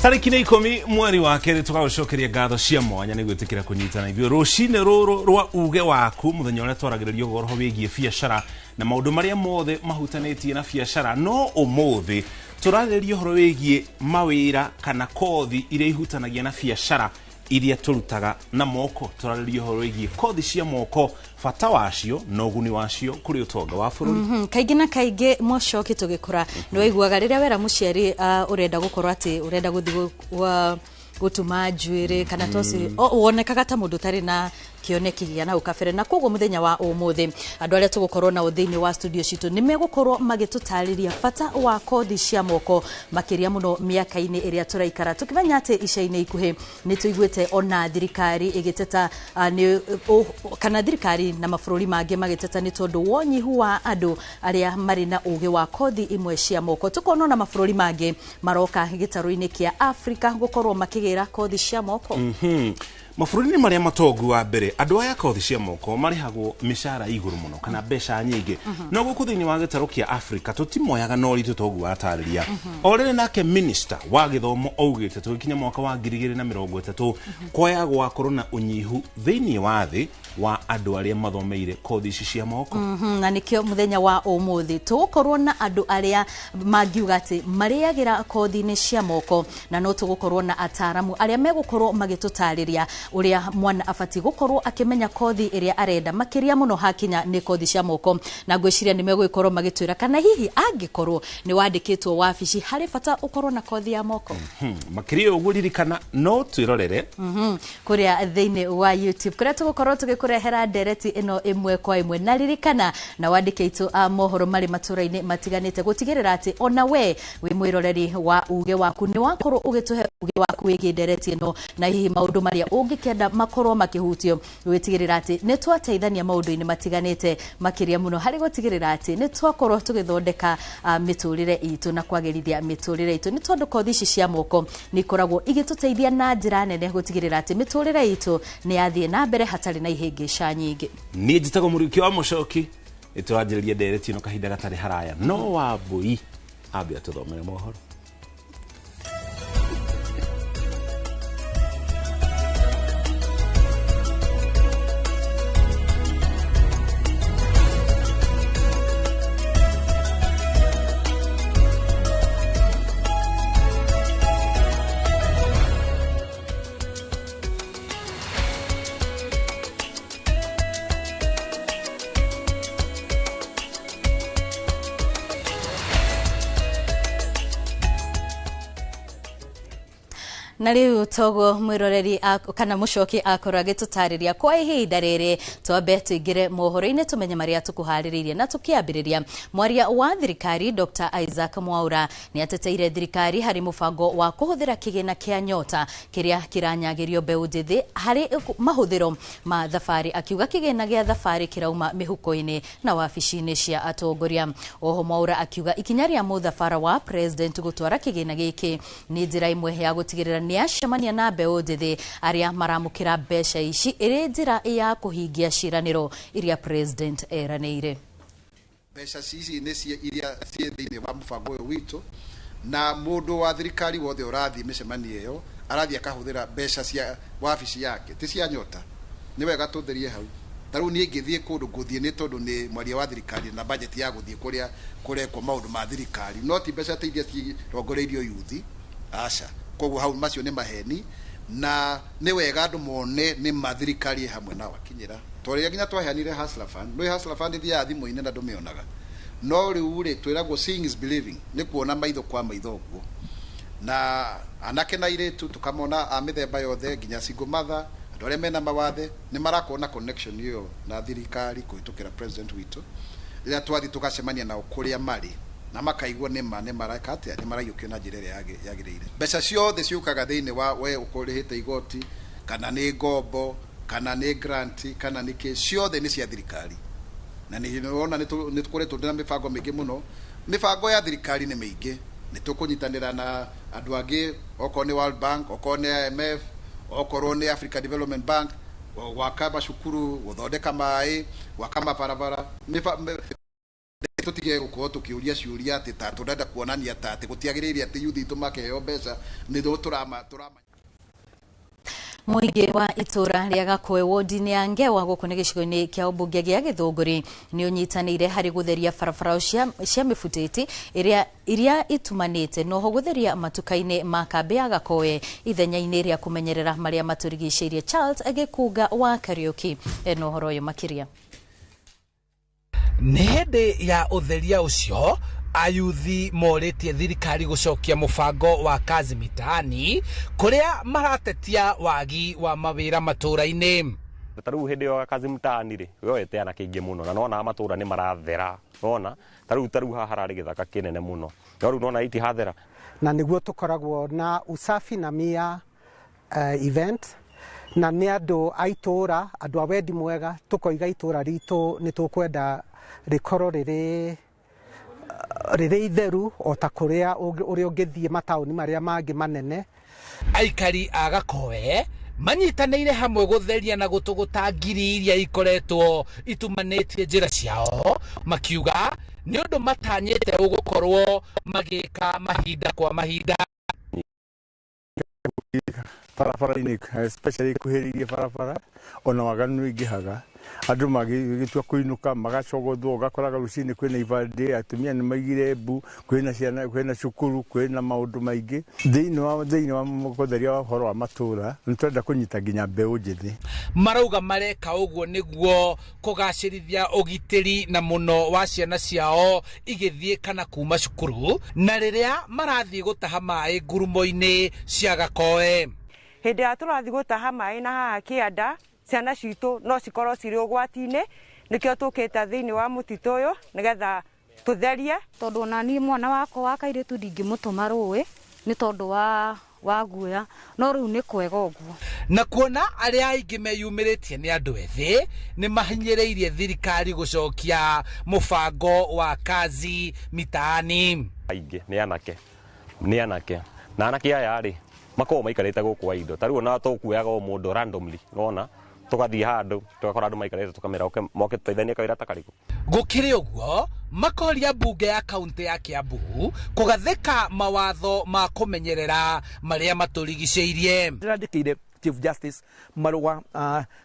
Tariki ni 10 mweri wa keri tugacokeria ngatho cia mwanya ni gwitikira kunyitana ithio rucine ruru rwa uge waku muthenya uria twaragiririo goroho wigie biashara na maundu maria mothe mahutanetie na biashara no umuthi turagiririo horo wigie mawira kana kothi iria ihutanagia na biashara iria turutaga na moko. Turagiririo horo wigie kothi cia moko fata wacio no guni wacio kuri utonga wa bururi. Kaingi na kaingi mwacoki tugikura ni waiguaga riria wera muciari urenda gukorwo ati urenda guthi gutuma njuire kana tosi wonekaga ta mundu tari na kioneki gia na ukabere na koguo muthenya wa umuthi andu aria tugukorwo na uthini wa studio citu ni megukorwo magitutariria fata wa kothi cia moko makiria muno miaka-ini iria turaikara tukimenya ati ica-ini ikuhi ni tuiguite ona thirikari igiteta kana thirikari na mabururi mangi magiteta ni tondu wonyihu wa andu aria mari na uge wa kothi imwe cia moko tukona na mabururi mangi maroka gitaru-ini kia Afrika gukorwo makigira kothi cia moko. Mabururi maria matongu wa mbere andu aya kothi cia moko marihagwo mishara iguru muno kana besha nyingi no guku thini wa gitaru kia Afrika tutimoyaga no ritu togu atariria orere nake minister wa githomo augite tukinya mwaka wa 2030 koya gwa korona unyihu thini wa thi wa andu aria mathomeire kothi ici cia moko. Na nikio muthenya wa umuthi tugukorwo na andu aria mangiuga ati mariagira kothi-ini cia moko na no tugukorwo na ataramu aria megukorwo magitutariria uria mwana afati gukorwo akimenya kothi iria arenda makiria muno hakinya ni kothi cia moko na ngwiciria ni megwikorwo magitwira kana hihi angikorwo ni wandikitwo wabici hari fata ukorwo na kothi ya moko. Makiria uguririkana no twirorere kuria thini wa YouTube kuria tugukorwo tugikurehera ndereti ino imwe kwa imwe na ririkana na wandike itu mohoro mari matura-ini matiganite gutigirira ati ona we mwiroreri wa uge waku ni wakorwo ugituhe uge waku wigi ndereti ino na hihi maundu maria ungikenda makorwo makihutio witigirira ati ni twateithania maundu-ini matiganite makiria muno hari gutigirira ati ni twakorwo tugithondeka miturire itu na kwagirithia miturire itu ni tondu kothi ici cia moko ni koragwo igituteithia na njira nene gutigirira ati miturire itu ni yathie na mbere hatari na ihingica nyingi. Ni njitago muriki wa mucoki itwanjiriria ndereti ino kahinda gatari haraya no wa mbui ambia tuthomere mohoro. Na riu togo mwiroreri kana mucoki akora gitutariria kwa ihinda riri twambe tuingire mohoro-ini tumenye maria tukuhariririe na tukiambiriria mwaria wa thirikari Dr. Isaac Mwaura ni ateteire thirikari hari mubango wa kuhuthira kigina kia nyota kiria kiranyagirio mbeu ndithi hari mahuthiro ma thafari akiuga kigina gia thafari kirauma mihuko-ini na wabici-ini cia atongoria. Oho Mwaura akiuga ikinya ria muthafara wa president gutwara kigina giki ni njira imwe ya gutigirira ni acemania na mbeu ndithi aria maramukira mbeca ici iri njira ya kuhingia ciraniro iria president eranire. Mbeca ici ni cia iria cie thiini wa mubango uyu witu na mundu wa thirikari wothe urathi micemania iyo arathi akahuthira mbeca cia wabici yake ti cia nyota ni wega tuthirie hau taru ni ngithie kundu nguthie ni tondu ni mwaria wa thirikari na budget ya guthie kuria kurekwo maundu ma thirikari no ti mbeca teithia cirongoreirio yuthi aca koguo hau macio ni maheni na ni wega andu mone ni mathirikari hamwe na wakinyira tore ginya twaheanire hustler fund no hustler fund thia thimu-ini na ndumionaga no riu ri twiragwo seeing is believing ni kuona maitho kwa maitho guo na anake na iretu tukamona a mithemba yothe ginya single mother andu aria mena mawathe ni marakona connection iyo na thirikari kuitukira president witu ria twathi tukacemania na ukuria mari na makaigwa ni maraka atia ni marayukio na njira iria yagirire. Mbeca ciothe ciukaga thiini wa we ukurihite igoti kana ni ngombo kana ni grant kana ni ke ciothe ni cia thirikari na ni wona ni tukoretwo ndina mibango mingi muno. Mibango ya thirikari ni mingi ni tukunyitanira na andu angi okorwo ni World Bank okorwo ni IMF okorwo ni Africa Development Bank gwaka macukuru guthondeka mai gwaka mabarabara tutige gukorwo tukiuria ciuria ati ta turenda kuonania ta ati gutiagiriria ati yuthi tumakeheo mbeca ni turama Muingi wa itura ria Gakoe wodi-ini ya Ngewa guku ni gicigo-ini kia ubunge gia Githunguri ni unyitanire hari gutheria barabara cia mifuteti iria itumanite noho gutheria matuka-ini ma kambi ya Gakoe ithenya-ini ria kumenyerera maria maturigiceirie. Charles agikuga wa Kariuki eno horo uyu makiria. Ni hindi ya utheria ucio ayuthi moretie thirikari gucokia mubango wa kazi mitaani kuria maratetia wagi wa mawira matura-ini. Taru hindi ya kazi mitaani ri yoete ana kingi muno na nona matura ni marathera nona taru harari githaka kinene muno ru nona iti hathera na niguo tukoragwo na usafi na mia event na ni andu aitura andu a wendi mwega tukoiga itura ritu ni tukwenda rikorwo riri itheru o ta kuria uri ungithie matauni maria mangi manene. Aikari a Gakoe manyitanĩire hamwe gutheria na gutuguta ngiri iria ikoretwo itumanĩtie njĩra ciao makiuga ni ũndũ matanyĩte ũgũkorwo magĩka mahinda kwa mahinda. Barabara-inĩ especially kuhĩrĩirie barabara ona waganu ingĩhaga andu magitua kuinuka magacogothwo gakoraga rucini kwina ibande atumia ni maigire mbu kwina ciana kwina cukuru kwina maundu maingi thiini wa mukotheria wa horo wa matura nitwenda kunyita nginya mbeu njithi. Marauga mareka uguo niguo kugacirithia ugitiri na muno wa ciana ciao igithie kana kuma cukuru na riria marathie gutaha mai ngurumo-ini cia Gakoe. Hindi ya turathi gutaha mai na haha kianda ciana citu no cikorwo ciri ugwati-ini nikio tukite thiini wa mutito uyu nigetha tutherie tondu nani mwana wako wa kairitu ndingimutuma ruwi ni tondu wa guoya no riu ni kwega uguo. Na kuona aria aingi meyumiritie ni andu ethi ni mahinyireirie thirikari gucokia mubango wa kazi mitaani. Aingi ni anake na anake aya ri makorwo maikarite guku wa indo tariu na tukuyaga o mundu randomly nona tugathie handu tugakora andu maikarite tukamera moke tuteithanie kawira ta kariku. Gukiri uguo makoria bunge ya kaunti ya Kiambu kugathika mawatho ma kumenyerera maria maturigiceirie. Ndikire Chief Justice marua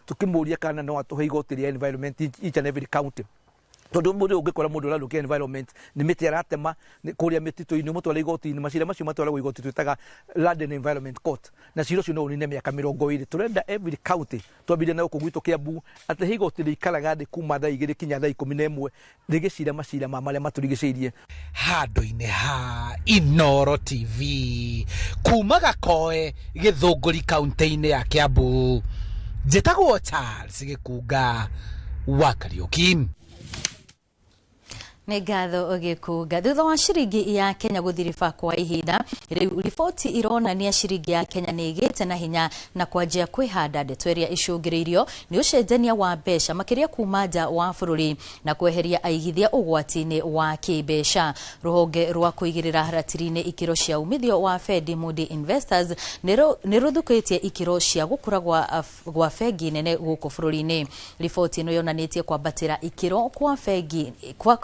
tukimuria kana no atuhe igoti ria environment each and every county. Tondu mundu ungikora mundu urarukia environment ni miti aratema kuria mititu-ini mutwara igoti-ini macira macio matwaragwo igoti twitaga Land and Environment Court na ciro cio no unine miaka 20 turenda every county twambire na uku gwitu Kiambu ati igoti rikaraga thi kuma thaa 2 kinya thaa 11 rigicira macira ma maria maturigiceirie. Handu-ini ha Inoro TV kuma Gakoe Githunguri kaunti-ini ya Kiambu njitagwo Charles Gikuga wa Kariuki. Nĩ ngatho ũgĩkuga thutha wa ciringi ya Kenya gũthiriba kwa ihinda rĩu riboti ironania ciringi ya Kenya nĩ ĩgĩte na hinya na kwanjia kwĩhanda ndeto ĩrĩa icũngĩrĩirio nĩ ũcenjania wa mbeca makĩria kuma nja wa bũrũri na kweheria aigithia ũgwati-inĩ wa kĩmbeca. Rũhonge rwa kũigĩrĩra ratiri-inĩ ikĩro cia umithio wa Fed Moody Investors nĩ rũthukĩtie ikĩro cia gũkũra gwa bengi nene gũkũ bũrũri-inĩ. Riboti ĩno yonanĩtie kwambatĩra ikĩro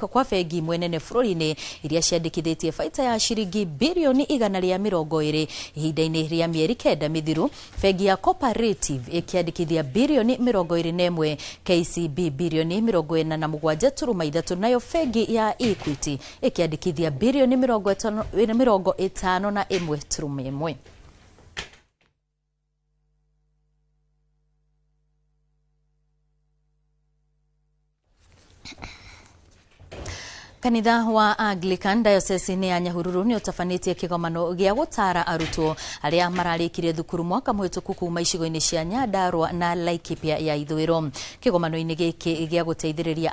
kwa bengi mwenene bũrũri-inĩ iria ciandĩkithĩtie baita ya ciringi birioni 120 ihinda-inĩ rĩa mĩeri 9 mĩthiru. Bengi ya Cooperative ĩkĩandĩkithia birioni 21, KCB birioni 47.3, nayo bengi ya Equity ĩkĩandĩkithia birioni 51.1. Kanitha wa Anglican Diocese ya Nyahururu ni utafanĩtie kĩgomano gĩa gũtara arutwo arĩa mararĩkirie thukuru mwaka mũhĩtũku kuma icigo-inĩ cia Nyandarua na Laikipia ya ithũĩro. Kĩgomano-inĩ gĩkĩ gĩa gũteithĩrĩria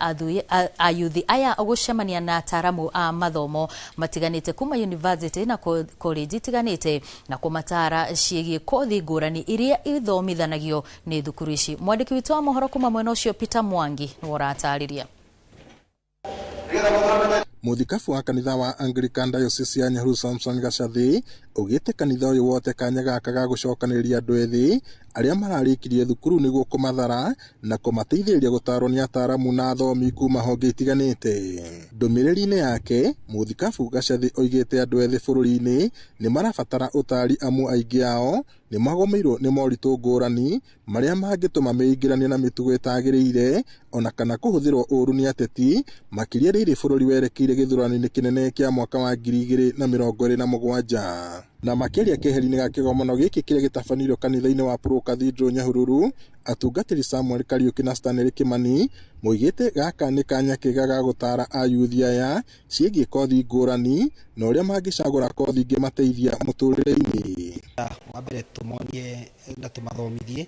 ayuthi aya gũcemania na ataramu a mathomo matiganĩte kuma university na college itiganĩte na kũmatara ciĩgiĩ kothi ngũrani iria ithomithanagio nĩ thukuru ici. Mwandĩki witũ wa mohoro kuma mwena ũcio Peter Mwangi nĩ ũratarĩria. Muthikabu wa kanitha wa Anglican Diocese ya Nyahururu Samson Gacathi ugite kanitha uyu wote kanya gaka ga gucokanĩrĩria andũ ethĩ arĩa mararĩkirie thukuru nĩguo kũmathara na kũmateithĩrĩria gũtarwo nĩ ataramu na athomi kuma honge itiganĩte. Ndũmĩrĩri-inĩ yake, Mũthikabu Gacathi oigĩte andũ ethĩ bũrũri-inĩ nĩ marabatara ũtari amu aingĩ ao nĩ magomeirwo nĩ moritũ ngũrani marĩa mangĩtũma meingĩranie na mĩtugo ĩtagĩrĩire ona kana kũhũthĩrwo ũru nĩ ateti makĩria rĩrĩ bũrũri werekeire gĩthurano-inĩ kĩnene kĩa mwaka wa 2027. Na makĩria keheri-inĩ ga kĩgomano gĩkĩ kĩrĩa gĩtabanĩirio kanitha-inĩ wa Pro Cathedral Nyahururu, atungatĩri Samuel Kariuki na Stanley Kimani moigĩte gaka nĩ kanya kega ga gũtara ayuthi aya ciĩgiĩ kothi ngũrani na ũrĩa mangĩcagũra kothi ingĩmateithia mũtũrĩre-inĩ. Wa mbere tũmonie na tũmathomithie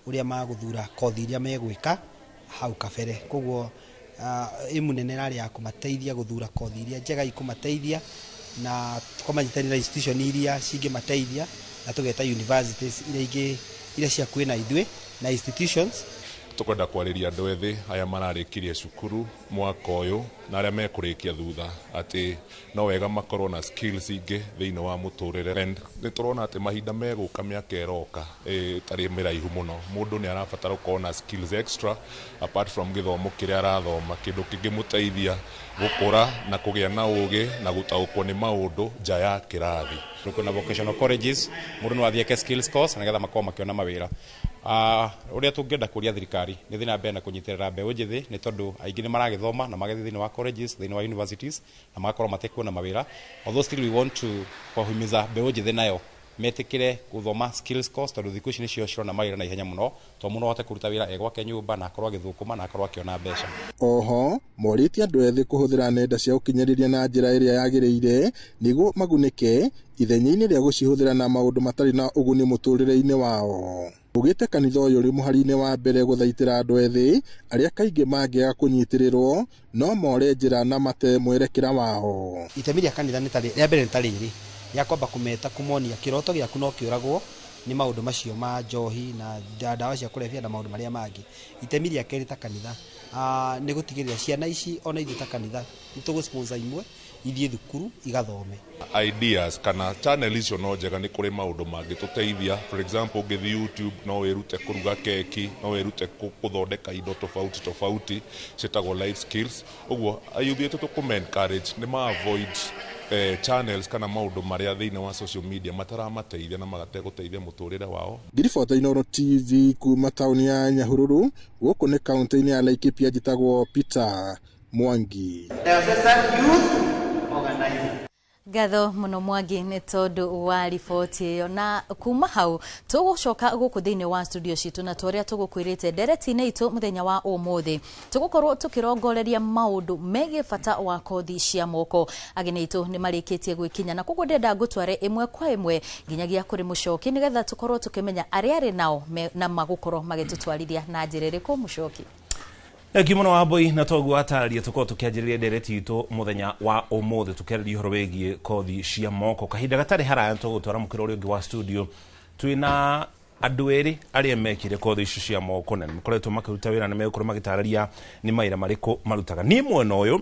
ũrĩa magũthura kothi iria megwĩka hau kabere. Koguo munene narĩ ya kũmateithia gũthura kothi iria njega ikũmateithia na tũkamanyitania na institution iria cingĩmateithia na tũgeta universities iria cia kwĩ na ithuĩ na institutions. Tukwenda kwarĩria andũ ethĩ aya mararĩkirie cukuru mwaka ũyũ na arĩa mekũrĩkia thutha atĩ no wega makorwo na skills ingĩ thĩinĩ wa mũtũrĩre. Nĩ tũrona atĩ mahinda megũka mĩaka ĩroka ĩtarĩ mĩraihu mũno, mũndũ nĩ arabatara gũkorwo na skills extra apart from gĩthomo kĩrĩa arathoma, kĩndũ kĩngĩmũteithia gũkũra na kũgĩa na ũgĩ na gũtaũkwo nĩ maũndũ nja ya kĩrathi. Kuna vocational colleges, mũndũ no athiĩ eke skills course nĩgetha makorwo makĩona mawĩra. Ũrĩa tũngĩenda kũria thirikari nĩ thĩna mbere na kũnyitĩrĩra mbeũ njĩthĩ nĩ tondũ aingĩ nĩ maragĩthoma na magathiĩ thĩinĩ wa colleges, thĩinĩ wa universities na magakorwo matekuona mawĩra. Although still we want to kũhimiza mbeũ njĩthĩ nayo metĩkĩre gũthoma skills course tondũ thikũ ici nĩcio cirona mawĩra na ihenya mũno, to mũno ahote kũruta wĩra egwake nyũmba na akorwo agĩthũkũma na akorwo akĩona mbeca. Oho morĩtie andũ ethĩ kũhũthĩra nenda cia ũkinyanĩria na njĩra ĩrĩa yagĩrĩire nĩguo magunĩke ithenya-inĩ rĩa gũcihũthĩra na maũndũ matarĩ na ũguni mũtũrĩre-inĩ wao. Ugĩte kanitha ũyũ ũrĩ mũhari-inĩ wa mbere gũthaitĩra andũ ethĩ arĩa kaingĩ mangĩaga kũnyitĩrĩrwo no more njĩra na mate mwerekera wao. Itemi rĩa kanitha rĩa mbere nĩ ta rĩrĩ ya kwamba kũmeta kũmonia kĩroto gĩaku no kĩũragwo nĩ maũndũ macio ma njohi na ndawa cia kũrebia na maũndũ marĩa mangĩ. Itemi rĩa kerĩ ta kanitha nĩ gũtigĩrĩra ciana ici ona ithuĩ ta kanitha nĩ tũgũ-sponsor imwe ithiĩ thukuru igathome. Ideas kana channel icio no njega nĩ kũrĩ maũndũ mangĩtũteithia. For example, ũngĩthiĩ YouTube no wĩrute kũruga keki, no wĩrute gũthondeka indo tofauti ciĩtagwo life skills. Ũguo ayuthi aitũ tũkũma-encourage nĩ ma-avoid channels kana maũndũ marĩa thĩinĩ wa social media mataramateithia na magategũteithia mũtũrĩre wao. Ngiribota Inooro TV kuma taũni ya Nyahururu gũkũ nĩ kaũntĩ-inĩ ya Laikipia njĩtagwo Peter Mwangi. Ngatho muno Mwangi nĩ tondũ wa riboti ĩyo, na kuma hau tũgũcoka gũkũ thĩinĩ wa studio citũ na tũrĩa tũgũkwĩrĩte ndereti-inĩ itũ mũthenya wa ũmũthĩ tũgũkorwo tũkĩrongoreria maũndũ megiĩ bata wa kothi cia moko. Ageni aitũ nĩ marĩkĩtie gwĩkinya na koguo ndenda ngũtware ĩmwe kwa ĩmwe nginyagia kũrĩ mũcoki nĩgetha tũkorwo tũkĩmenya arĩa arĩ nao na magũkorwo magĩtũtwarithia na njĩra ĩrĩkũ mũcoki. Kimono wa boy na togu atararia tuko tukianjĩrĩria ndereti itũ mũthenya wa ũmũthĩ tukĩarĩria ũhoro wĩgiĩ kothi cia moko. Kahinda gatarĩ haraya tũgũtwara mũkĩra ũrĩa ũngĩ wa studio twĩna andũ erĩ arĩa mekire kothi icio cia moko na nĩmakoretwo makĩruta wĩra na megũkorwo magĩtarĩria nĩ mawĩra marĩkũ marutaga. Niĩ mwena ũyũ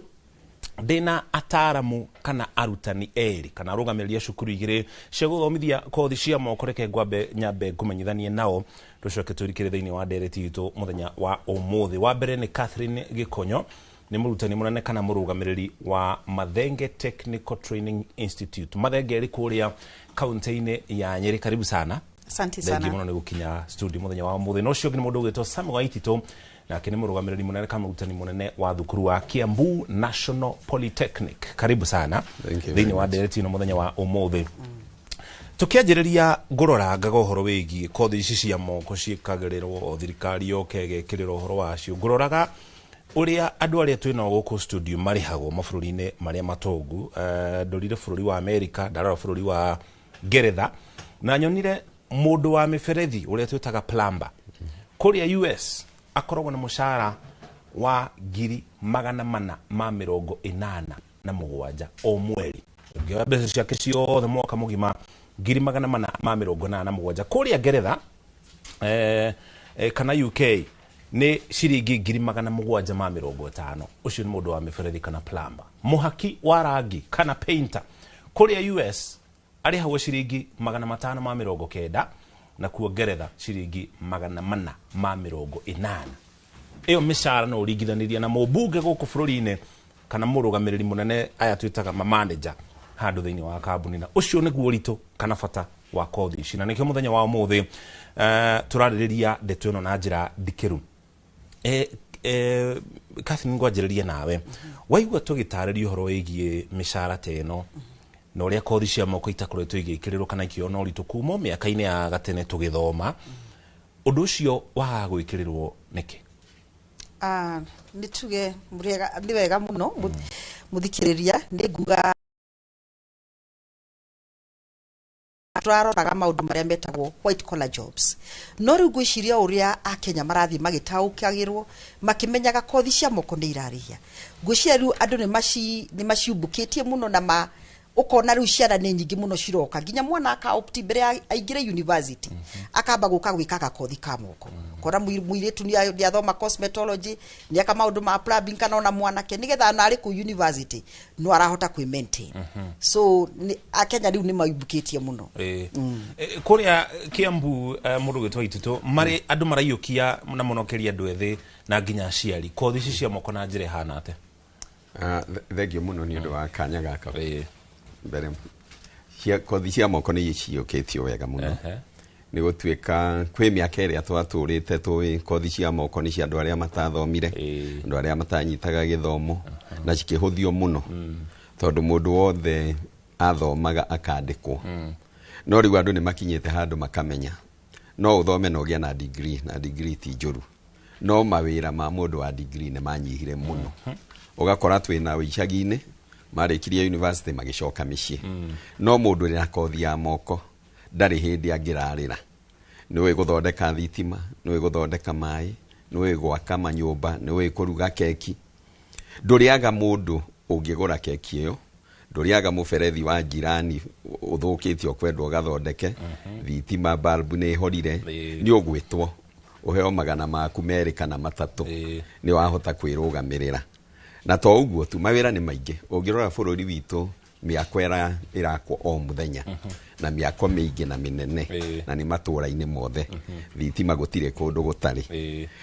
ndĩna ataramu kana arutani erĩ kana arũgamĩrĩri a cukuru igĩrĩ cia gũthomithia kothi cia moko. Reke nyambe ngũmenyithanie nao tũcoke tũrikĩre thĩinĩ wa ndereti itũ mũthenya wa ũmũthĩ. Wa mbere nĩ Catherine Gĩkonyo, nĩ mũrutani mũnene kana mũrũgamĩrĩri wa Mathenge Technical Training Institute. Mathenge ĩrĩ kũrĩa kaunti-inĩ ya Nyeri. Karibu sana. Asante sana. Thengi mũno nĩ gũkinya studio mũthenya wa ũmũthĩ. Na ũcio ũngĩ nĩ mũndũ ũgĩtwo Sam Waititũ, nake nĩ mũrũgamĩrĩri mũnene kana mũrutani mũnene wa thukuru wa Kiambu National Polytechnic. Karibu sana thĩinĩ wa ndereti ino mũthenya wa ũmũthĩ. Tukianjĩrĩria ngũrorangaga ũhoro wĩgiĩ kothi ici cia moko ciĩkagĩrĩrwo thirikari yoke ĩgekĩrĩra ũhoro wacio. Ngũroraga ũrĩa andũ arĩa twĩnao gũkũ studio marĩhagwo mabũrũri-inĩ marĩa matongu. Ndorire bũrũri wa Amerika, ndarora bũrũri wa Ngeretha, na nyonire mũndũ wa mĩberethi ũrĩa twĩtaga plumber kũrĩa US akoragwo na mũcara wa 487 o mweri. Ũngĩoya mbeca ciake ciothe mwaka mũgima 487 kũrĩa Ngeretha kana UK nĩ ciringi 750. Ũcio nĩ mũndũ wa mĩberethi kana plumber. Mũhaki wa rangi kana painter kũrĩa US ari hawa ciringi 590 na kuo Ngeretha ciringi 480. Iyo mishara no uringithaniria na mubunge guku bururi-ini kana murugamiriri munene aya twitaga manager handu thiini wa kambuni, na ucio niguo ritu kana bata wa kothi ici. Na nikio muthenya wa umuthi turaririria ndeto ino na njira ndikiru. Catherine, ngwanjiririe nawe waigua tugitariria uhoro wigie mishara teno na uria kothi cia moko itakoretwo igikirirwo kana ikiona uritu kuma miaka-ini ya gatene tugithoma, undu ucio wa gwikirirwo niki? Nituge ni wega muno muthikiriria ni nguga turaroraga maundu maria metagwo white collar jobs, no riu gwiciria uria akenya marathi magitaukagirwo makimenyaga kothi cia moko ni irarihia. Gwiciria riu andu ni maciumbukitie muno na ukona riu ciana ni nyingi muno ciroka nginya mwana akaopti mbere aingire university akamba guka gwikaga kothi ka moko. Kora muiritu ni athoma cosmetology ni aka maundu ma plumbing kana ona mwanake nigetha na ari ku university no arahota kwi maintain. So akenya riu ni maibukitie muno. Kuria Kiambu mundu gwitwa Itutu mari andu maraiyukia na munokeria andu ethi na nginya aciari kothi ici cia moko na njira hana ate? Thengio muno ni undu wa kanya gaka. Mbere kothi cia moko ni iciukitio wega muno ni gutuika kwi miaka iria twaturite tui kothi cia moko ni cia andu aria matathomire, andu aria matanyitaga githomo na cikihuthio muno tondu mundu wothe athomaga akandikwo. No riu andu ni makinyite handu makamenya no uthome no gia na degree ti njuru, no mawira ma mundu wa degree ni manyihire muno. Ugakora twina icagi-ini marikirie university magicoka micii. No mundu ri na kothi ya moko ndari hindi angirarira, niwe guthondeka thitima, niwe guthondeka mai, niwe gwaka manyumba, niwe kuruga keki. Nduriaga mundu ungigura keki iyo, nduriaga muberethi wa jirani uthukitio kwendwo gathondeke thitima, balbu ni horire, ni ugwitwo uheo magana maku meri kana matatu ni wahota kwirugamirira. Na to uguo tu mawira ni maingi. Ungirora bururi witu miako irakwo o muthenya na miako mingi na minene na ni matura-ini mothe. Thitima gutire kundu gutari.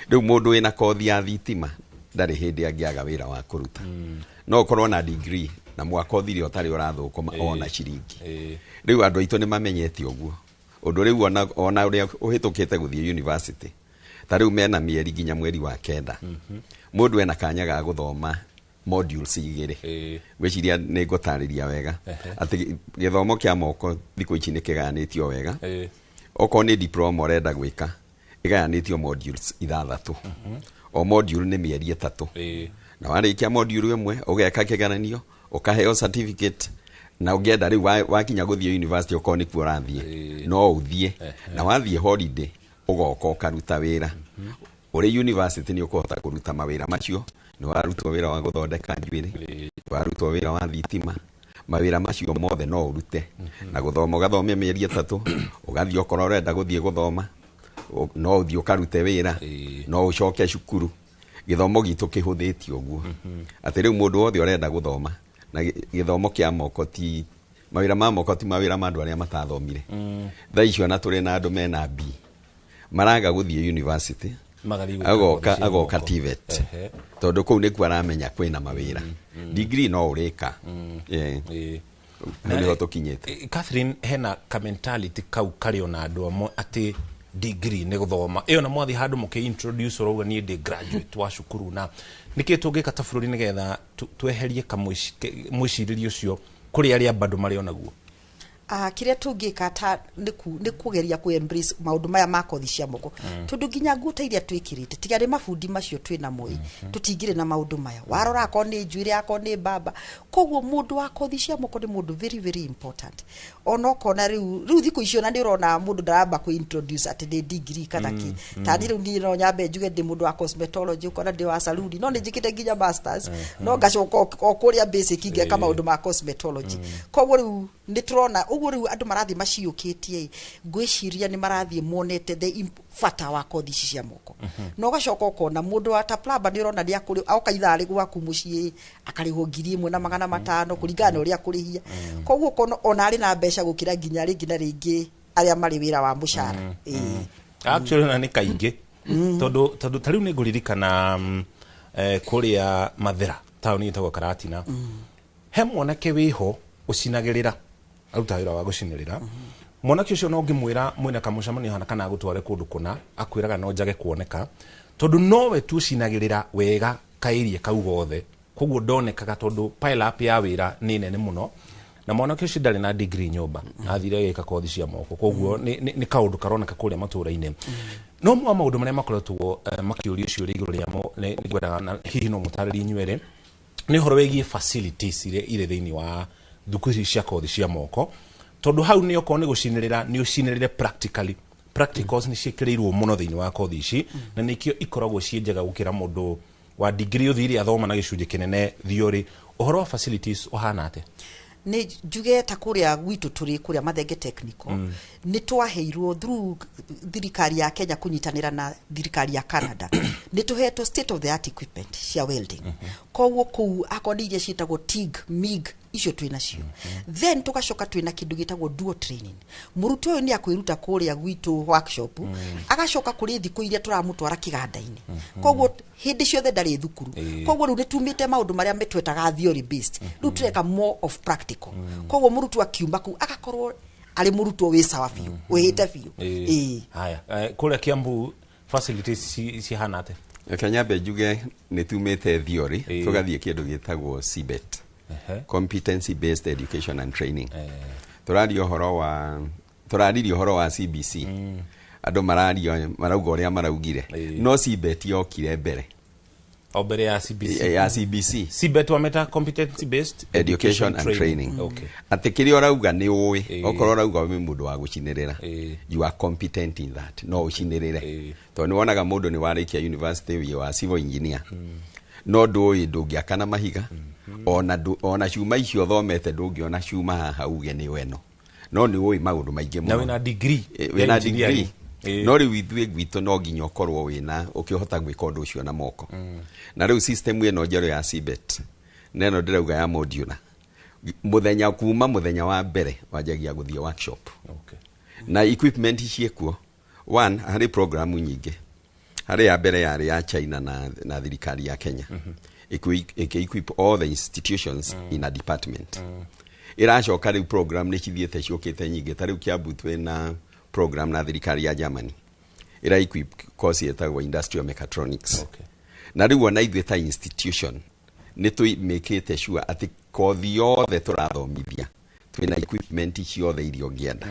Riu mundu wina kothi ya thitima ndari hindi angiaga wira wa kuruta. No korwo na degree na mwaka uthire utari urathukuma ona ciringi. Riu andu aitu ni mamenyete uguo. Undu riu ona uria uhitukite guthie university tariu mena mieri nginya mweri wa kenda. Mundu ena kanya ga guthoma modules igiri. Gwiciria ni ngutariria wega ati githomo kia moko thiku ici ni kiganitio wega. Oko ni diploma urenda gwika igayanitio modules 6. O module ni mieri 3. Na warikia module imwe ugeka kigananio ukaheo certificate na ugenda riu wakinya guthie university ukoni ku urathie no uthie na wathie holiday ugoka ukaruta wira. Uri university ni ukuhota kuruta mawira macio. Ni warutwo wira wa guthondeka njuiri, warutwo wira wa thitima, mawira macio mothe no urute. Na guthoma ugathomia mieri 3 ugathie okoro urenda guthie guthoma no uthie ukarute wira no ucoke cukuru. Githomo gitu kihuthitio uguo ati riu mundu wothe urenda guthoma na githomo kia moko ti mawira ma moko ti mawira ma andu aria matathomire. Tha icio na turi na andu mena B maraga guthie university agoka TVET tondu kuu niku aramenya kwina mawira. Degree no urika niho tukinyite. Catherine, hena ka mentality kau kari ona andu amwe ati degree ni guthoma iyo na mwathi handu muke introduce uruga ni de graduate wa cukuru na niki tungika ta bururi nigetha tweherie kamwiciririo ucio kuri aria bado mari onaguo. Kiria tungika ta ni kugeria ku embrace maundu maya ma kothi cia moko tondu nginya nguta iria twikirite tigari mafundi macio twina moi tutingire na maundu maya warora ko ni njuire ako ni baba koguo mundu wa kothi cia moko ni mundu very very important. Ono kona riu thiku icio na ndirona mundu ndaramba ku introduce ati ni degree kana ki tani riu ni no nyambe njuge ndi mundu wa cosmetology ukona ndi wa saluni no ni njikite nginya masters no gacoka okuria basic ingeka maundu ma cosmetology koguo riu nä tå rona å guo rä u andå marathi maciå tie ngwä ciria nä marathiä monete bata wa kothi ici cia moko na å gacoka ũkona må ndå wa ta plumber nä å rona aoka ithaa rä gwaku må ciä akarä hwo 1,500 kå ringana na å rä a kå rä hia koguo ũkona ona arä na mbeca gå kä ra nginya rä ngä na rä ngä arä a marä wä ra wa må cara actually na nä kaingä tondå ta rä u nä ngå ririkana kå rä a Mathera taåni ä tagwo Karatina he mwanake wä ho å cinagä rä ra aruta wä ra wa gå cinä rä ra mwanake å cio no ngä mwä ra mwä na kamå camanio hana kana gå tware kå ndå kåna akwä raga no njage kuoneka tondå nowe tu cinagä rä ra wega kaärie kau gothe koguo ndonekaga tondå pile up ya wä ra nä nene må no na mwanake å cio ndarä na degree nyåmba athire gä ka kothi cia moko koguo nä kaå ndå karoneka kå rä a matå ra-inä no mwa maå ndå marä a makoretwo makä å ria å cio rä igå rå rä amo nä ngwendaga hihi no må tarä rie inyuerä nä horo wä facilities iria irä thä inä wa thukuru ici cia kothi cia moko tondu hau ni okorwo ni gucinirira ni ucinirire practicals ni ciikirirwo muno thiini wa kothi ici na nikio ikoragwo cie njega gukira mundu wa degree uthiri athoma na gicunje kinene thiori uhoro wa facilities uhana ate nä njuge ta kå rä a gwitå tå rä kå rä a Mathenge technical nä twaheirwo through thirikari ya Kenya kå nyitanä ra na thirikari ya Canada nä tå hetwo state of the art equipment cia welding koguo kũu akorwo iria ciĩtagwo TIG MIG icio twĩ nacio then tũgacoka twĩ na kĩndũ gĩtagwo dual training mũrutwo ũyũ nĩ akwĩruta kũrĩa gwitũ workshop agacoka kũrĩ thikũ iria tũramũtwara kĩganda-inĩ koguo hĩndĩ ciothe ndarĩ thukuru koguo rĩu nĩtumĩte maũndũ marĩa metwetaga theory based rĩu tũreka more of practical koguo mũrutwo akiuma kũu agakorwo arĩ mũrutwo wĩ sawa biũ wĩhĩte biũ haya kũrĩa Kiambu facilities cihana ate Kanyambe njuge nĩ tumĩte theory tũgathiĩ kĩndũ gĩtagwo CBET competency based education and training tũraria ũhoro wa CBC andũ marauga ũrĩa maraugire no CBET yokire mbere o mbere ya CBC CBET wameta competency based education and training atĩ kĩrĩa ũrauga nĩ ũĩ okorwo ũrauga wĩ mũndũ wa gũcinĩrĩra you are competent in that no ũcinĩrĩre tondũ nĩ wonaga mũndũ nĩ warĩkia university wĩ wa civil engineer no ndũĩ ndũngĩaka na mahiga ona ciuma icio thomete ndũngĩona ciuma haha uge nĩ weno no nĩ ũĩ maũndũ maingĩ mũno na wĩna degree no rĩu ithuĩ gwitũ no nginya ũkorwo wĩna ũkĩhota gwĩka ũndũ ũcio na moko na rĩu system ĩno njerũ ya CBET na ĩno ndĩrauga ya modular kuma mũthenya wa mbere wanjagia gũthiĩ workshop na equipment ciĩkuo one harĩ programu nyingĩ harĩ ya mbere yarĩ ya China na thirikari ya Kenya equip all the institutions in a department iracoka rĩu program nĩ cithiĩte ciũkĩte nyingĩ ta rĩu Kiambu twĩ na program na thirikari ya Germany ira equip course yetagwo industrial mechatronics na rĩu ona ithuĩ ta institution nĩ tũmĩkĩte sure atĩ kothi yothe tũrathomithia twĩna equipment ciothe iria ũngĩenda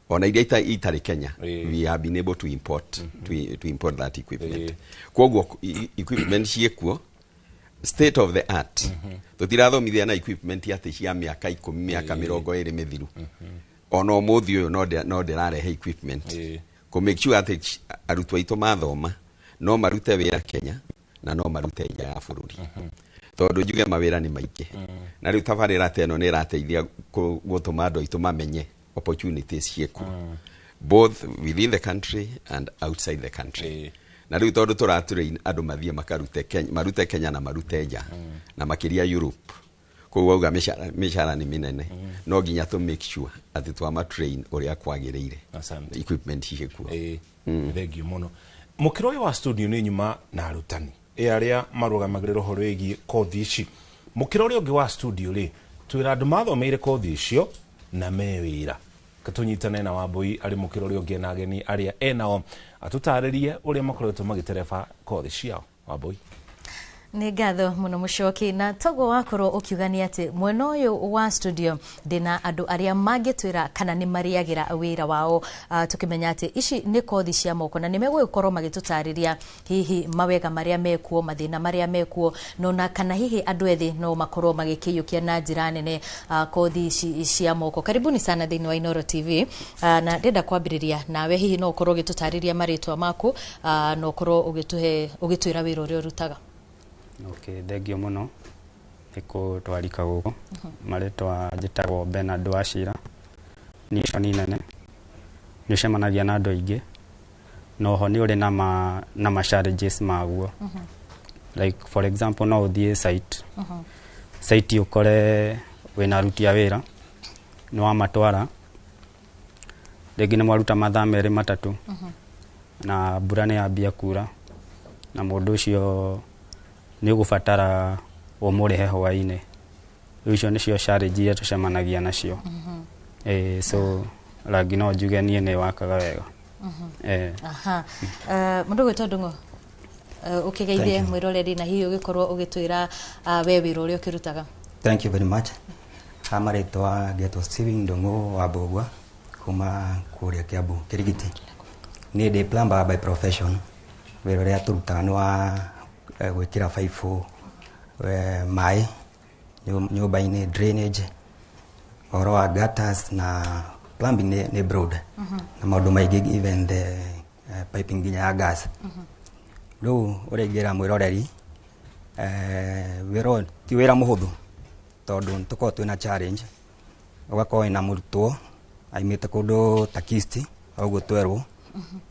ona iria itarĩ Kenya we have been able to import that equipment koguo equipment ciĩkuo state of the art tutirathomithia na equipment atĩ cia mĩaka 10 mĩaka 20 mĩthiru ona ũmũthĩ ũyũ no ndĩrarehe equipment kũ make sure atĩ arutwo aitũ mathoma no marute wĩra Kenya na no marute nja ya bũrũri tondũ njuge mawĩra nĩ maingĩ na rĩu tabarĩra ta ĩno nĩ ĩrateithia gũtũma andũ aitũ mamenye opportunities ciĩkuo both within the country and outside the country na rĩu tondũ tũratrain andũ mathiĩ marute Kenya na marute nja na makĩria Europe koguo auga mĩcara nĩ mĩnene no nginya to make sure atĩ twamatrain ũrĩa kwagĩrĩire equipment ciĩkuo thengiũ mũno mũkĩra ũyũ wa studio nĩ nyuma na arutani arĩa marũgamagĩrĩra ũhoro wĩgiĩ kothi ici mũkĩra ũrĩa ũngĩ wa studio rĩ twĩra andũ mathomeire kothi icio na mewĩra katũnyitane na Wambui arĩ mũkĩra ũrĩa ũngĩ na ageni arĩa enao atũtarĩrie ũrĩa makoretwo magĩtereba kothi ciao Wambui nĩ ngatho mũno mũcoki na togo wakorwo ũkiugania atĩ mwena ũyũ wa studio ndĩna andũ arĩa mangĩtwĩra kana nĩ marĩagĩra wĩra wao tũkĩmenya atĩ ici nĩ kothi cia moko na nĩ megũgĩkorwo magĩtũtarĩria hihi mawega marĩa mekuo mathĩna marĩa mekuo nona kana hihi andũ ethĩ no makorwo magĩkĩiyũkia na njĩra nene kothi ici cia moko karibuni sana thĩinĩ wa Inooro TV na ndĩrenda kwambĩrĩria nawe hihi no ũkorwo ũgĩtũtarĩria marĩtwa maku no ũkorwo ũgĩtwĩra wĩra ũrĩa ũrutaga Okay, thengio mũno. ikutwarika guku maritwa njitagwo Bernard Wachira nicio ni nene ni ucemanagia na andu aingi no ho ni uri na ma challenges maguo like for example no uthie site ukore wina aruti a wira ni wa matwara rĩngĩ nĩ mwaruta mathaa merĩ matatũ na mbura nĩ yambia kura na mũndũ ũcio nĩ ũgũbatara ũmũrĩhe hwaĩ-inĩ. Rĩu icio nĩcio challenge iria tũcemanagia nacio. So rangi no njuge niĩ nĩ wakaga wega. Mũndũ gwĩtwo Ndung'u ũkĩgeithie mwĩroreri na hihi ũgĩkorwo ũgĩtwĩra we wĩra ũrĩa ũkĩrutaga. Thank you very much. Marĩtwa ngetwo Steven Ndung'u wa Mbũgua kuma kũrĩa Kiambu Kĩrigiti. Niĩ ndĩ plumber by profession. Wĩra ũrĩa tũrutaga nĩ wa gwĩkĩra baibũ maĩ nyũmba-inĩ, drainage, ũhoro wa gutters na plumbing nĩ broad na maũndũ maingĩ even the piping nginya ya gas. Rĩu ũrĩa ingĩra mwĩroreri wĩra ti wĩra mũhũthũ tondũ tũkoragwo twĩna challenge. Ũgakorwo wĩna mũrutwo aimĩte kũndũ ta Kisti ũguo twerwo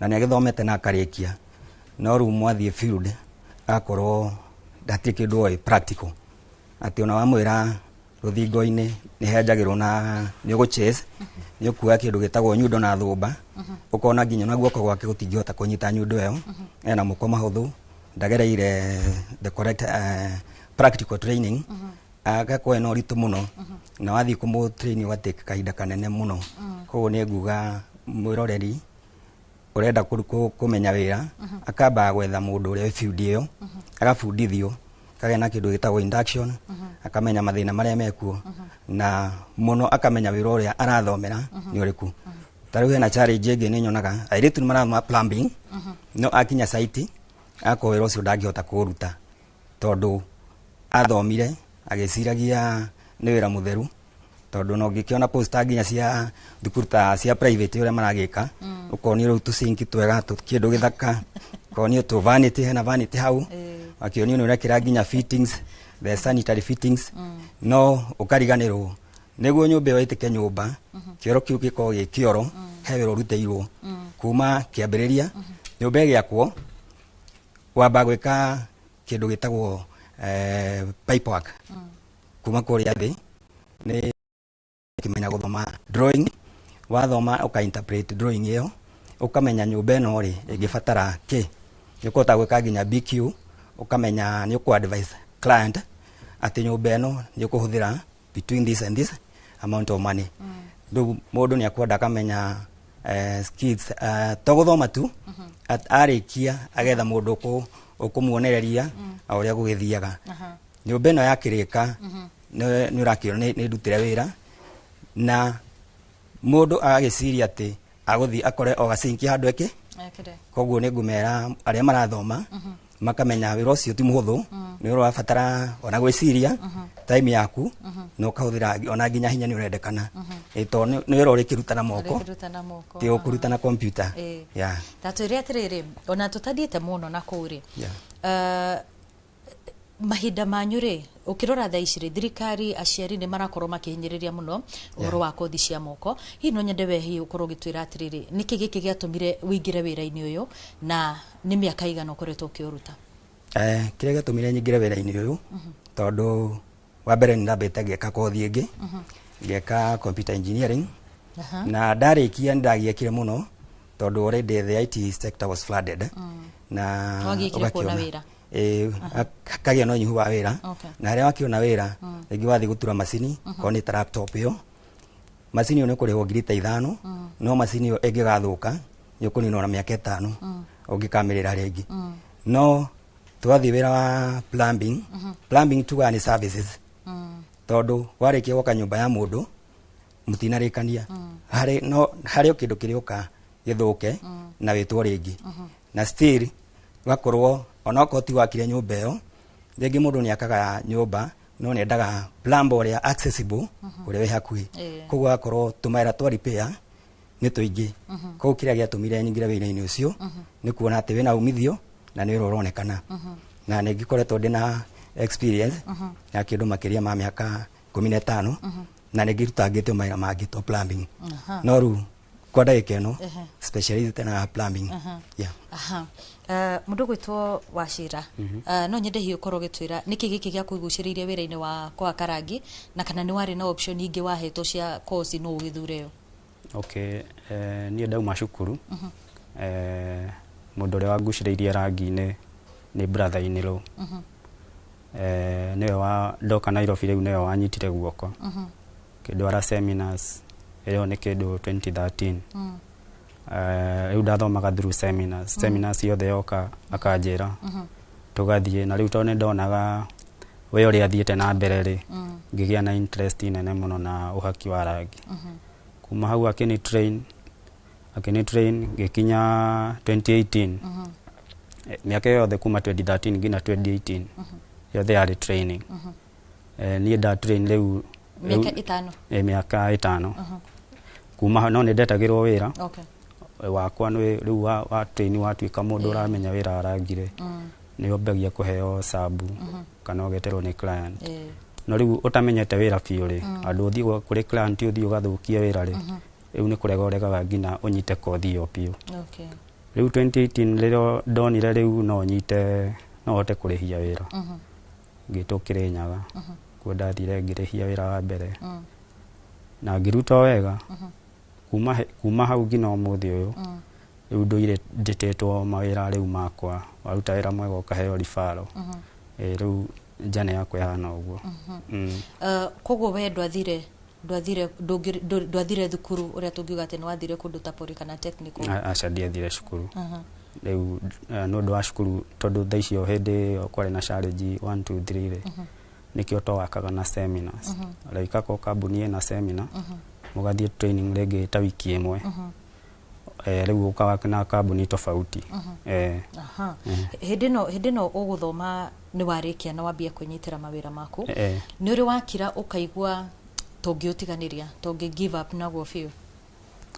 na nĩ agĩthomete na akarĩkia no rĩu mwathiĩ field akorwo ndatirĩ kĩndũ oĩ practical atĩ ona wamwĩra rũthingo-inĩ nĩ henjagĩrwo na nĩ ũgũ-chase nĩ ũkuoya kĩndũ gĩtagwo nyundo na thũmba ũkona nginya na guoko gwake gũtingĩhota kũnyita nyundo ĩyo ena moko mahũthũ ndagereire the correct practical training agakorwo ena ũritũ mũno na wathiĩ kũmũ-train ũgatake kahinda kanene mũno. Koguo nĩ nguga mwĩroreri ũrenda kũmenya wĩra akamba gwetha mũndũ ũrĩa wĩ field ĩyo agabundithio akagĩa na kĩndũ gĩtagwo induction akamenya mathĩna marĩa mekuo na mũno akamenya wĩra ũrĩa arathomera nĩ ũrĩkũ. Ta rĩu hena challenge ĩngĩ nĩ nyonaga airĩtu nĩ marathoma plumbing no akinya site agakorwo wĩra ũcio ndangĩhota kũũruta tondũ athomire agĩciragia nĩ wĩra mũtheru tondũ no ngĩkĩona poster nginya cia thukuru ta cia private ũrĩa maragĩka ũkonio rĩu tũcinki twega kĩndũ gĩthaka ũkonio tũ vanity hena vanity hau akĩonio nĩ ũrekĩra nginya fittings the sanitary fittings no ũkariganĩrwo nĩguo nyũmba ĩyo ĩtĩke nyũmba kĩoro kĩu gĩkorwo gĩ kĩoro he wĩra ũrutĩirwo kuma kĩambĩrĩria nyũmba ĩgĩakwo wamba gwĩka kĩndũ gĩtagwo pipe work kuma kũrĩa thĩ nĩ kimenya gũthoma drawing wathoma ũka-interpret drawing ĩyo ũkamenya nyũmba ĩno rĩ ĩngĩbatara kĩ nĩ ũkũhota gwĩka nginya BQ ũkamenya nĩ ũkũ-advise client atĩ nyũmba ĩno nĩ ũkũhũthĩra between this and this amount of money. Rĩu mũndũ nĩ akwenda akamenya skills to gũthoma tu arĩkia agetha mũndũ ũkũmuonereria ũrĩa gũgĩthiaga. Nyũmba ĩno yakĩrĩka nĩ ũrakĩona nĩ ndutĩre wĩra na mũndũ agagĩciria atĩ agũthiĩ akore o gacinki handũ eke. Koguo nĩ ngũmera arĩa marathoma makamenya wĩra ũcio ti mũhũthũ nĩ ũrabatara ona gwĩciria time yaku na ũkahũthĩra ona nginya hinya nĩ ũrendekana tondũ nĩ wĩra ũrĩkĩruta na moko ti ũkũruta na computer. Tatwĩre atĩrĩrĩ ona tũtathiĩte mũno na kũrĩ mahinda manyu rĩ ukirora thaa ici rĩ thirikari aciari nĩ marakorwo makĩhinyĩrĩria mũno ũhoro wa kothi cia moko. Hihi no nyende wehi ũkorwo ũgĩtwĩra atĩrĩrĩ nĩkĩ gĩkĩ gĩatũmire wĩingĩre wĩra-inĩ ũyũ na nĩ mĩaka igana ũkoretwo ũkĩũruta? Kĩrĩa gĩatũmire nyingĩre wĩra-inĩ ũyũ tondũ wa mbere nĩ ndambĩte ngĩka kothi ĩngĩ ngĩka computer engineering na ndarĩkia nĩ ndagiekire mũno tondũ already the IT sector was flooded na ũgakĩona kagĩa no nyihu wa wĩra na harĩa wakĩona wĩra rĩngĩ wathiĩ gũtura macini korwo nĩ ta laptop ĩyo macini ĩyo nĩ ũkũrĩhwo ngiri ta 5 no macini ĩyo ĩngĩgathũka nĩ ũkũninwo na mĩaka 5 ũngĩkamĩrĩra rĩngĩ. No twathiĩ wĩra wa plumbing tugaga nĩ services tondũ warĩkia gwaka nyũmba ya mũndũ mũtinarĩkania harĩ o kĩndũ kĩrĩoka gĩthũke na wĩtwo rĩngĩ na still gakorwo ona okorwo ti wakire nyũmba ĩyo rĩngĩ mũndũ nĩ akaga nyũmba no nĩ endaga plumber ũrĩa accessible ũrĩa wĩ hakuhĩ. Koguo gakorwo tũmawĩra twa repair nĩ tũingĩ. Koguo kĩrĩa gĩatũmire nyingĩre wĩra-inĩ ũcio nĩ kuona atĩ wĩna umithio na nĩ wĩra ũronekana na nĩ ngĩkoretwo ndĩ na experience ya kindu makiria ma miaka 15 na nigirutangite mawira mangi to plumbing no ru kwa ndagika ino specialist na plumbing mundu gwitwo Wachira no nyende hiyo korwo gitwira niki giki gya kuiguciririe wira-ini wa kwa Karangi na kana ni wari na option ingi wahetwo cia course no ugithureyo? Okay, ni ndauma cukuru mundu ria wanguciriirie rangi-ini ni brother inilo niwe wa ndoka Nairobi riu niwe wanyitire guoko kidwara seminars iyo ni kindu 2013 riu ndathomaga through seminars yothe yoka akanjira tugathie na riu tone ndonaga we uri athiete na mbere ri ngigia na interest nene muno na uhaki wa rangi kuma hau akini train gikinya 2018 miaka yothe kuma 2013 nginya 2018 yothe yari training ni nda train riu miaka 5 kuma no ni ndetagirwo wira wakwa ni riu wa train watuika mundu uramenya wira arangire ni ombagia kuheo sabu kana ugeterwo ni client no riu utamenyete wira biu ri andu uthii kuri client uthii ugathukia wira ri riu ni kurega uregaga nginya unyite kothi yo biu riu 2018 ririo ndonire riu no nyite no hote kurihia wira ngitukire nyaga kwenda thire ngirihia wira wa mbere na ngiruta wega kuma hau nginya umuthi uyu riu nduire nditetwo mawira riu makwa waruta wira mwega ukaheo rifaro riu njane yakwa ihana uguo koguo we ndwathire thukuru uria tungiuga ati no wathire kundu ta pori kana technical? Aca ndiathire cukuru riu no ndo wa cukuru tondu thaicio hindi kwari na challenge 1 2 3 ri nikio to wakaga na seminars like ako kambuni na seminar mugathie training rege ta wiki imwe riu ukawaka na kambuni tofauti hindi no uguthoma ni warikia na wambia kunyitira mawira maku ni uri wakira ukaigua tongiutiganiria tongi give up na gofio?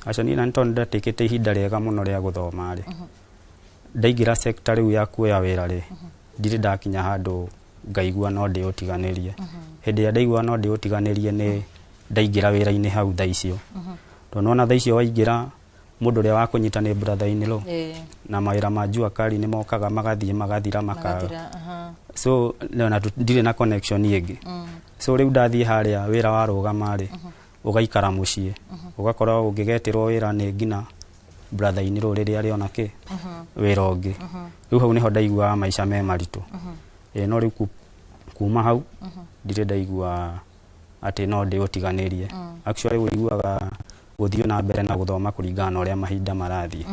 Aca ni na ntonda ndatikite ihinda riega muno ria guthoma ri ndaigira sector riu ya kuoya wira ri ndire ndakinya handu ngaigua no ndiutiganirie hindi ya ndaigua no ndiutiganirie ni ndaigira wira-ini hau thaicio tonona thaicio waigira mundu ria wakunyita ni brother inilo na mawira ma jua kali ni mokaga magathira makaga so na ndire na connection ingi so riu ndathie haria wira warugama ri ugaikara mucie ugakora ungigetirwo wira ni ngina brother inilo riria riona ki wira ungi riu hau niho ndaigua maisha me maritu no riu kuma hau ndire ndaigua ati no ndiutiganirie actually wiguaga guthio na mbere na guthoma kuringana na uria mahinda marathie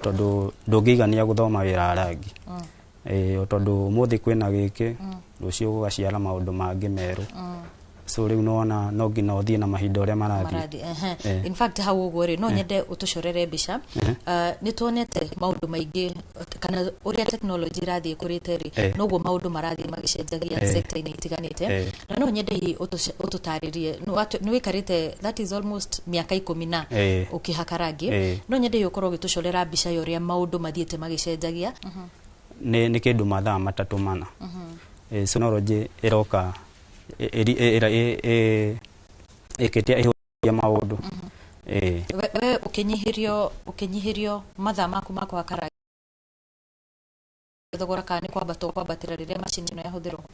tondu ndungigania guthoma wira arangi tondu muthi kwina giki rucio gugaciara maundu mangi meru so riu nona no ngina uthie na mahinda uria marathie in fact hau uguo ri no nyende utucorere mbica ni tuonete maundu maingi kana uria technology irathie kurite ri noguo maundu marathie magicenjagia sector-ini itiganite na no nyende ututaririe ni wikarite that is almost miaka 10 na ukihaka rangi no nyende ukorwo gitucorera mbica ya uria maundu mathiete magicenjagia ni kindu mathaa matatu mana sonology iroka ikitia ihuria maundu we ukinyihirio mathaa maku makwaka rangi thogora kana ni kwambatira riria machine ino yahuthirwo?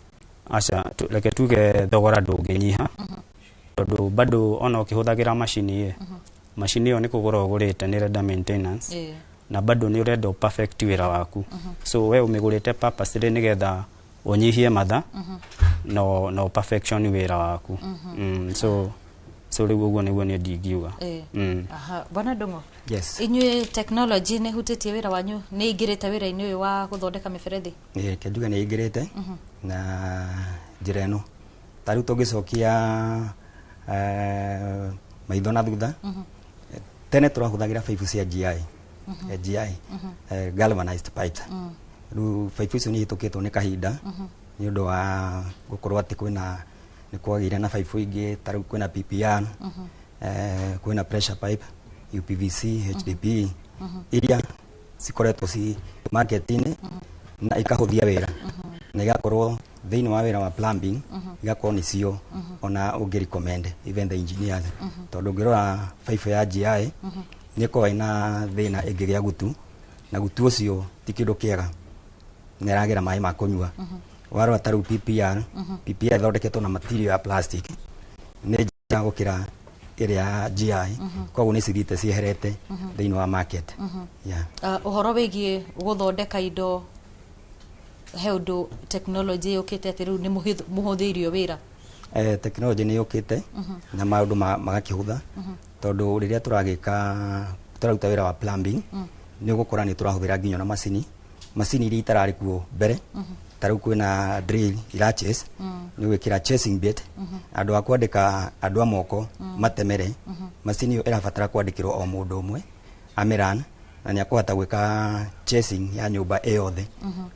Aca reke tuge thogora ndunginyiha tondu bado ona ukihuthagira machine machine iyo ni kugura ugurite ni renda maintenance na bado ni urenda perfect wira waku so we umigurite purposely nigetha unyihie matha no perfection wira waku so riu uguo niguo ni ndingiuga bwana Ndungu yes inyue technology ni hutitie wira wanyu ni ingirite wira-ini uyu wa guthondeka miberethi? Kenduga ni ingirite na njira ino tariu tungicokia maitho na thutha tene turahuthagira pipe cia GI galvanized pipe riu pipe icio ni hitukitwo ni kahinda ni undu wa gukorwo ati kwina ni kwagire na pipe ingi tariu kwina PPR kwina pressure pipe UPVC HDPE iria cikoretwo ci market-ini na ikahuthia wira na igakorwo thiini wa wira wa plumbing igakorwo ni cio ona ungirecommend even the engineers tondu ngirora pipe ya GI ni ko ina thina ingigia gutu na gutu ucio ti kindu kiega ni ragira mai ma kunyua waro ataru PPR thondeketwo na material ya plastic ni njega gukira iria GI koguo ni cithite cieherete thiini wa market uhoro wigie guthondeka indo he undu technology yukite ati riu ni muhuthirio wira technology ni yukite na maundu magakihutha tondu riria turaruta wira wa plumbing ni gukora ni turahuthira nginya na macini iria itarari kuo mbere tariu kwina drill iraches ni gwikira chasing bit andu akwandika andu amoko matemere macini iyo irabatara kwandikirwo o mundu umwe amiran na ni akwata gwika chasing ya nyumba eyothe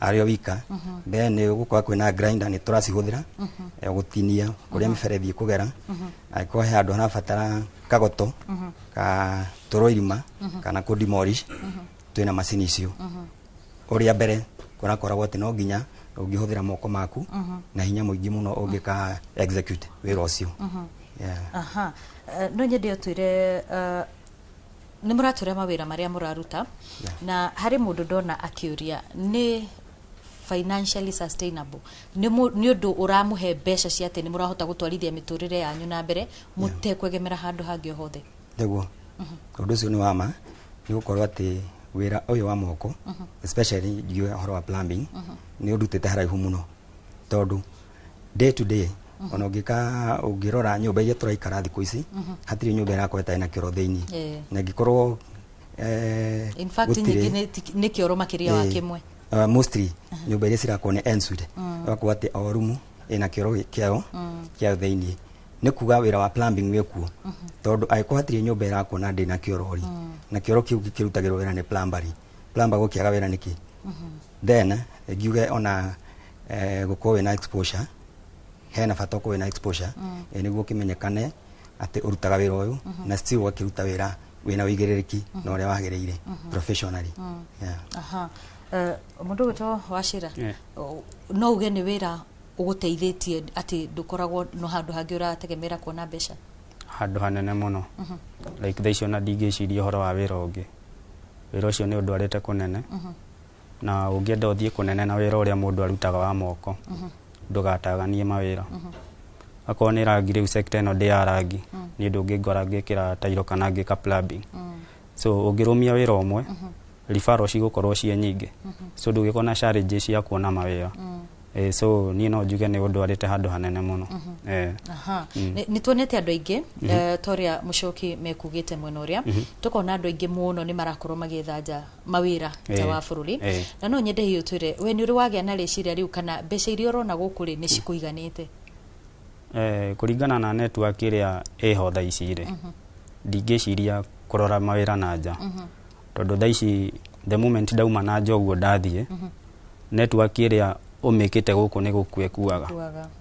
ario wika then gukwa kwina grinder ni turacihuthira gutinia kuria miferethi kugera aiko he andu anabatara kagoto ka toroirima kana ku demolish twina macini icio uria mbere kurakoragwo ati no nginya ungihuthira moko maku na hinya muingi muno ungika execute wira ucio no nyende utwire ni muratura mawira maria muraruta na hari mundu ndona akiuria ni financially sustainable ni undu uramuhe mbeca cia ati ni murahota gutwarithia miturire yanyu na mbere mutekwegemera handu hangi hothe niguo undu ucio ni wama ni gukorwo ati wira uyu wa moko especially you horo wa plumbing ni udutete haraihu muno tondu day to day ona ungirora nyumba iria turaikara thiku ici hatiri nyumba irakoreta ina kiro thiini na ngikorwo in fact ni kioro makiria wa kimwe mostly nyumba iria cirakwo ni ensuite wako ati o rumu ina kiro kiao thiini ni kuga wira wa plumbing wekuo tondu aiko hatiri nyumba irakwo na ndina kiorori na kioro kiu kirutagirwo wira ni plumber gukiaga wira niki then ngiuge ona gukorwo na exposure hena bata ko na exposure niguo kimenyekane ati urutaga wira uyu na still wakiruta wira wina wigiririki na uria wagiriire professionally mundu gito Wachira no uge ni wira uguteithitie ati ndukoragwo no handu hangi urategemera kuona mbeca handu hanene muno like thaicio na ndingiciria horo wa wira ungi wira ucio ni undu arete kunene na ungienda uthie kunene na wira uria mundu arutaga wa moko ndugataganie mawira akorwo ni rangi riu sector ino ndi ya rangi ni undu ngingora ngikira tairo kana ngika plumbing so ungirumia wira umwe referral cigukorwo cie nyingi so ndugikona challenges cia kuona mawira so ni no njuge ni undu arite handu hanene muno ni tuonete andu aingi toria mucoki mekugite mwena uria tukona andu aingi muno ni marakorwo magithanja mawira ja wa bururi na no nyende hiyo twire we ni uri wagia na reciria riu kana mbeca iria urona gukuri ni cikuiganite kuringana na network iria eho tha ici ri ndingiciria kurora mawira na nja tondu tha ici the moment dauma na njoguo ndathie network iria umikite guku ni gukue kuaga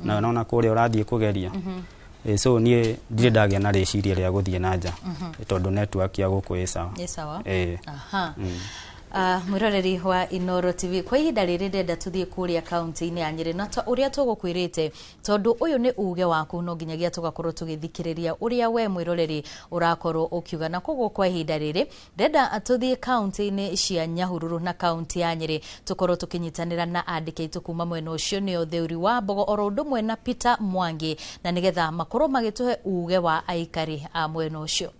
na naona kuria urathie kugeria so nie ndire ndagia na reciria ria guthie na nja tondu network ya guku sawa mwiroreri wa Inoro TV kwa ihinda riri ndenda tuthie kuria county-ini ya Nyeri na uria tugukwirite tondu uyu ni uge waku no nginyagia tugakorwo tugithikiriria uria we mwiroreri urakorwo ukiuga na koguo kwa ihinda riri ndenda tuthie county-ini cia Nyahururu na county ya Nyeri tukorwo tukinyitanira na andike itu kuma mwena ucio ni Otheuri wa Mbogo oro ndumwe na Peter Mwangi na nigetha makorwo magituhe uge wa aikari a mwena ucio.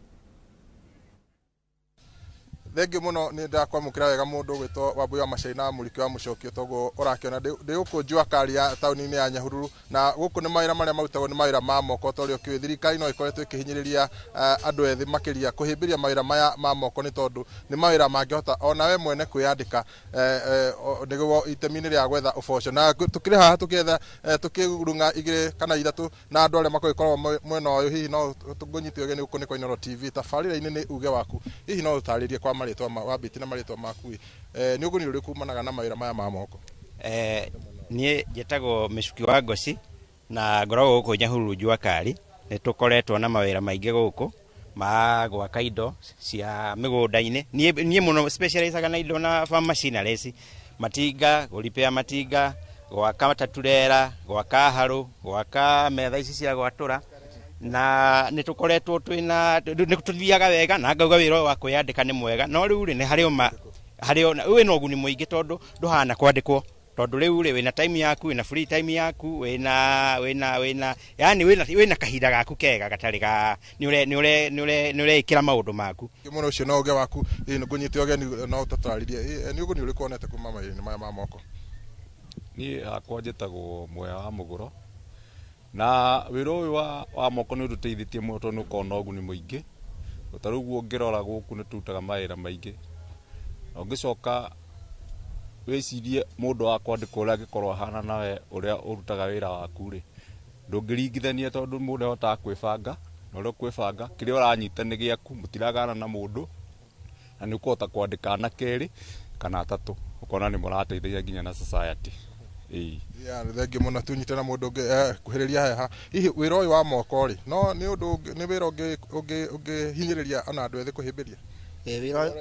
Thengi muno ni ndakwamukira wega mundu gwitwo Wambui wa Macai na Muliki wa Mucokio togo urakiona ndi guku njua kari ya tauni-ini ya Nyahururu na guku ni mawira maria marutagwo ni mawira ma moko torio kiwi thirikari no ikoretwo ikihinyiriria andu ethi makiria kuhimbiria mawira maya ma moko ni tondu ni mawira mangihota ona we mwene kwiyandika niguo itemi-ini ria gwetha uboco na tukiri haha tukietha tukirunga igire kana ithatu na andu aria makorwo mwena uyu hihi no tungunyitio geni guku ni kwa Inoro TV tafarira-ini ni uge waku hihi no utaririe kwa maritwa wambiti na maritwa maku ni uguni uri kumanaga na mawira maya ma moko nie njetago Micuki wa Ngoci na ngoragwo guku Nyahururu njua kari ni tukoretwo na mawira maingi guku ma gwaka indo cia migunda-ini nie muno specializaga na indo na farm machineries matinga repair matinga gwaka taturera gwaka haru gwaka metha ici cia gwatura na nitukoretwo twina nikututhiaga wega na ngauga wiro wa kwiyandika ni mwega no riu ri ni hario wina uguni muingi tondu nduhana kwandikwo tondu riu ri wina time yaku wina free time yaku wina yani wina kahinda gaku kega gatari ga ni ure ikira maundu maku muno ucio no uge waku ngunyite ogeni no utataririe ni uguni uri kuonete kuma mawiri maya ma moko ni akwa njitagwo Mwea wa Muguro na wiro uyu wa moko ni ututeithitie muno tondu ukona uguni muingi utaruguo ngirora guku ni tutaga mawira maingi ungicoka wicirie mundu wa kwandika uria angikorwo hana nawe uria urutaga wira waku ri ndungiringithania tondu mundu hotaga kwibanga na uria kwibanga kiria uranyita ni giaku mutiragana na mundu na ni ukuhota kwandika na keri kana atatu ukona ni murateithia nginya na society ya thengi muno tunyite na mundu kuhiriria heha hihi wira uyu wa moko ri no ni undu ni wira ungi hinyiriria ana andu ethi kuhimbiria wira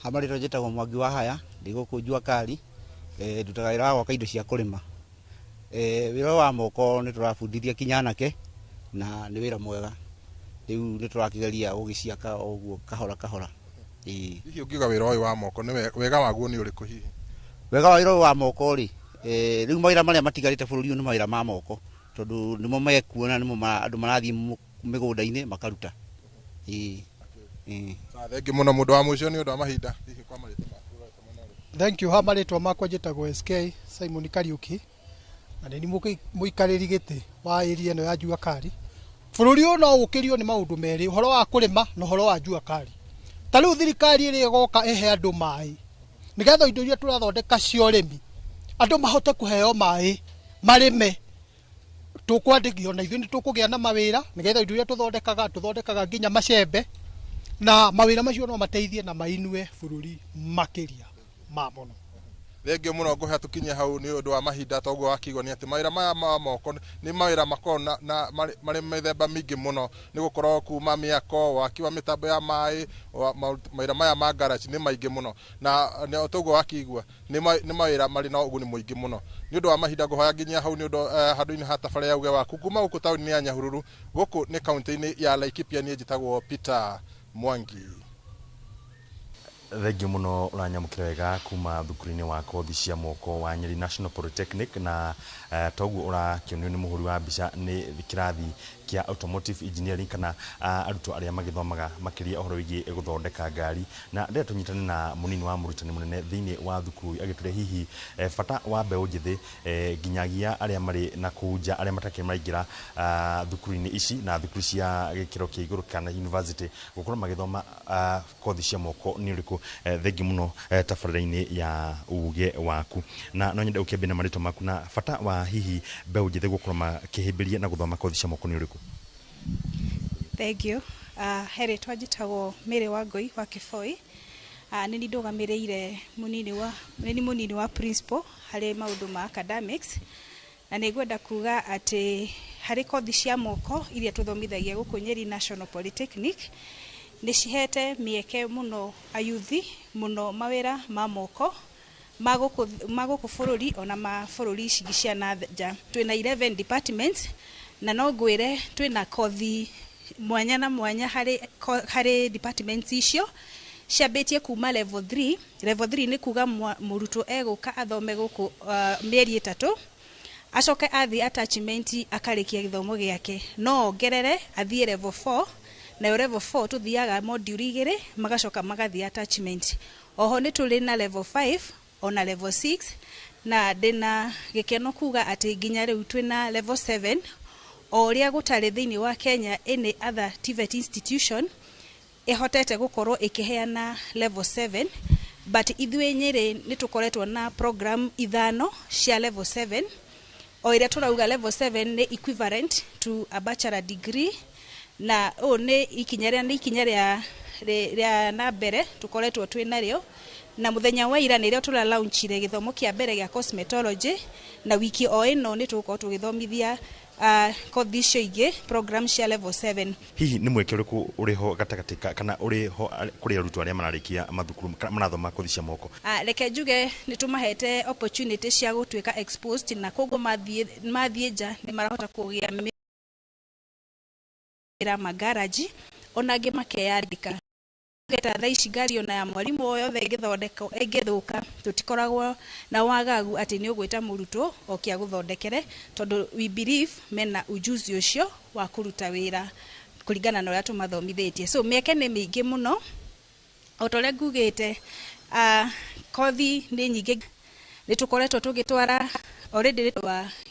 hamari rojetagwo Mwangi wa Haya ndiguku Jua Kali ndutaga wira wa indo cia kurima wira wa moko ni turabundithia kinya anake na ni wira mwega riu ni turakigeria ugiciaka oguo kahora hihi ungiuga wira uyu wa moko ni wega waguo ni uriku hihi wega wa wira wa moko ri riu mawira maria matigarite bururi ni mawira ma moko tondu nimo mekuona nimo andu marathie migunda-ini makaruta thengi muno mundu wa mucio ni undu wa mahinda hihi kwa marito thank you hamaritwa makwa njitagwo SK Simon Kariuki na ni muikariri giti wa area eno ya Jua Kali bururi uyu no ukirio ni maundu meri uhoro wa kurima na uhoro wa Jua Kali ta riu thirikari iri igoka ehe andu mai nigetha indo iria turathondeka cia urimi andu mahote kuheo mai marime tukwandikio na ithuĩ nĩtũkũgĩa na mawĩra nigetha indo iria tuthondekaga nginya macembe na mawĩra macio no mateithie na mainue bururi makiria ma muno thengi muno nguhe tukinye hau ni undu wa mahinda toguo wakigwo ni ati mawĩra maya ma moko ni mawĩra makona na mari mithemba mingi muno ni gukorwo kuma miako waki wa mitambo ya mai mawĩra maya ma garage ni maingi muno na toguo wakigwa ni mawĩra mari na uguni muingi muno ni undu wa mahinda nguhoya nginya hau ni undu handu-ini ha tabara ya uge waku kuma guku tauni ya Nyahururu guku ni kaunti-ini ya Laikipia ni njitagwo Peter Mwangi thengi muno uranyamukira wega kuma thukuru-ini wa kothi cia moko wa Nyeri National Polytechnic na toguo urakionio ni muhuri wa mbica ni kirathi kia automotive engineering kana arutwo aria magithomaga makiria ohoro wigi guthondeka ngari na ndio tunyitane na munini wa murutani munene thiini wa thukuru agitire hihi bata wa mbeu njithi nginyagia aria mari na kuja aria matake maraingira thukuru-ini ici na thukuru cia gikiro kia iguru kana university gukorwo magithoma kothi cia moko ni uriku thengi muno tabarĩra-inĩ ya uge waku na no nyende ukĩambia na marĩtwa maku na bata wa hihi mbeu njithi gukorwo makĩhĩmbĩria na guthoma kothi cia moko ni uriku Thank you. Heretwa njitagwo Mary Wangui wa Kiboi. Nini ndugamĩrĩire munini wa principal harĩ maũndũ ma academics na nĩngwenda kuga atĩ harĩ kothi cia moko iria tũthomithagia gũkũ Nyeri National Polytechnic nĩ cihete mĩeke mũno ayuthi mũno mawĩra ma moko magũkũ bũrũri ona mabũrũri ici cia nanja. Twĩna 11 departments na no ngwĩre twĩna kothi mwanya na mwanya harĩ departments icio ciambĩtie kuma level 3. Level 3 nĩ kuga mũrutwo egũka athome gũkũ mĩeri 3 acoke athiĩ attachment akarĩkia gĩthomo gĩake no ongerere athiĩ level 4 na level 4 tuthiaga module 2 magacoka magathiĩ attachment. Oho nĩ tũrĩ na level 5 ona level 6 na ndĩna gĩkeno kuga atĩ nginya rĩu twĩna level 7 o ũrĩa gũtarĩ thĩinĩ wa Kenya any other TVET institution ihotete gukorwo ikiheana level 7 but ithuĩ Nyeri nĩ tũkoretwo na program 5 cia level 7 o iria turauga level 7 nĩ equivalent to a bachelor degree na o nĩ ikinya rĩa na mbere tukoretwo twĩ narĩo na muthenya wa ira nĩrĩo tũra launchire gĩthomo kĩa mbere gĩa cosmetology na wiki o ĩno nĩ tũgũkorwo tũgĩthomithia kothi icio ingĩ program cia level 7. Hihi nĩ mweke ũrĩkũ ũrĩho gatagatĩ kana ũrĩho kũrĩ arutwo arĩa mararĩkia mathukuru marathoma kothi cia moko? Reke njuge nĩ tũmahete opportunity cia gũtuĩka exposed na koguo mathiĩ nja nĩ marahota kũgĩa magaraji onangĩ makeyandĩka. Geta thaa ici ngari ona ya mwarimũ o yothe ĩngĩthũka tũtikoragwo na wagagu atĩ nĩ ũgwĩta mũrutwo okia gũthondekere, tondũ we believe mena ujuzi ũcio wa kũruta wĩra kũringana na ũrĩa tũmathomithĩtie. So mĩeke nĩ mĩingĩ mũno o ta ũrĩa ngugĩte, kothi nĩ nyingĩ nĩ tũkoretwo tũgĩtwara already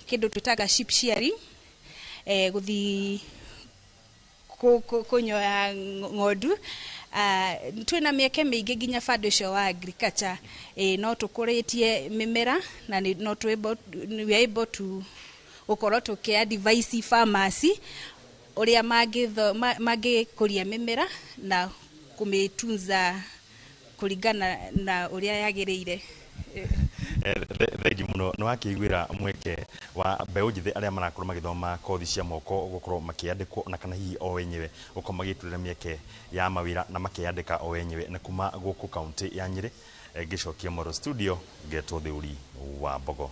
kĩndũ twĩtaga ship sharing, gũthi kunyoya ng'ondu. Twina mieke mingi nginya fund ucio wa agriculture no tukũrĩtie mĩmera na no we able to ukorwo tukia advise farmers uria mangĩkũria mĩmera na kũmĩtunza kũringana na uria yagĩrĩire. Thengi muno nĩ wakĩiguĩra mweke wa mbeũ njĩthĩ arĩa marakorwo magĩthoma kothi cia moko gũkorwo makĩandĩkwo na kana hihi o wenyewe gũkorwo magĩturĩra mĩeke ya mawĩra na makĩandĩka o wenyewe na kuma gũkũ kaunti ya Nyĩrĩ. Ngĩcokia Moro studio ngetwo Thĩũri wa Mbogo.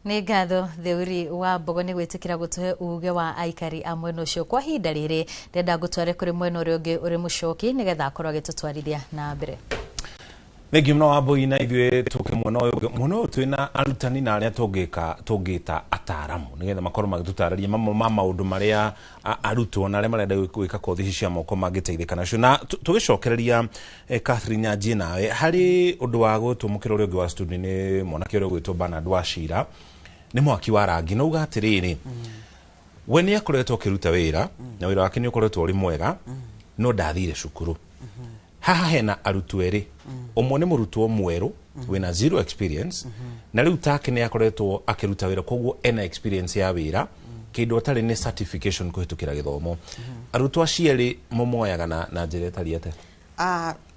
Nĩ ngatho Thĩũri wa Mbogo nĩ gwĩtĩkĩra gũtũhe uge wa aikari a mwena ũcio kwa ihinda rĩrĩ. Ndenda gũtware kũrĩ mwena ũrĩa ũngĩ ũrĩ mũcoki nĩgetha akorwo agĩtũtwarithia na mbere. Thengi mũno Wambui, na ithuĩ tũke mwena ũyũ twĩna arutani na arĩa tũngĩta ataaramu nĩgetha makorwo magĩtũtarĩria mamwe ma maũndũ marĩa arutwo na arĩa marenda gwĩka kothi cia moko mangĩteithĩka nacio. Na tũgĩcokereria Catherine Nyanjie nawe harĩ ũndũ wa gũtũmũkĩra ũrĩa ũngĩ wa studio nĩ mwanake ũrĩa ũgwĩtwo Bernard Wachira, nĩ mwaki wa rangi na uga atĩrĩrĩ, we nĩ akoretwo akĩruta wĩra na wĩra wake nĩ ũkoretwo ũrĩ mwega, no ndathire cukuru. Haha hena arutwo erĩ, ũmwe nĩ mũrutwo mwerũ wĩna zero experience na rĩu take nĩ akoretwo akĩruta wĩra, koguo ena experience ya wĩra, kĩndũ atarĩ nĩ certification kũhĩtũkĩra gĩthomo. Arutwo acio erĩ mũmoyaga na njĩra ĩtariĩ atĩa?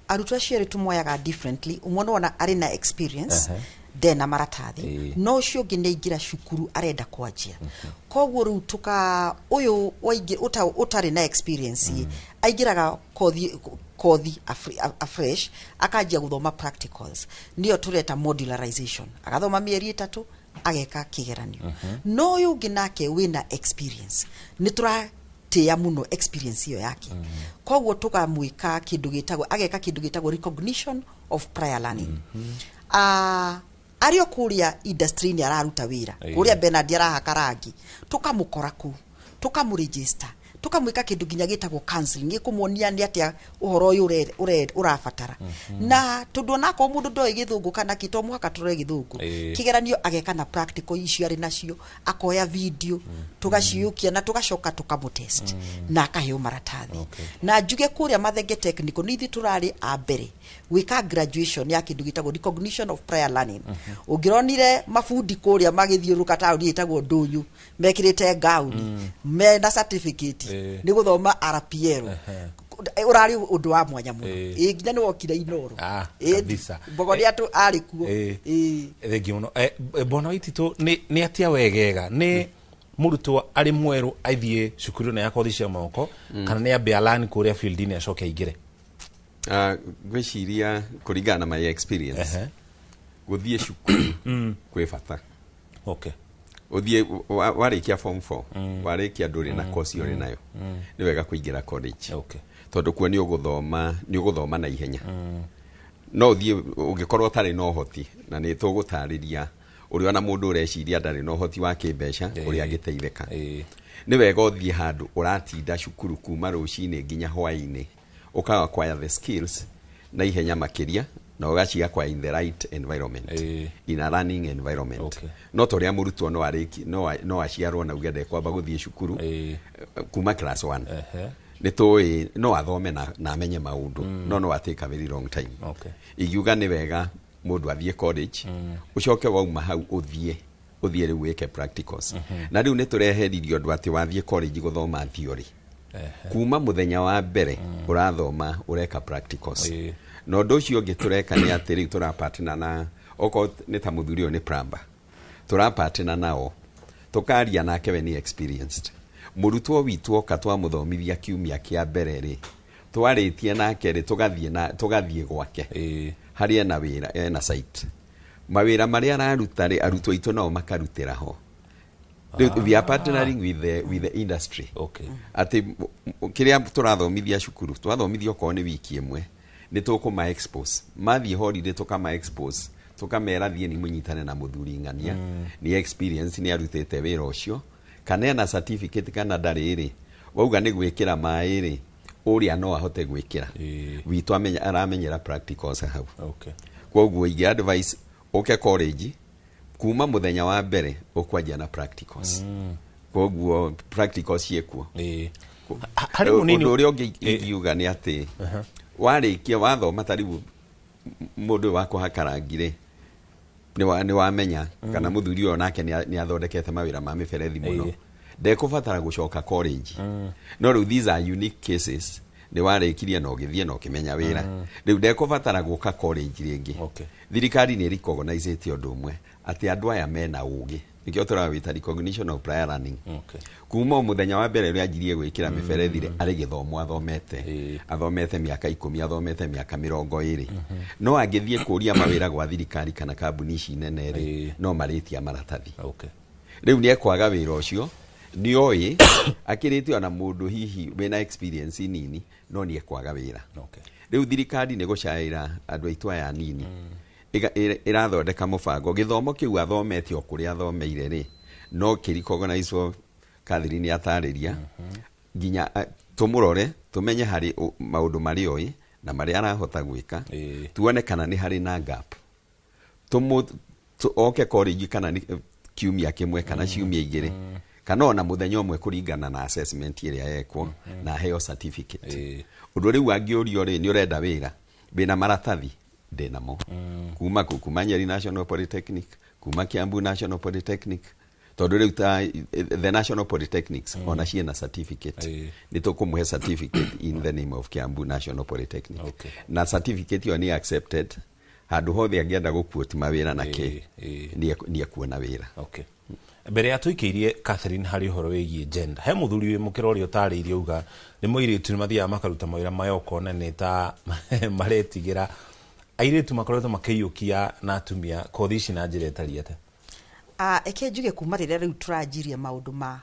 Arutwo acio erĩ tũmoyaga differently. Ũmwe nĩ wona arĩ na experience ndena maratathi, no ũcio ũngĩ nĩ aingĩra cukuru arenda kwanjia. Koguo rĩu ũyũ ũtarĩ na experience aingĩraga kothi afresh akanjia gũthoma practicals, nĩyo tũreta modularization. Agathoma mĩeri 3 ageka kĩgeranio. No ũyũ ũngĩ nake wĩna experience, nĩ tũratĩa mũno experience iyo yake. Koguo tũkamwĩka kĩndũ gĩtagwo, ageka kĩndũ gĩtagwo recognition of prior learning. Ario kũrĩa industry ni araruta wĩra, kũrĩa Bernard arahaka rangi, tũkamũkora kũ, tũkamũregister, tũkamwĩka kĩndũ nginya gĩtagwo counseling, gĩkũmuonia nĩ atĩa ũhoro ũyũ ũrabatara. Na tondũ onako mũndũ ndoĩ gĩthũngũ kana kĩto mũhaka tũroe gĩthũngũ, kĩgeranio ageka na practical icio arĩ nacio, akoya video, tũgaciũkia na tũgacoka tũkamũtest na akaheo maratathi. Na njuge kũrĩa Mathenge Technical nĩ ithuĩ tũrarĩ a mbere gwĩka graduation ya kĩndũ gĩtagwo recognition of prior learning. Ũngĩronire mabundi kũrĩa magĩthiũrũka taũni ĩtagwo Ndũnyũ mekĩrĩte gauni mena certificate nĩ gũthoma RPL, ũrarĩ ũndũ wa mwanya mũno. Nginya nĩ wokire Inoro kabisa Mbogo nĩ atũ arĩ kuo. Thengi mũno. Bona Waititũ nĩ atia wegega nĩ mũrutwo arĩ mwerũ aithiĩ cukuru na ya kothi cia moko kana nĩ ambe alani kũrĩa field-inĩ acoke aingĩre? Gwĩciria kũringana na my experience, gũthiĩ cukuru kwĩ bata. Ũthiĩ warĩkia form 4 warĩkia ndũrĩ na course ũrĩ nayo, nĩ wega kũingĩra college, tondũ kuo nĩ ũgũthoma na ihenya. No ũthiĩ ũngĩkorwo ũtarĩ na ũhoti, na nĩ tũgũtarĩria ũrĩa na mũndũ ũreciria ndarĩ na ũhoti wa kĩmbeca ũrĩa angĩteithĩka. Nĩ wega ũthiĩ handũ ũratinda cukuru kuma rũcinĩ nginya hwaĩ-inĩ, ũka-acquire the skills na ihenya makĩria, na ũgaciga kwa in the right environment, in a learning environment. No torĩa mũrutwo no aciarwo na uge kwamba gũthiĩ cukuru kuma class 1. Nĩ tũĩ no athome na amenye maũndũ, no take a very long time. Ingiuga nĩ wega mũndũ athiĩ college, ũcoke wauma hau ũthiĩ rĩu wĩke practicals. Na rĩu nĩ tũreheririo andũ atĩ wathiĩ college gũthoma theory, kuma muthenya wa mbere urathoma ureka practicals no ndocio ngitureka ni atiri turapatina na oko ni ta muthurio ni plumber turapatina nao tukaria nake we ni experienced murutwo witu oka twamuthomithia kiumia kia mbere ri twaritie nake ri tugathie gwake hari na wira ena site mawira maria araruta ri arutwo itu nao makarutira ho. We are partnering with the industry. Okay. Ati kiria turathomithia cukuru twathomithio ko ni wiki imwe ni tukuma expose mathi holiday tukama expose tukamera thie ni munyitane na muthuri ngania ni experience ni arutete wira ucio kana na certificate kana dariri wauga ni gwikira mairi uria no ahote gwikira witu aramenyera practicals hau. Okay. Kwa uguo igi advice college kuma muthenya wa mbere ukwanjia na practicals koguo practicals yekuo hari munini uria ungiuga ni ati warikia wathoma taribu mundu wa kuhakarangire ni wamenya kana muthuri o nake ni athondekete mawira ma miberethi muno ndekubatara gucoka college no these are unique cases ni warikiria no githie no kimenya wira riu ndekubatara guka college ringi thirikari ni recognize undu umwe ati andu aya mena ugi nikio turawita recognition of prior learning kuma muthenya wa mbere ria anjirie gwikira miberethi ri ari githomo athomete miaka 10 athomete miaka 20 no angithie kuria mawira gwa thirikari kana kambuni ici nene ri no maritia maratathi riu ni ekwaga wira ucio ni oi akiritio na mundu hihi wena experience nini no ni ekwaga wira riu thirikari ni gucaira andu aitu aya nini irathondeka mubango githomo kiu athomete okuria athomeire ri no kiricognize Catherine atariria ginya tumurore tumenye hari maundu mari oi na mari arahota gwika tuone kana ni hari na gap oke college kana ni kiumia kimwe kana ciumia igiri kana ona muthenya umwe kuringana na assessment iria yekwo na heo certificate undu riu angiurio ri ni urenda wira bina maratathi denamo kuma Nyeri National Polytechnic kuma Kiambu National Polytechnic tondu riu the National Polytechnics ona ciena certificate ni tukumuhe certificate in the name of Kiambu National Polytechnic na certificate yo ni accepted handu hothe angienda gukuoti mawira nake ni ekuona wira. Mbere ya tuikirie Catherine hari horo wigie gender he muthuri wi mukira uri utariirie uga ni muiritu ni mathia makaruta mawira mayoko na ni ta maretigira airetu makoretwo makiyukia na atumia kothi ici na njira itariete eke njuge kuma rĩrĩa rĩu tũranjirie maũndũ ma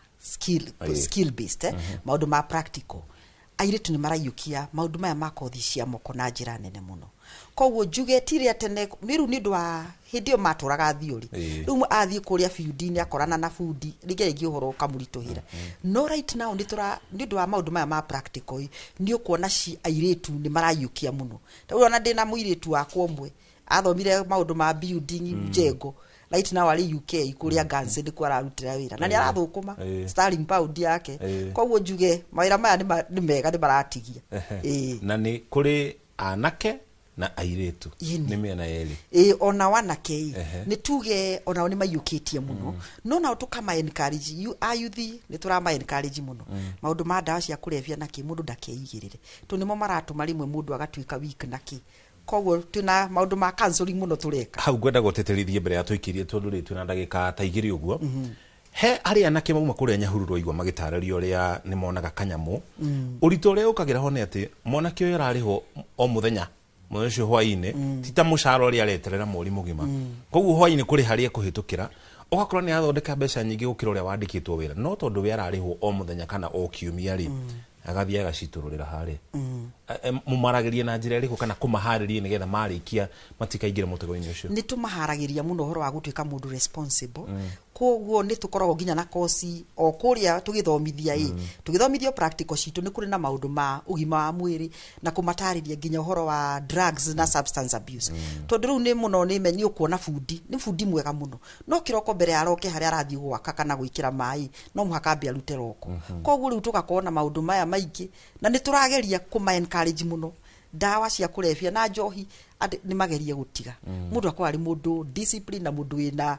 skill based maũndũ ma practical airetu ni marayukia maũndũ maya ma kothi cia moko na njira nene muno koguo njuge tire atene miru ni ndwa hindio maturaga thiori riu athie kuria field-ini akorana na fundi rige uhoro kamurituhira no right now ni ndwa maundu maya ma practical ni ukuona ci airetu ni marayukia muno tawe ona ndina muiretu wakwa omwe athomire maundu ma building jengo right now ali UK kuria ganze ndi kwararutira wira na ni arathukuma sterling pound yake koguo njuge mawira maya ni mega ni maratigia na ni kuri anake na airetu ni mena yeli ona wanake ni tuge ona ni mayukitie muno no na tukama encourage you ayuthi ni turama encourage muno maundu ma ndawa cia kurevia naki mundu ndakeigirire tu nimo maratu marimwe mundu agatuika weak naki koguo tuna maundu ma counseling muno tureka hau gwenda guteterithie mbere ya tuikirie tondu ri tuna ndagika ta igiri uguo he ari anake mauma kuria Nyahururu igwa magitarario ria ni monaga kanyamu urito uri ukagira hone ati monake uyu arariho o muthenya mwisho hwaine tita mushara uri areterera muri mugima koguo hwaine kuri hari kuhitukira ugakorwo ni athondeka mbeca nyingi gukira uria wandikitwo wira no tondu we arariho o muthenya kana o kiumia ri agathia agacitururira hari mumaragirie na njira iriku kana kumaharirie nigetha marikia matikaingire mutego-ini ucio ni tumaharagiria muno horo wa gutuika mundu responsible koguo ni tukoragwo nginya na kosi o kuria tugithomithia tugithomithio practical citu ni kuri na maundu ma ugima wa mwiri na kumatariria nginya horo wa drugs na substance abuse tondu riu ni muno ni menyo kuona fundi ni fundi mwega muno no kiroko mbere aroke hari arathi gwaka kana gwikira mai no muhaka mbia rute roko koguo riu tugakorwo maundu maya maingi na ni turageria kuma encourage muno dawa cia kurefia na njohi ni magerie gutiga mundu akwa ari mundu discipline na mundu ina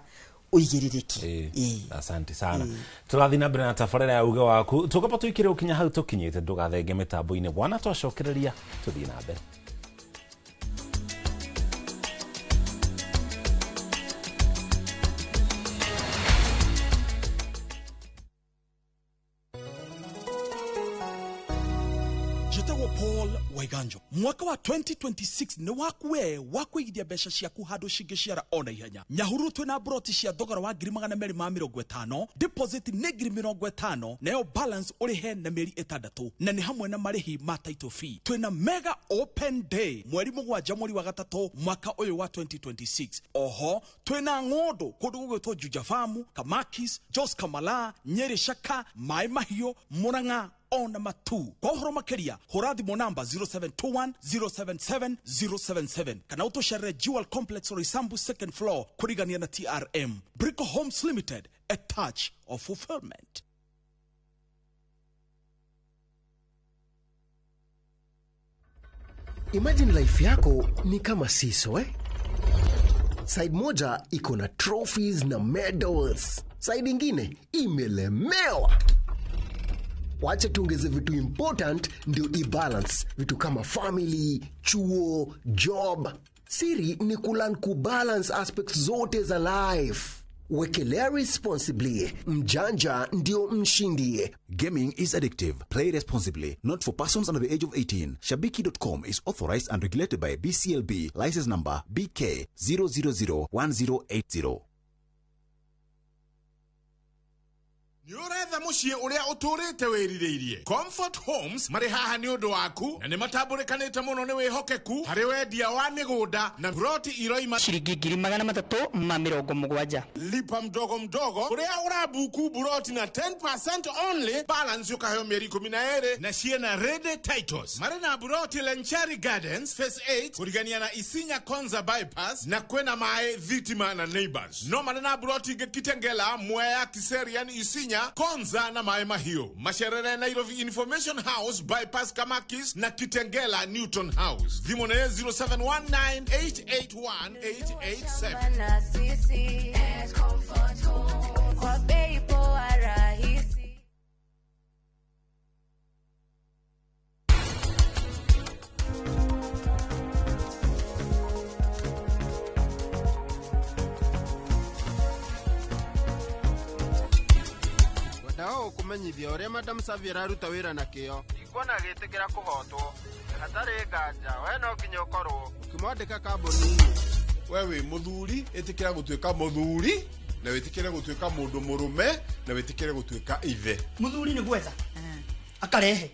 uigiririki. Asante sana. Turathi na mbere na tabarĩra ya uge waku. Tukaba tuikire ukinya hau tukinyite ndugathenge mitambo-ini bwana twacokereria tuthii na mbere. Paul Waiganjo. Mwaka wa 2026 ni waku we wakuigithia mbeca ciaku handu cingiciara ona ihenya. Nyahuru twina broti cia thogora wa 250,000, deposit ni 50,000, nayo balance urihe na mieri 6 na ni hamwe na marihi ma title fee. Twina mega open day mweri 7 mweri wa 3 mwaka uyu wa 2026. Oho twina ngondo kundu gugwitwo Juja Farm, Kamakis, Jos Kamala, Nyeri Shaka, Mai Mahio, Murang'a ona matu. Kwa uhoro makeria hora thimo namba 0721 077 077 kana utoshere Jewel Complex Roysambu 2nd floor kurigania na TRM. Brico Homes Limited, a touch of fulfillment. Imagine life yako ni kama siso Side moja iko na trophies na medals, side ingine imelemewa. Wacha tuongeze vitu important ndio i-balance. Vitu kama family, chuo, job. Siri ni kulan kubalance aspects zote za life. Wekelea responsibly. Mjanja ndio mshindi. Gaming is addictive. Play responsibly. Not for persons under the age of 18. Shabiki.com is authorized and regulated by BCLB. License number BK 0001080. Niuretha muciĩ uria uturite wiririirie. Comfort Homes mari haha ni undu waku na ni matambulikanite muno ni wihokeku hari wendia wa migunda na broti iroima shilingi 370. Lipa mdogo mdogo uria urabuku broti na 10% only, balance ukaheo mieri 12 na ciena ready titles. Mari na broti Lenchari Gardens phase 8 kurigania na Isinya Konza bypass na kwena mae Thitima na Neighbors. No mari na broti Kitengela, Mwea, Kiserian, Isinya, Konza na Mai Mahio. Masherere Nairobi Information House bypass Kamakis na Kitengela Newton House. Dhimone 0719881887. Dao kumenyithia uria Madam Savia aruta wira na kio. Ikuona gitikira kuhotwo. Hatari nganja, we no kinya ukorwo ukimwandika kambuni. Wewe muthuri itikira gutuika muthuri na witikire gutuika mundu murume na witikire gutuika ithe. Muthuri ni gwetha akarehe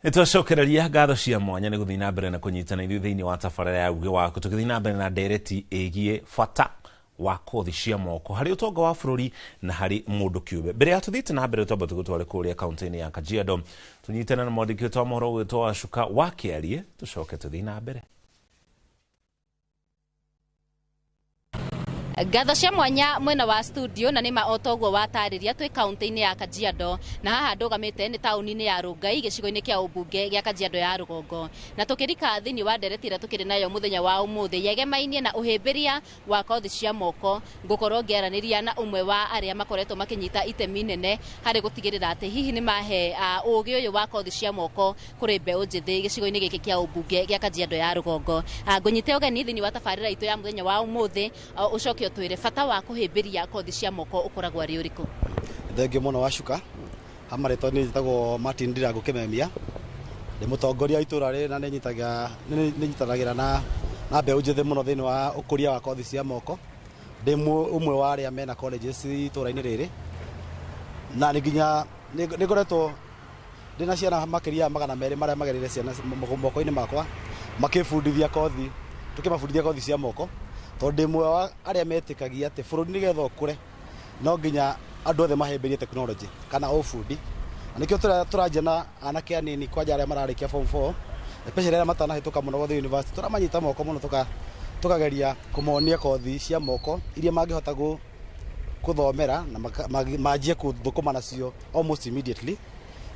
Nitwacokereria ngatho cia mwanya ni guthii na mbere na kunyitana ithuĩ thĩinĩ wa tabarĩra ya uge waku tũgĩthiĩ na mbere na ndereti ĩgiĩ bata wa kothi cia moko harĩ ũtonga wa bũrũri na harĩ mũndũ kĩũmbe. Mbere ya tũthiĩte na mbere twamba tũgũtware kũrĩa kaunti-inĩ ya Kajiado tũnyitane na mwandĩki witũ wa mohoro ũgwĩtwo Wacuka Wakĩarie tũcoke tũthiĩ na mbere. Ngatho cia mwanya mwena wa studio na nima otogwo watariria twi kaunti-inĩ ya Kajiado na haha ndugamite ni tauni-inĩ ya Rungai gicigo-inĩ kia ubunge gia Kajiado ya Rugongo na tukirika thĩinĩ wa ndereti ĩrĩa tukiri nayo muthenya wa umuthi yegemainie na uhĩmbĩria wa kothi cia moko ngukorwo ngĩaranĩria na umwe wa arĩa makoretwo makinyita itemi nene harĩ gutigĩrĩra atĩ hihi nĩ mahe ũgĩ ũyũ wa kothi cia moko kũrĩ mbeũ njĩthĩ gĩcigo-inĩ gĩkĩ kia ubunge gia Kajiado ya Rugongo. Ngũnyite ũgeni thĩinĩ wa tabarĩra itũ ya muthenya wa umuthi ucoke twire bata wa kuhĩmbĩria kothi cia moko ukoragwo ari ũrĩkũ? Thengio muno Wacuka, hamaretwo ni njitagwo Martin Ndirangu Kimemia, ndi mutongoria wa itura ri na nyitanagĩra na mbeũ njĩthĩ muno thĩinĩ wa ũkũria wa kothi cia moko. Ndi umwe wa arĩa mena colleges itura-inĩ rĩrĩ na nginya nĩ ngoretwo ndina ciana makĩria 200 marĩa magerire ciana moko-inĩ makwa makĩbundithia kothi, tukĩmabundithia kothi cia moko tondu mwe wa aria metikagia ati bururi nigetha ukure no nginya andu othe mahemberie technology kana ufundi. Nikio turajia na anake anini kwaja aria mararikia form 4 especially aria matanahituka muno gwa university turamanyita moko muno tukageria kumonia kothi cia moko iria mangihota kuthomera na manjie kuthukuma nacio almost immediately.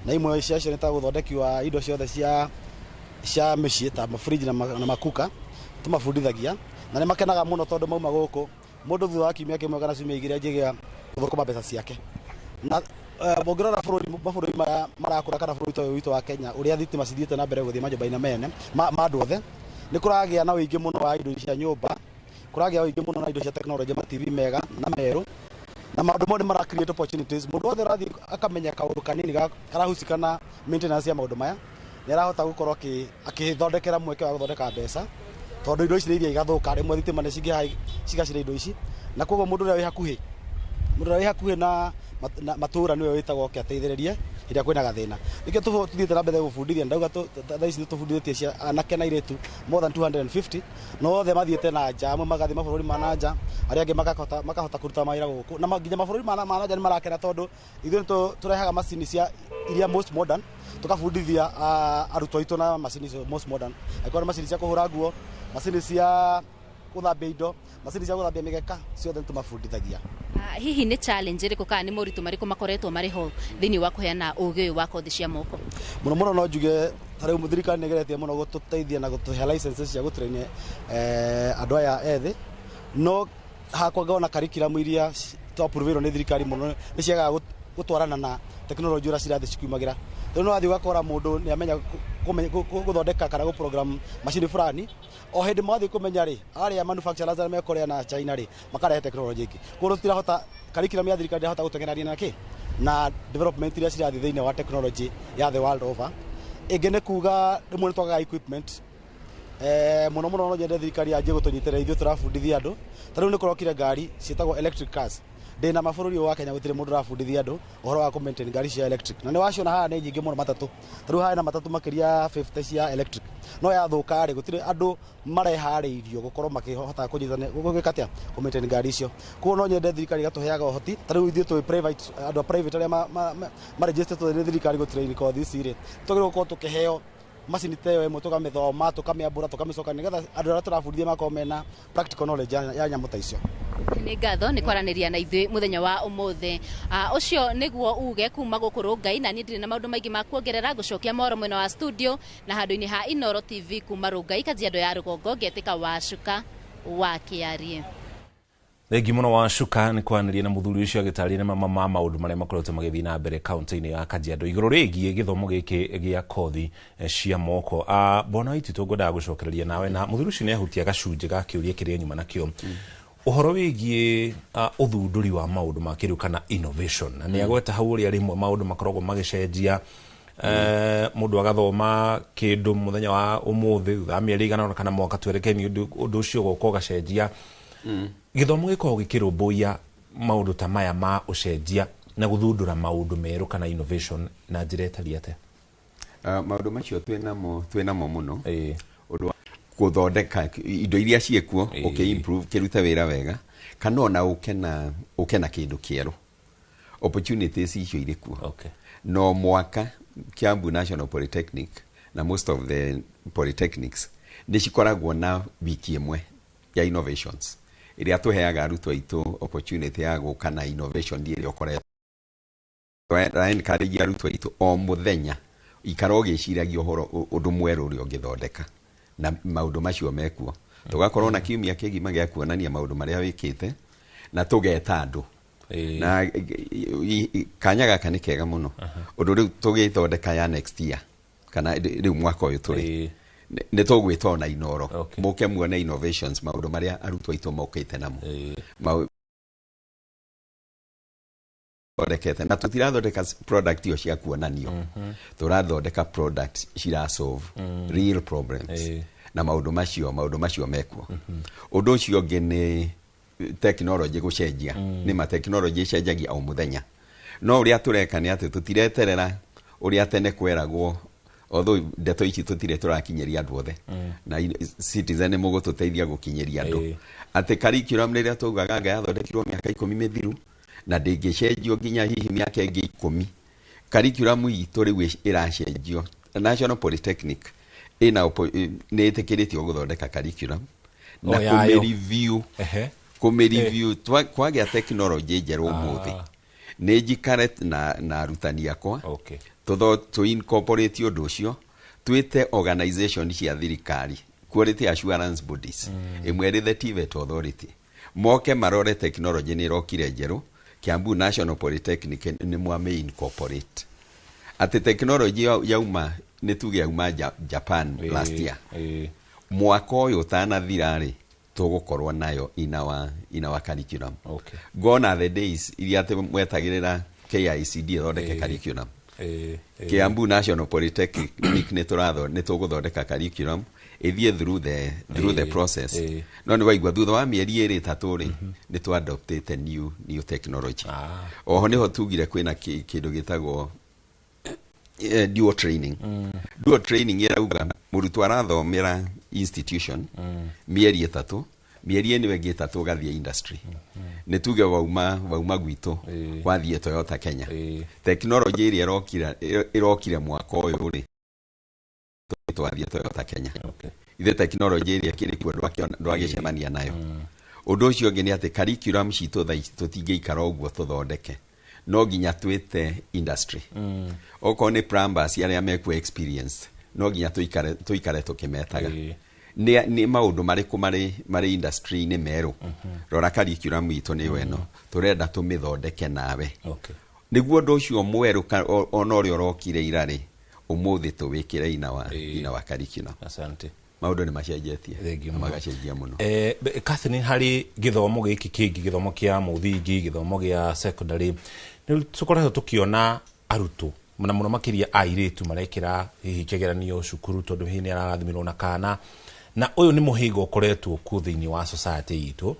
Na imwe ciacio nĩ ta gũthondeki wa indo ciothe cia mĩciĩ ta mafriji na makuka tumabundithagia, na nĩ makenaga mũno tondũ mauma gũkũ mũndũ thutha wa kiumia kĩmwe kana ciumia igĩrĩ anjĩgĩa gũthũkũma mbeca ciake. Na mũngĩrora mabũrũri maya marakũra kana bũrũri ũyũ witũ wa Kenya ũrĩa thitima cithiĩte na mbere gũthiĩ manyũmba-inĩ mene ma andũ othe, nĩ kũragĩa na ũingĩ mũno wa indo cia nyũmba, kũragĩa ũingĩ mũno na indo cia tekinoronjĩ, ma TV mega na merũ, na maũndũ mothe mara create opportunities. Mũndũ wothe ũrathiĩ akamenya kaũndũ kanini karahucika na maintenance ya maũndũ maya nĩ arahota gũkorwo akĩthondekera mweke wa gũthondeka mbeca, tondũ indo ici nĩ iria igathũka rĩmwe thitima nĩ cigacira indo ici, na koguo mũndũ ũrĩa wĩ hakuhĩ na matũra nĩwe wĩtagwo akĩateithĩrĩrie hĩndĩ kwĩna gathĩna. Nĩkĩo tũthiĩte na mbere gũbundithia, ndauga thaa ici tũbundithĩtie cia anake na airĩtu more than 250, no othe mathiĩte na nja, amwe magathiĩ mabũrũri ma nanja, arĩa angĩ makahota kũruta mawĩra gũkũ, na nginya mabũrũri ma nanja nĩ marakena tondũ ithuĩ tũrehaga macini cia iria most modern, tukabundithia arutwo aitũ na macini most modern, akorwo macini cia kũhũra nguo, macini cia gũthambia indo, macini cia gũthambia mĩgeka, ciothe tumabundithagia. Hihi nĩ challenge rĩkũ kana nĩ moritũ marĩkũ makoretwo marĩ ho thĩinĩ wa kũheana ũũgĩ ũyũ wa kothi cia moko? Mũno no njuge tarĩu thirikari nĩ ĩgeretie mũno gũtũteithia na gũtũhe licenses cia gũtrain andũ aya ethĩ, no hakwa ngona curriculum iria twapuruvirwo nĩ thirikari mũno nĩ ciagaga gũtwarana na tekinoronjĩ ũrĩa cirathiĩ cikiumagĩra. Rĩu no wathiĩ ũgakora mũndũ nĩ amenya gũthondeka kana gũprogram macini fulani, o hĩndĩ mwathiĩ kũmenya rĩ arĩa manufacturers arĩa mekorea na China rĩ makarehe tekinoronjĩ ingĩ. Koguo tũtirahota curriculum ya thirikari ndĩrahota gũteng'erania na development iria cirathiĩ thĩinĩ wa tekinoronjĩ ya the world over. Ĩngĩ nĩ kuga rĩmwe nĩ twagaga equipment, mũno no nyende thirikari yanjie gũtũnyitĩrĩra ithuĩ tũrabundithia andũ. Tarĩu nĩ kũrokire ngari ciĩtagwo electric cars, ndĩna mabũrũri wa Kenya gũtirĩ mũndũ ũrabundithia andũ ũhoro wa kũmaintain ngari cia electric, na nĩ waciona haha nĩ nyingĩ mũno matatũ. Tarĩu haha na matatũ makĩria 50 cia electric, no yathũka rĩ gũtirĩ andũ mareharĩirio gũkorwo makĩhota gwĩka atĩa kũmaintain ngari icio. Koguo no nyende thirikari ĩgatũheaga ũhoti. Tarĩu ithuĩ tũĩ private, andũ a private arĩa maregistered nĩ thirikari gũtrain kothi ici rĩ, tũgĩrĩirwo gũkorwo tũkĩheo macini ta ĩyo ĩmwe tũkamĩthoma, tũkamĩambũra, tũkamĩcoka, nĩgetha andũ arĩa tũrabundithia makorwo mena practical knowledge ya nyamũ ta icio. Nĩ ngatho nĩ kwaranĩria na ithuĩ mũthenya wa ũmũthĩ. Ũcio nĩguo uge kuma gũkũ Rũngai, na niĩ ndirĩ na maũndũ maingĩ ma kuongerera, ngũcokia Moro mwena wa studio na handũ-inĩ ha Inooro TV kuma Rũngai, Kajiado ya Rũgongo, ngetĩka Wacuka wa Kĩarie. Thengi mũno Wacuka nĩ kwaranĩria na mũthuri ũcio agĩtarĩria ma maũndũ marĩa makoretwo magĩthiĩ na mbere kaunti-inĩ ya Kajiado igũrũ rĩgiĩ gĩthomo gĩkĩ gĩa kothi cia moko. Bona Waititu ngwendaga gũcokereria nawe, na mũthuri ũcio nĩ ahutia gacunjĩ ga kĩũria kĩrĩa nyuma nakĩo ũhoro wĩgiĩ ũthundũri wa maũndũ ma kĩrĩu kana innovation. Na nĩ agweta hau ũrĩa rĩmwe maũndũ makoragwo magĩcenjia, mũndũ agathoma kĩndũ mũthenya wa ũmũthĩ thutha wa mĩeri igana kana mwaka twerekeni ũndũ ũcio ũgoka ũgacenjia. Gĩthomo gĩkoragwo gĩkĩrũmbũiya maũndũ ta maya ma ũcenjia na gũthundũra maũndũ merũ kana innovation na njĩra ĩtariĩ atĩa? Maũndũ macio twĩnamo mũno, ũndũ gũthondeka indo iria ciĩkuo improve kĩrute wĩra wega, kana ona ũkena kĩndũ kĩerũ, opportunities icio irĩ kuo. No mwaka Kiambu National Polytechnic na most of the polytechnics nĩ cikoragwo na wiki ĩmwe ya innovations iria tũheaga arutwo aitũ opportunity ya gũka na innovation ĩrĩa ũkoretwo encourage arutwo aitũ o mũthenya ikara ũgĩciragia ũhoro ũndũ mwerũ ũrĩa ũngĩthondeka na maũndũ macio mekuo. Tũgakorwo na kiumia kĩgima gĩa kuonania maũndũ marĩa wĩkĩte na tũgeta andũ. Na kanya gaka nĩ kega mũno. Ũndũ rĩu tũgĩthondeka ya next year kana rĩu mwaka ũyũ tũrĩ nĩ tũgwĩta ona Inooro, mũke muone innovations, maũndũ marĩa arutwo aitũ mokĩte namo. Na tũtirathondeka product iyo cia kuonanio, tũrathondeka product cira-solve real problems na maũndũ macio mekuo. Ũndũ ũcio ũngĩ nĩ technology gũcenjia, nĩ ma technology ĩcenjagia o mũthenya. No ũrĩa tũreka nĩ atĩ tũtireterera ũrĩa tene kweragwo, although ndeto ici tũtirĩ tũrakinyĩria andũ othe, na Citizen nĩ mũgũtũteithia gũkinyĩria andũ atĩ curriculum rĩrĩa tũgaga yathondekirwo mĩaka 10 mĩthiru na ndĩngĩcenjio nginya hihi mĩaka ĩngĩ 10. Curriculum itũ rĩu ĩracenjio. National Polytechnic nĩ ĩtĩkĩrĩtio gũthondeka curriculum na kũmĩ-review kwagĩa tekinoronjĩ njerũ ũmũthĩ nĩ njikare na arutani akwa tũ-incorporate ũndũ ũcio twĩte organization cia thirikari quality assurance bodies ĩmwe ĩrĩ the TVET authority moke marore tekinoronjĩ nĩ ĩrokire njerũ Kiambu National Polytechnic nĩ mwame incorporate atĩ tekinoronjĩ yauma nĩ tuge yauma Japan last year mwaka ũyũ ũtanathira-rĩ tũgũkorwo nayo in our curriculum gone are the days iria mwetagĩrĩra KICD ĩthondeke curriculum Kiambu National Polytechnic nĩ tũgũthondeka curriculum ĩthiĩ through the process no nĩ waigua thutha wa mĩeri 3-rĩ nĩ tũ-adoptĩte new technology oho nĩho tugire kwĩna kĩndũ gĩtagwo dual training dual training ĩrauga mũrutwo arathomera institution mĩeri 3 mĩeri ĩno ĩngĩ 3 ũgathiĩ industry nĩ tuge wauma gwitũ wathiĩ Toyota Kenya technology ĩrĩa ĩrokire mwaka ũyũ-rĩ twathiĩ Toyota Kenya ithe technology ĩrĩa kĩrĩ kuo ndwagĩcemania nayo ũndũ ũcio ũngĩ nĩ atĩ curriculum citũ thaa ici tũtingĩikara ũguo tũthondeke no nginya twĩte industry okorwo nĩ plumbers arĩa mekuo experience no nginya tũikare tũkĩmetaga nĩ maũndũ marĩkũ marĩ industry-inĩ merũ rora curriculum itũ nĩ weno tũrenda tũmĩthondeke nawe nĩguo ũndũ ũcio mwerũ ona ũrĩa ũrokire ira-rĩ ũmũthĩ tũwĩkĩre ina wa curriculum maũndũ nĩ macenjetie magacenjia mũno Catherine harĩ gĩthomo gĩkĩ kĩngĩ gĩthomo kĩa mũthingi gĩthomo gĩa secondary nĩ tũkoretwo tũkĩona arutwo mũno mũno makĩria airĩtu marekĩra hihi kĩgeranio cukuru tondũ hihi nĩ ararathimirwo na kana na ũyũ nĩ mũhĩnga ũkoretwo kuo thĩinĩ wa society itũ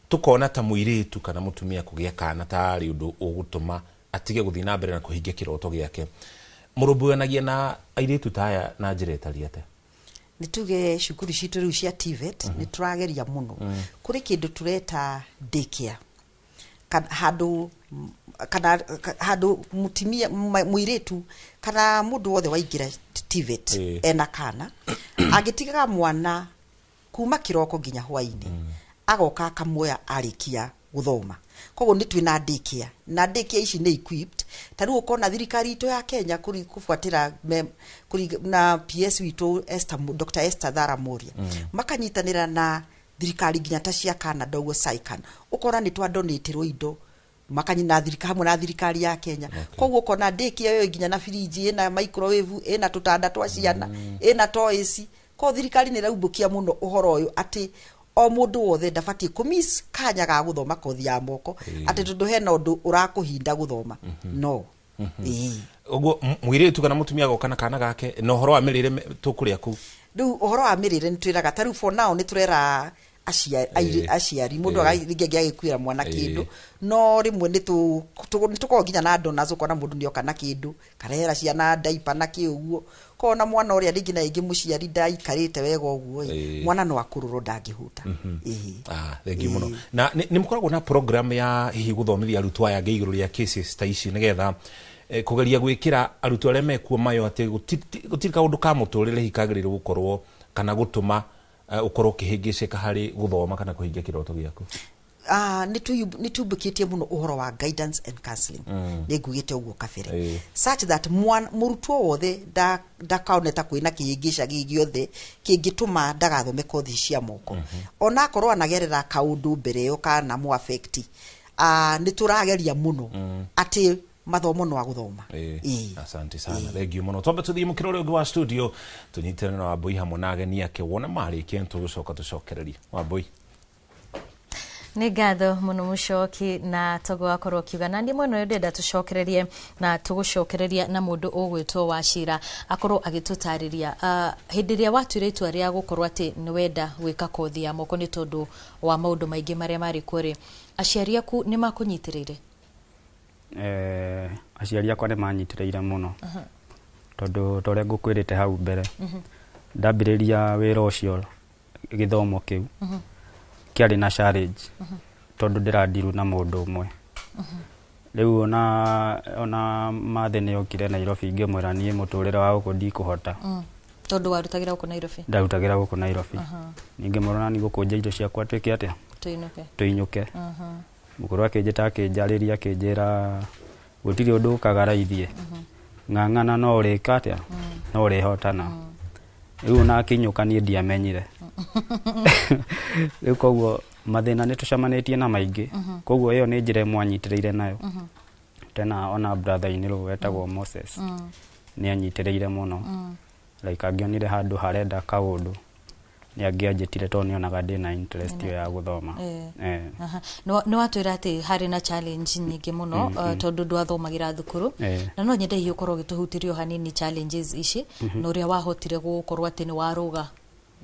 tũkona ta mũirĩtu kana mũtumia kũgĩa kana tarĩ ũndũ ũgũtũma atige gũthiĩ na mbere na kũhingia kĩroto gĩake mũrũmbũyanagia na airĩtu taya na njĩra ĩtariĩ atĩa nĩ tuge cukuru citũ rĩu cia TVET nĩ tũrageria mũno kũrĩ kĩndũ tũreta daycare handũ mutimia mũirĩtu kana mũndũ wothe waingĩra TVET ena kana agĩtigaga mwana kuma kĩroko nginya hwainĩ agoka akamuoya arĩkia gũthoma koguo nĩ twĩna daycare na daycare ici nĩ equipped tarĩu ũkona thirikari itũ ya Kenya kũbuatĩra na PS witũ Dr. Esther Thara Moria makanyitanĩra na thirikari nginya ta cia Canada ũguo SAICAN ũkona nĩ twa-donate-rwo indo makanyina hamwe na thirikari ya Kenya koguo ũkona daycare ĩyo nginya na fridge ĩna microwave ĩna tũtanda twa ciana ĩna toys ko thirikari nĩ ĩraumbũkia mũno ũhoro ũyũ atĩ o mũndũ wothe ndabatie kumiss kanya ga gũthoma kothi ya moko atĩ tondũ hena ũndũ ũrakũhinda gũthoma no ũguo mũirĩtu kana mũtumia goka na kana gake na ũhoro wa mĩrĩre tũkũrĩa kũu rĩu ũhoro wa mĩrĩre nĩ twĩraga tarĩu for now nĩ tũrera aciari mũndũ agĩkwĩra mwana kĩndũ no rĩmwe nĩ tũkorwo nginya na donors ũkona mũndũ nĩ oka na kĩndũ karehera ciana diaper na kĩũguo kona mwana ũrĩa rĩngĩ na rĩngĩ mũciari ndaikarĩte wega ũguo mwana no akũrũrwo ndangĩhuta thengiũ mũno na nĩ mũkoragwo na program ya hihi gũthomithia arutwo aya igũrũ rĩa cases ta ici nĩgetha kũgeria gwĩkĩra arutwo arĩa mekuo mayo atĩ gũtirĩ kaũndũ ka mũtũrĩre hihi kagĩrĩirwo gũkorwo kana gũtũma ukorwo kĩhĩngĩcĩka harĩ gũthoma kana kũhingia kĩroto gĩaku nĩ tumbũkĩtie mũno ũhoro wa guidance and counseling nĩ ngugĩte ũguo kabere such that mũrutwo wothe ndakaoneta kwĩna kĩhĩngĩca gĩothe kĩngĩtũma ndagathome kothi cia moko ona akorwo anagerera kaũndũ mbere ĩyo kana mũaffect nĩ tũrageria mũno atĩ mathomo no agũthoma asante sana thengiũ mũno twambe tũthiĩ mũkĩra ũrĩa ũngĩ wa studio tũnyitane na Wambui hamwe na ageni ake wona marĩkia tũgũcoka tũcokererie Wambui nĩ ngatho mũno mũcoki na tũgwakorwo kiuga na ndĩ mwena ũyũ ndenda tũcokererie na tũgũcokereria na mũndũ ũgwĩtwo Wachira akorwo agĩtũtarĩria hĩndĩ ĩrĩa watuire itua rĩa gũkorwo atĩ nĩ wenda gwĩka kothi ya moko nĩ tondũ wa maũndũ maingĩ marĩa marĩ kũrĩ aciari aku nĩ makũnyitĩrĩire aciari akwa nĩ manyitĩrĩire mũno tondũ torĩa ngũkwĩrĩte hau mbere ndambĩrĩria wĩra ũcio gĩthomo kĩu kĩarĩ na challenge tondũ ndĩrandiru na mũndũ ũmwe rĩu ona mathe nĩ okire Nairobi ngĩmwĩra niĩ mũtũrĩre wa gũkũ ndikũhota tondu warutagira guku Nairobi ndarutagira guku Nairobi ninge morona ni gukunja indo ciakwa twike atia tuinyuke mukuru akinjita akinjariria akinjira gutiri undu ukagaraithie ng'ang'ana no urika atia no urihotana riu na akinyuka ni ndiamenyire riu koguo mathina ni tucamanitie na maingi koguo iyo ni njira mwanyitiriire nayo tena ona brother iniro wetagwo Moses ni anyitiriire muno like angionire handu harenda kaundu ni angianjitire to nionaga ndina interest ya guthoma no atwira ati hari na challenge nyingi muno tondu ndwathomagira thukuru na no nyende hiyo korwo gituhutirio hanini challenges ici no ria wahotire gukorwo ati ni waruga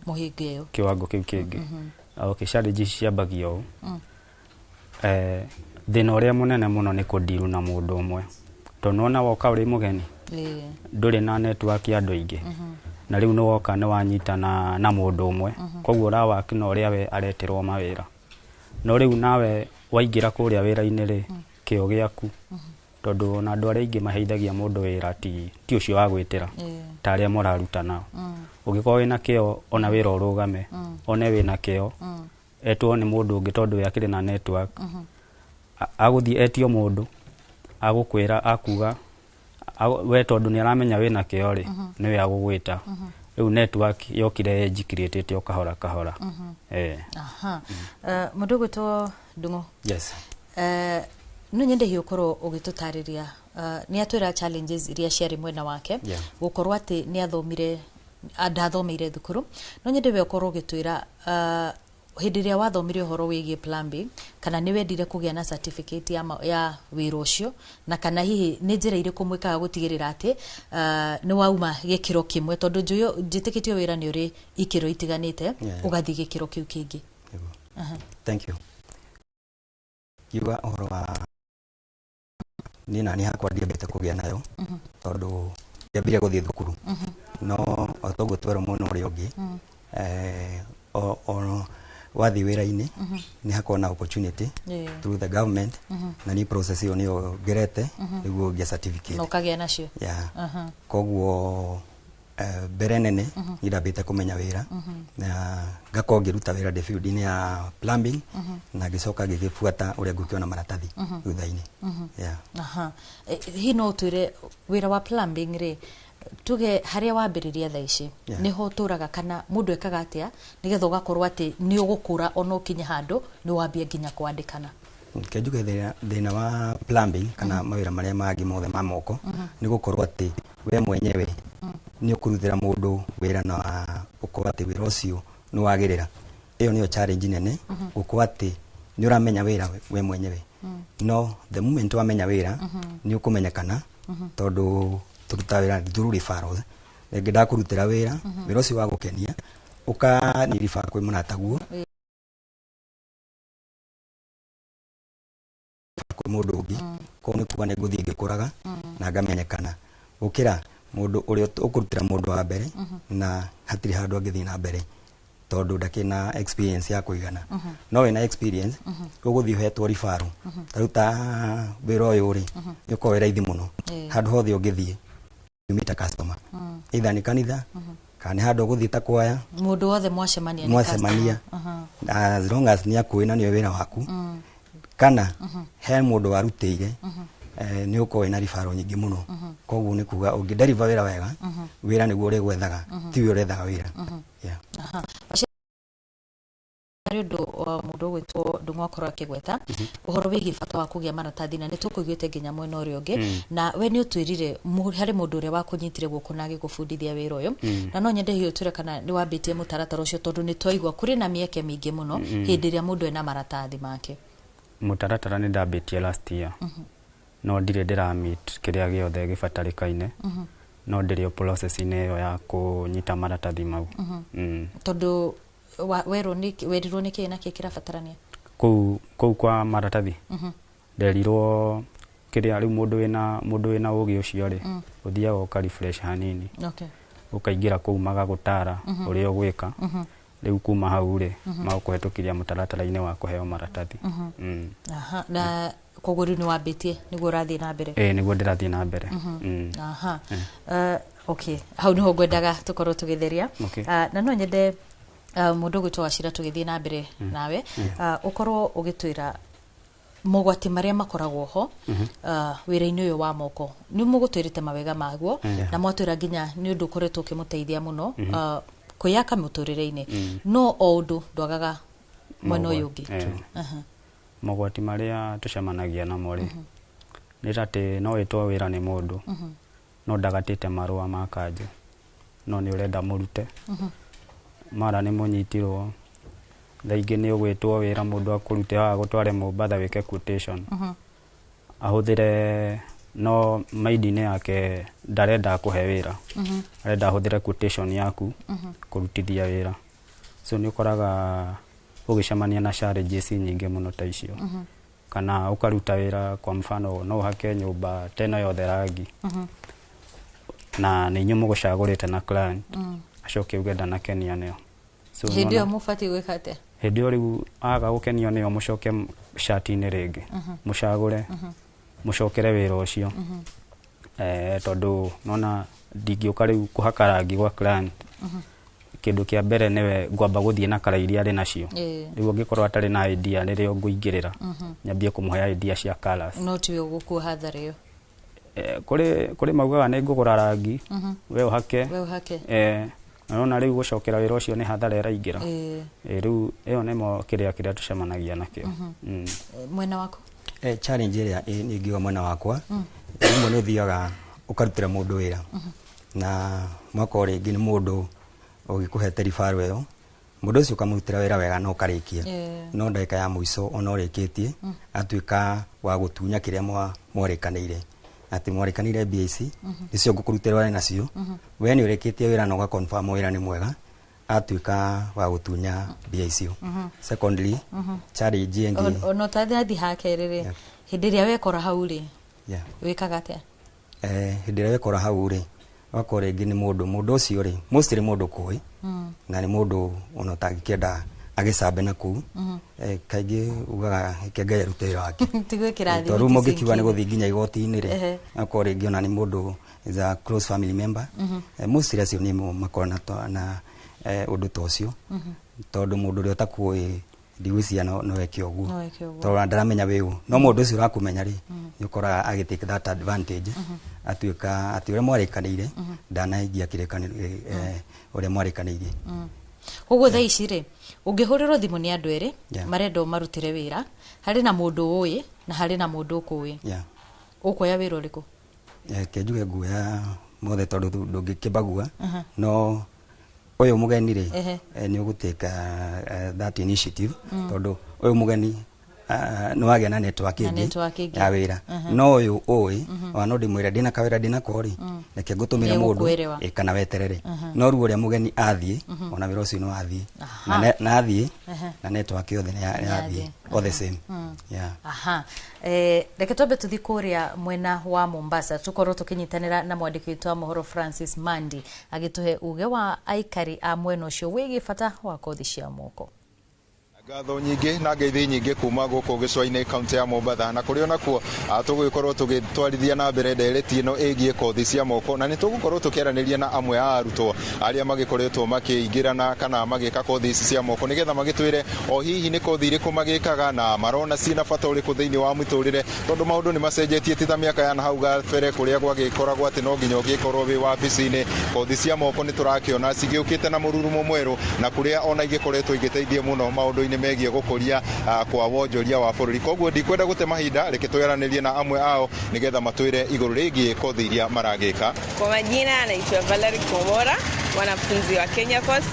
muhingo iyo kiwango kiu kingi okay challenges ciambagio thina uria munene muno ni kudiru na mundu umwe tonona woka uri mugeni nduri na network ya andu aingi na riu no woka ni wanyitana na mundu umwe koguo rawaki no ria we areterwo mawira no riu nawe waingira kuria wira-ini ri kio giaku tondu na andu aria aingi maheithagia mundu wira ti ucio wa gwitira ta aria muraruta nao ugikorwo wina kio ona wira urugame one wina kio etwo ni mundu ungi tondu we akiri na network aguthii etio mundu agukwira akuga we tondu ni aramenya wina kio ri ni we agugwita riu network yokire njikirite okahora kahora mundu gwitwo Ndungu yes no nyende hiyo korwo ugitutariria ni atwira challenges iria ciari mwena wake gukorwo ati ni athomire ndathomeire thukuru no nyende we korwo ugitwira hindi ria wathomire uhoro wigie plumbing kana ni wendire kugia na certificate ya wira ucio na kana hihi ni njira iriku mwikaga gutigirira ati ni wauma gikiro kimwe tondu njuyo njitikitio wira ni uri ikiro itiganite ugathi gikiro kiu kingi thank you yuga uhoro wa ni nani hakwa ndiambite kugia nayo tondu ndiambire guthii thukuru no otoguo twero muno uri ungi wathi wira-ini ni hakona opportunity through the government na ni process iyo niyo gerete niguo ngia certificate no kagia nacio koguo mbere nene ndambite kumenya wira na ngakorwo ngiruta wira field-ini ya plumbing na gicoka gigifuata uria ngukiona maratathi thutha-ini hino utwire wira wa plumbing ri tuge haria wambiriria tha ici niho turaga kana mundu ekaga atia nigetha ugakorwo ati ni ugukura ono kinya handu ni wambia nginya kwandikana kenjuge thina wa plumbing kana mawira maria mangi mothe ma moko ni gukorwo ati we mwenyewe ni ukurutira mundu wira na ukorwo ati wira ucio ni wagirira iyo niyo challenge nene gukorwo ati ni uramenya wira we mwenyewe no the moment wamenya wira ni ukumenyekana tondu turuta wira through referral ngi ndakurutira wira wira ucio wa gukenia uka ni refer kwi munataguo kwi mundu ungi ko ni kuga ni nguthi ngikuraga na ngamenyekana ukira mundu uria ukurutira mundu wa mbere na hatiri handu angithi na mbere tondu ndakina experience ya kuigana no wina experience uguthi hetwo referral taruta wira uyu ri yuko wira ithi muno handu hothe ungithie you meet a customer either ni kanitha kana handu guthita kwaya mundu wothe mwacemania as long as ni akuina ni wira waku kana he mundu warutire ni uko ina referral nyingi muno koguo ni kuga ungi deliver wira wega wira niguo uri gwethaga ti wi urethaga wira ndu mundu gwitwo Ndungu akorwo akigweta uhoro wigi bata wa kugia maratathi na nitukuiguite nginya mwena uria ungi na we ni utwirire hari mundu uria wakunyitire guku na agigubundithia wira uyu na no nyende hiyo twire kana ni wambitie mutaratara ucio tondu ni twaigua kuri na mieke mingi muno hindi ria mundu ena maratathi make mutaratara ni ndambitie last year no ndire ndira meet kiria giothe gibatarikaine no ndire process-ini iyo ya kunyita maratathi mau tondu werirwo ni kii na kii kirabatarania kou kwa maratathi nderirwo kiria riu mundu wina ugi ucio ri uthiaga uka refresh hanini ukaingira kou magagutara uria ugwika riu kuma hau ri magukuhitukiria mutaratara-ini wa kuheo maratathi na koguo riu ni wambitie niguo urathii na mbere niguo ndirathii na mbere Okay, hau niho ngwendaga tukorwo tugitheria. Na no nyende mundu gwitwa Wachira tugithie na mbere nawe ukorwo ugitwira mogwati maria makoragwo ho wira-ini uyu wa moko ni mugutwirite mawega maguo na mwatwira nginya ni undu ukoretwo ukimuteithia muno kuyaka muturire-ini no o undu ndwagaga mwena uyu ungi. Mogwati maria tucemanagia namo ri ni ati no witwo wira ni mundu no ndagatite marua ma kanjo no ni urenda murute mara ni munyitirwo thaingi ni ugwitwo wira mundu akurute wa gutware Mombasa wike quotation ahuthire no maidine yake ndarenda kuhe wira arenda ahuthire quotation yaku kurutithia wira so ni ukoraga ugicemania na challenges nyingi muno ta icio kana ukaruta wira kwa mfano no hake nyumba tena yothe rangi na ni nyumu gucagurite na clan acoke ugenda na Kenya neo so hindi yo mufati gwikate hindi yo riu aga gukenio neo mucoke shati-ini ringi mucagure mucokere wira ucio tondu nona ndingiuka riu kuhaka rangi gwa clan kindu kia mbere niwe ngwamba guthie na kara iria ari nacio riu ngikorwo atari na idea ririo nguingirira nyambie kumuhe idea cia colors no tiwe guku hathari yo kuri maugaga ni ngugura rangi we uhake nona riu gucokera wira ucio ni hathara iraingira riu iyo nimo kiria tucemanagia nakio mwena wako challenge iria ni ngiwa mwena wakwa rimwe ni uthiaga ukarutira mundu wira na mwako ringi ni mundu ugikuhete rifaro iyo mundu ucio ukamurutira wira wega no karikia no ndagika ya muico ona urikitie atuika wa gutunya kiria mwarikaniire ati mwarikaniire BAC icio ngukurutira wira nacio we ni urikitie wira no ga confirm wira ni mwega atuika wa gutunya BAC secondly challenge yengi ono tathi hakerere hindi ria wekora hau ri wikaga atia hindi ria wekora hau ri wakora ingi ni mundu ucio ri mostly mundu kui na ni mundu ono tagikienda agicabe na ku kaingi ugaga kenga yarute wake tigwikira thi toru mugikiwa ni guthi nginya igoti-ini ri wakora ingi ona ni mundu is a close family member mostly acio ni makona na undu tocio tondu mundu ri otakui ndiwisia no weke oguo tondu ndaramenya wiu no mundu ucio urakumenya ri ni ukora agitake that advantage atuika ati ure mwarikaniire ndanaingia kirekaniro ure mwarikaniire uguo tha ici ri ungihurirwo thimu ni andu eri marenda marutire wira hari na mundu uyi na hari na mundu ukui ukuya wira uriku kenjuge nguya mothe tondu ndungikibagua no uyu mugeni ri ni uguteka that initiative tondu uyu mugeni no wage na network ya wira no uyu oi ono ndimwira ndina kawira ndina kori reke ngutumire mundu kana weterere no ruo ria mugeni athie ona wira ucio no athie na athie na network yothe ni athie all the same reke twambe tuthi kuria mwena wa Mombasa tukorwo tukinyitanira na mwandiki witũ wa mohoro Francis Mandi agituhe uge wa aikari a mwena ucio wigi bata wa kothi cia moko. Ngatho nyingi na ngeithi nyingi kuma guku gicwa-ini kaunti ya Mombasa na kuri ona kuo tugukorwo tugitwarithia na mbere ndereti ino igie kothi cia moko na ni tugukorwo tukiaraniria na amwe a arutwo aria magikoretwo makiingirana kana magika kothi ici cia moko nigetha magitwire o hihi ni kothi iriku magikaga na marona cina bata uriku thiini wa muturire tondu maundu ni macenjetie ti ta miaka ya hau gabere kuria gwagikoragwo ati no nginya ugikorwo wi wabici-ini kothi cia moko ni turakiona cigiukite na mururumo mweru na kuria ona igikoretwo igiteithia muno maundu ni megie gukuria kwa wonjoria wa bururi koguo ndikwenda gute mahinda reke tuyaranirie na amwe ao nigetha matwire iguru rigie kothi iria maragika. Kwa majina anaitwa Valerie Komora, mwanafunzi wa Kenya Course.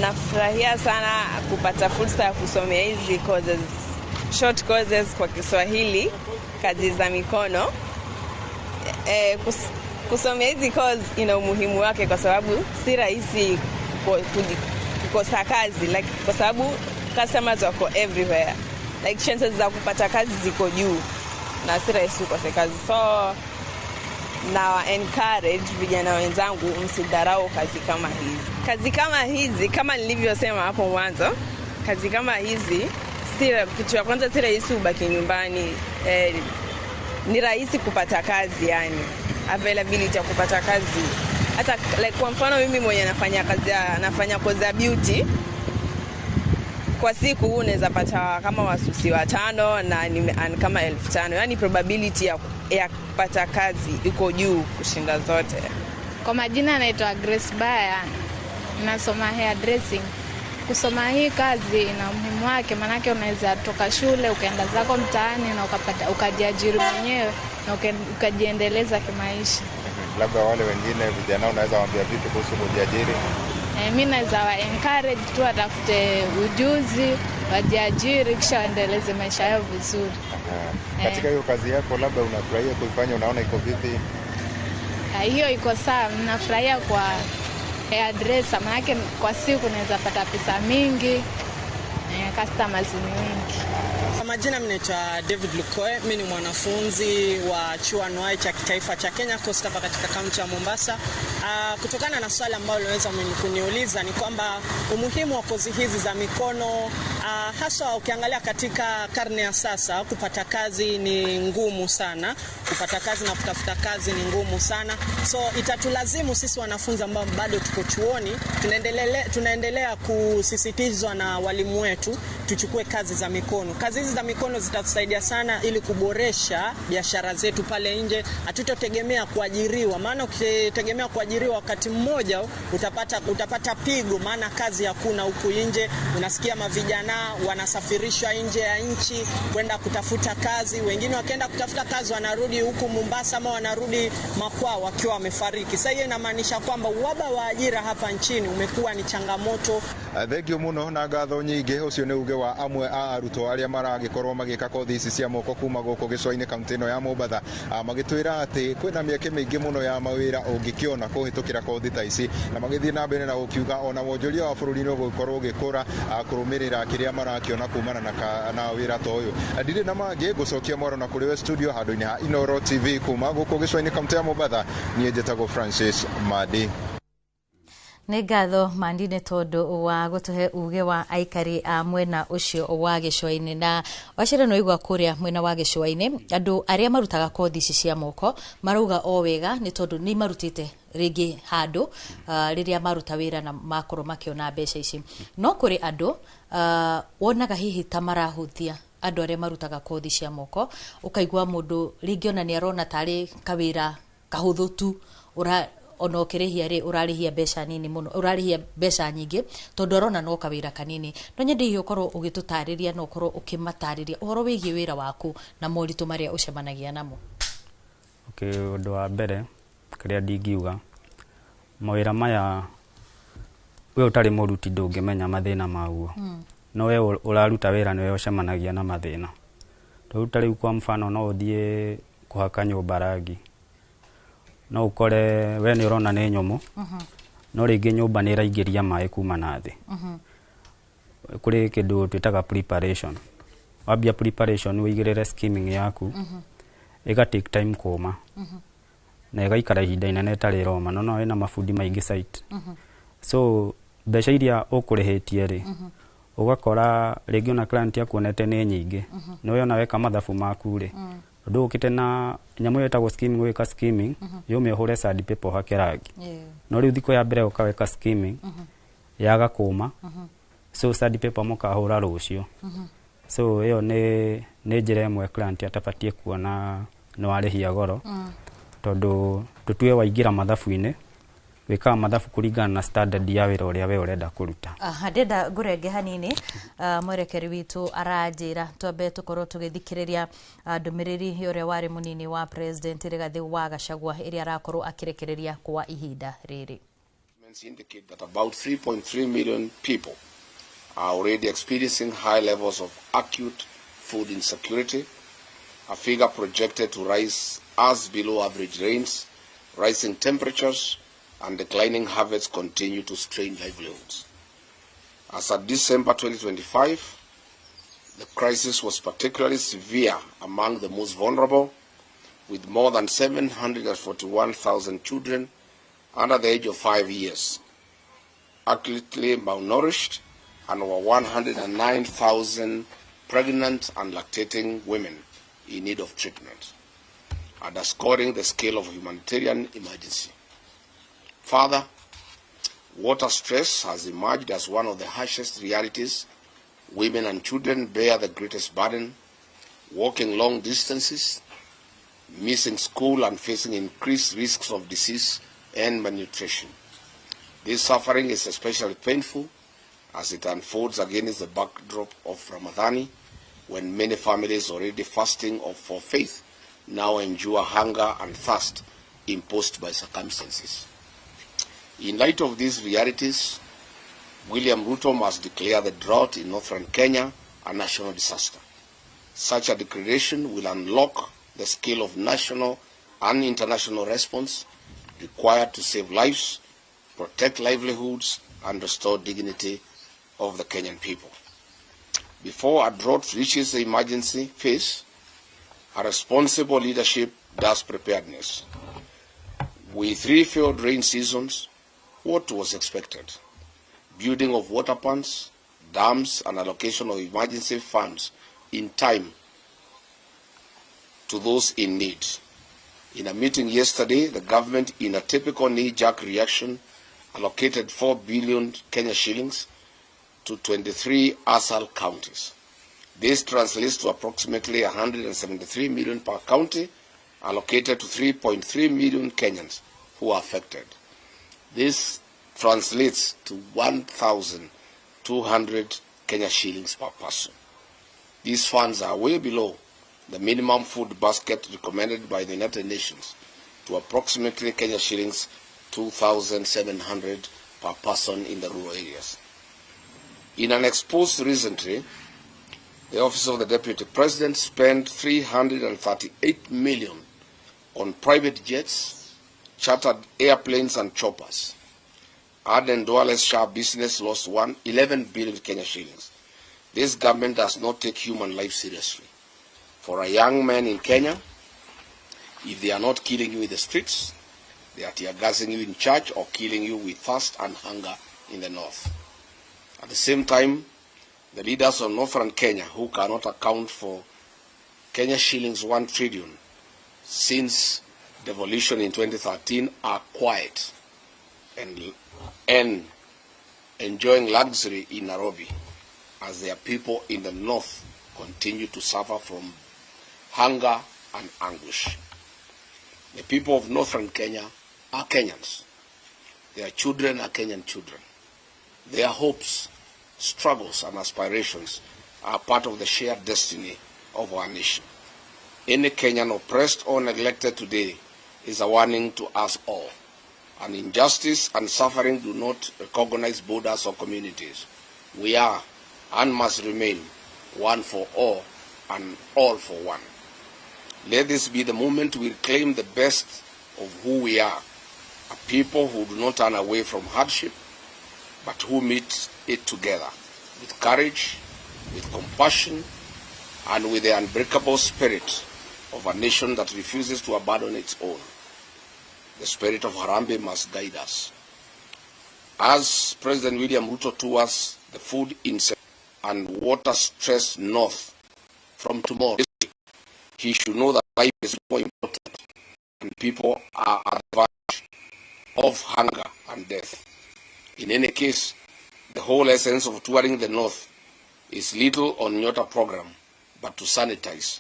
Nafurahia sana kupata fursa ya kusomea hizi courses, short courses kwa Kiswahili, kazi za mikono. Kusomea hizi course ina umuhimu wake kwa sababu si rahisi kukosa kazi, like kwa sababu customers wako everywhere, like chances za kupata kazi ziko juu na si rahisi ukose kazi. So na encourage vijana wenzangu msidharau kazi kama hizi. Kazi kama hizi kama nilivyosema hapo mwanzo, kazi kama hizi kitu ya kwanza si rahisi ubaki nyumbani, ni rahisi kupata kazi, yani availability ya kupata kazi hata like kwa mfano mimi mwenye nafanya kozi ya beauty, kwa siku unaweza pata kama wasusi 5 na kama 1500. Yani probability ya kupata kazi iko juu kushinda zote. Kwa majina naitwa Grace Baya, nasoma hair dressing. Kusoma hii kazi ina umuhimu wake, maana unaweza toka shule ukaenda zako mtaani na ukajiajiri mwenyewe na ukajiendeleza kimaisha. Labda wale wengine vijana unaweza waambia vipi kuhusu kujiajiri? Mimi naweza wa encourage tu watafute ujuzi, wajiajiri kisha waendeleze maisha yao vizuri. Katika hiyo kazi yako labda unafurahia kuifanya, unaona iko vipi? Hiyo iko sawa, ninafurahia kwa hairdresser, maana kwa siku naweza pata pesa mingi, customers wengi. Kwa majina mnaitwa David Lukoe, mimi ni mwanafunzi wa chuo anuai cha kitaifa cha Kenya Coast hapa katika kaunti ya Mombasa. Kutokana na swali ambalo unaweza kuniuliza ni kwamba umuhimu wa kozi hizi za mikono, hasa ukiangalia katika karne ya sasa, kupata kazi ni ngumu sana. Kupata kazi na kutafuta kazi ni ngumu sana. So itatulazimu sisi wanafunzi ambao bado tuko chuoni, tunaendelea kusisitizwa na walimu wetu tuchukue kazi za mikono. Kazi hizi za mikono zitatusaidia sana ili kuboresha biashara zetu pale nje. Hatutotegemea kuajiriwa, maana ukitegemea kuajiriwa wakati mmoja utapata pigo, maana kazi hakuna huku nje. Unasikia mavijana wanasafirishwa nje ya nchi kwenda kutafuta kazi, wengine wakaenda kutafuta kazi wanarudi huku Mombasa ama wanarudi makwao wakiwa wamefariki. Sasa hiyo inamaanisha kwamba uhaba wa ajira hapa nchini umekuwa ni changamoto. Thengio muno na ngatho nyingi. Ucio ni uge wa amwe a arutwo aria maragikorwo magika kothi ici cia moko kuma guku gicwa-ini kaunti ino ya Mombasa, magitwira ati kwina mieke mingi muno ya mawira ungikiona kuhitukira kothi ta ici, na magithie na mbere na gukiuga ona wonjoria wa bururi no gukorwo gikura kurumirira kiria marakiona kumana na wira to uyu. Ndire na mangi gucokia mwaro na kuriwe studio handu-ini ha Inoro TV kuma guku gicwa-ini kaunti ya Mombasa. Nie njetago Francis Madi. Nĩ ngatho Mandine tondu wa gutuhe uge wa aikari a mwena ucio wa gicwa-ini. Na wacira no igwa kuria mwena wa gicwa-ini, andu aria marutaga kothi ici cia moko marauga o wega ni tondu ni marutite ringi handu riria maruta wira na makorwo makiona mbeca ici. No kuri andu wonaga hihi ta marahutia andu aria marutaga kothi cia moko, ukaigwa mundu ringi ona ni arona tari kawira kahuthu tu, ona ukirihia ri urarihia mbeca nini muno, urarihia mbeca nyingi tondu arona no kawira kanini. No nyende hiyo ukorwo ugitutariria no ukorwo ukimatariria uhoro wigie wira waku na moritu maria ucemanagia namo. Undu wa mbere kiria ndingiuga mawira maya we utari muruti ndungimenya mathina maguo. No we uraruta wira ni we ucemanagia na mathina. Turuta riu kwa mfano no uthie kuhaka nyumba rangi, no ukore we ni urona ni nyomo, no ringi nyumba ni iraingiria mai kuma na thi. Kuri kindu twitaga preparation. Wabia preparation wigirire skimming yaku, ega take time kuma, na ega ikara ihinda inene itari roma, no ina mafundi maingi site. So mbeca iria ukurihitie ri ugakora ringi ona client yakuonete ni nyingi, no we ona weka mathabu maku ri ndu ukite na nyamu yetagwo skimming, weka skimming yume hore sandpaper hake rangi, no riu thiko ya mbere ukaweka skimming yaga kuma, so sandpaper mukahura rucio. So hiyo ni njira imwe client atabatie kuona no arihia goro, tondu tutue waingira mathabu-ini weka mathabu kuringana na standard ya wira uria we urenda kuruta. Ndenda ngurenge hanini mwerekeri witu aranjira twambe tukorwo tugithikiriria ndumiriri uria wari munini wa president Rigathi wa Gachagua iria arakorwo akirekereria kwa ihinda riri. Indicate that about 3.3 million people are already experiencing high levels of acute food insecurity, a figure projected to rise as below average rains, rising temperatures, and declining harvests continue to strain livelihoods. As of December 2025, the crisis was particularly severe among the most vulnerable, with more than 741,000 children under the age of 5 years, acutely malnourished, and over 109,000 pregnant and lactating women in need of treatment, underscoring the scale of humanitarian emergency. Further, water stress has emerged as one of the harshest realities. Women and children bear the greatest burden, walking long distances, missing school and facing increased risks of disease and malnutrition. This suffering is especially painful as it unfolds against the backdrop of Ramadani, when many families already fasting for faith now endure hunger and thirst imposed by circumstances. In light of these realities, William Ruto must declare the drought in northern Kenya a national disaster. Such a declaration will unlock the scale of national and international response required to save lives, protect livelihoods, and restore dignity of the Kenyan people. Before a drought reaches the emergency phase, a responsible leadership does preparedness. With 3 failed rain seasons, what was expected? Building of water ponds, dams, and allocation of emergency funds in time to those in need. In a meeting yesterday, the government, in a typical knee-jerk reaction, allocated 4 billion Kenya shillings to 23 ASAL counties. This translates to approximately 173 million per county, allocated to 3.3 million Kenyans who are affected. This translates to 1,200 Kenya shillings per person. These funds are way below the minimum food basket recommended by the United Nations to approximately Kenya shillings 2,700 per person in the rural areas. In an expose recently, the Office of the Deputy President spent 338 million on private jets, chartered airplanes and choppers. Aden Duale's Shah business lost 11 billion Kenya shillings. This government does not take human life seriously. For a young man in Kenya, if they are not killing you in the streets, they are tear gassing you in church or killing you with thirst and hunger in the north. At the same time, the leaders of northern Kenya, who cannot account for Kenya shillings 1 trillion since devolution in 2013, are quiet and enjoying luxury in Nairobi as their people in the north continue to suffer from hunger and anguish. The people of northern Kenya are Kenyans. Their children are Kenyan children. Their hopes, struggles, and aspirations are part of the shared destiny of our nation. Any Kenyan oppressed or neglected today is a warning to us all. And injustice and suffering do not recognize borders or communities. We are and must remain one for all and all for one. Let this be the moment we reclaim the best of who we are, a people who do not turn away from hardship, but who meet it together with courage, with compassion, and with the unbreakable spirit of a nation that refuses to abandon its own. The spirit of Harambee must guide us. As President William Ruto tours the food insecurity and water-stressed north from tomorrow, he should know that life is more important and people are at the verge of hunger and death. In any case, the whole essence of touring the north is little on Nyota program, but to sanitize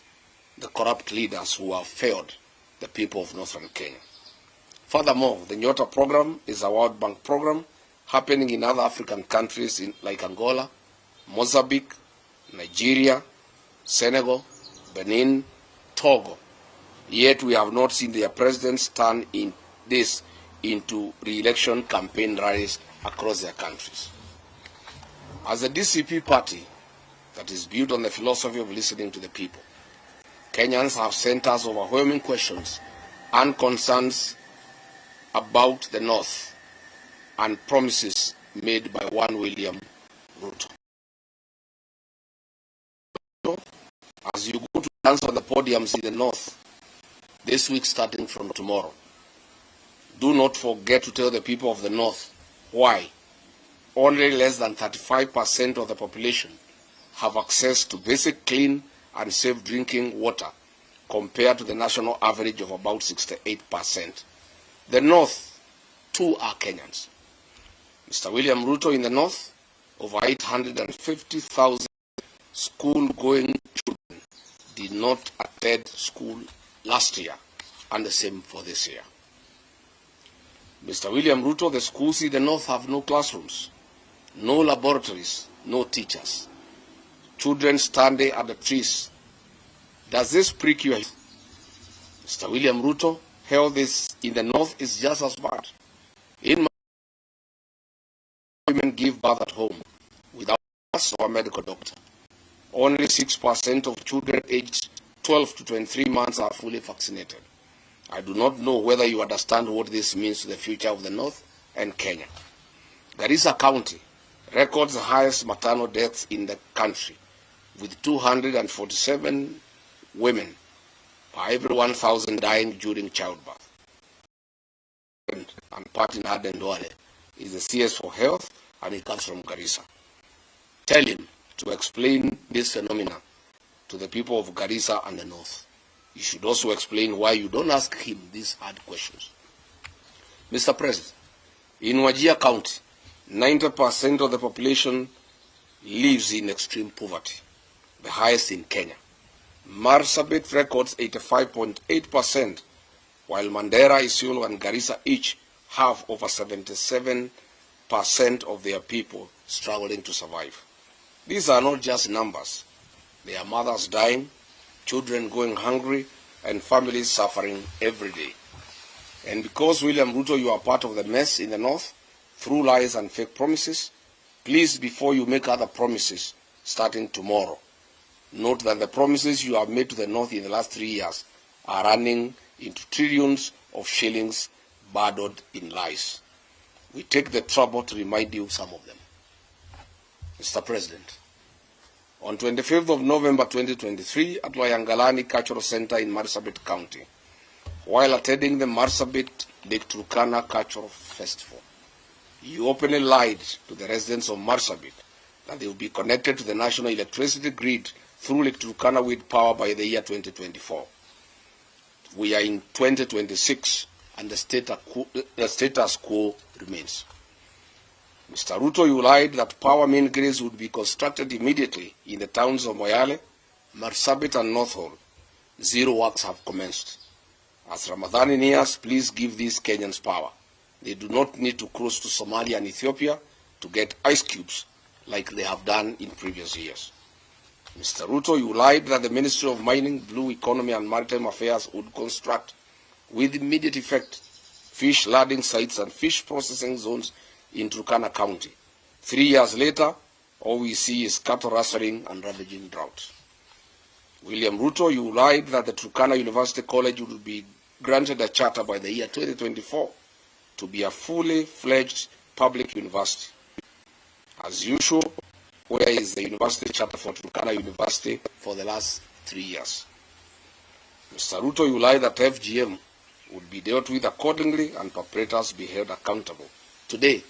the corrupt leaders who have failed the people of northern Kenya. Furthermore, the Nyota program is a World Bank program happening in other African countries like Angola, Mozambique, Nigeria, Senegal, Benin, Togo. Yet we have not seen their presidents turn this into re-election campaign rallies across their countries. As a DCP party that is built on the philosophy of listening to the people, Kenyans have sent us overwhelming questions and concerns about the North and promises made by one William Ruto. As you go to dance on the podiums in the North this week starting from tomorrow, do not forget to tell the people of the North why only less than 35% of the population have access to basic clean and safe drinking water compared to the national average of about 68%. The North, 2 are Kenyans. Mr. William Ruto, in the north, over 850,000 school-going children did not attend school last year, and the same for this year. Mr. William Ruto, the schools in the north have no classrooms, no laboratories, no teachers. Children standing at the trees. Does this prick you? Mr. William Ruto, health in the north is just as bad. In my women give birth at home without a nurse or a medical doctor. Only 6% of children aged 12 to 23 months are fully vaccinated. I do not know whether you understand what this means to the future of the North and Kenya. Garissa County records the highest maternal deaths in the country, with 247 women per every 1,000 dying during childbirth. And Patin Adendwale is the CS for Health, and he comes from Garissa. Tell him to explain this phenomenon to the people of Garissa and the North. You should also explain why you don't ask him these hard questions. Mr. President, in Wajir County, 90% of the population lives in extreme poverty, the highest in Kenya. Marsabit records 85.8%, while Mandera, Isiolo, and Garissa each have over 77% of their people struggling to survive. These are not just numbers. They are mothers dying, children going hungry, and families suffering every day. And because, William Ruto, you are part of the mess in the north, through lies and fake promises, please, before you make other promises, starting tomorrow, note that the promises you have made to the north in the last 3 years are running into trillions of shillings burdened in lies. We take the trouble to remind you some of them. Mr. President, on 25th of November 2023 at Loyangalani Cultural Center in Marsabit County, while attending the Marsabit Lake Turkana Cultural Festival, you openly lied to the residents of Marsabit that they will be connected to the national electricity grid through Lake Turkana with power by the year 2024. We are in 2026 and the status quo remains. Mr. Ruto, you lied that power main grids would be constructed immediately in the towns of Moyale, Marsabit, and North Hall. 0 works have commenced. As Ramadhan nears, please give these Kenyans power. They do not need to cross to Somalia and Ethiopia to get ice cubes like they have done in previous years. Mr. Ruto, you lied that the Ministry of Mining, Blue Economy, and Maritime Affairs would construct, with immediate effect, fish landing sites and fish processing zones in Turkana County. 3 years later, all we see is cattle rustling and ravaging drought. William Ruto, you lied that the Turkana University College would be granted a charter by the year 2024 to be a fully fledged public university. As usual, where is the university charter for Turkana University for the last 3 years? Mr. Ruto, you lied that FGM would be dealt with accordingly and perpetrators be held accountable. Today,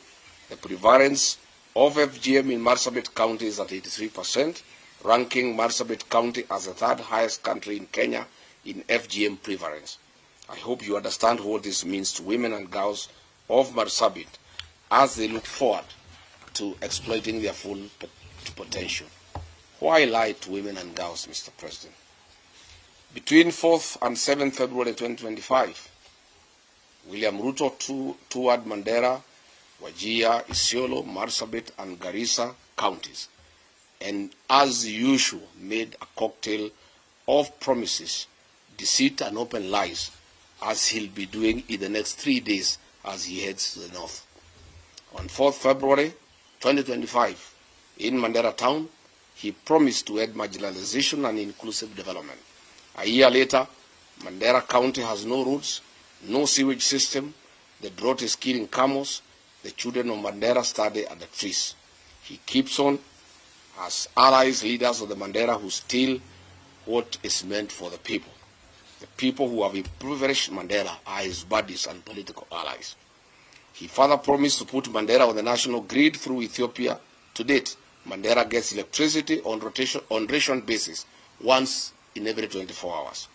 the prevalence of FGM in Marsabit County is at 83%, ranking Marsabit County as the 3rd highest country in Kenya in FGM prevalence. I hope you understand what this means to women and girls of Marsabit as they look forward to exploiting their full potential. Why lie to women and girls, Mr. President? Between 4th and 7th February 2025, William Ruto toured Mandera, Wajir, Isiolo, Marsabit, and Garissa counties, and as usual made a cocktail of promises, deceit, and open lies, as he'll be doing in the next 3 days as he heads to the north. On 4th February 2025, in Mandera town, he promised to end marginalization and inclusive development. A year later, Mandera County has no roads, no sewage system, the drought is killing camels, the children of Mandera study at the trees. He keeps on as allies, leaders of the Mandera who steal what is meant for the people. The people who have impoverished Mandera are his buddies and political allies. He further promised to put Mandera on the national grid through Ethiopia. To date, Mandera gets electricity on ration basis once in every 24 hours.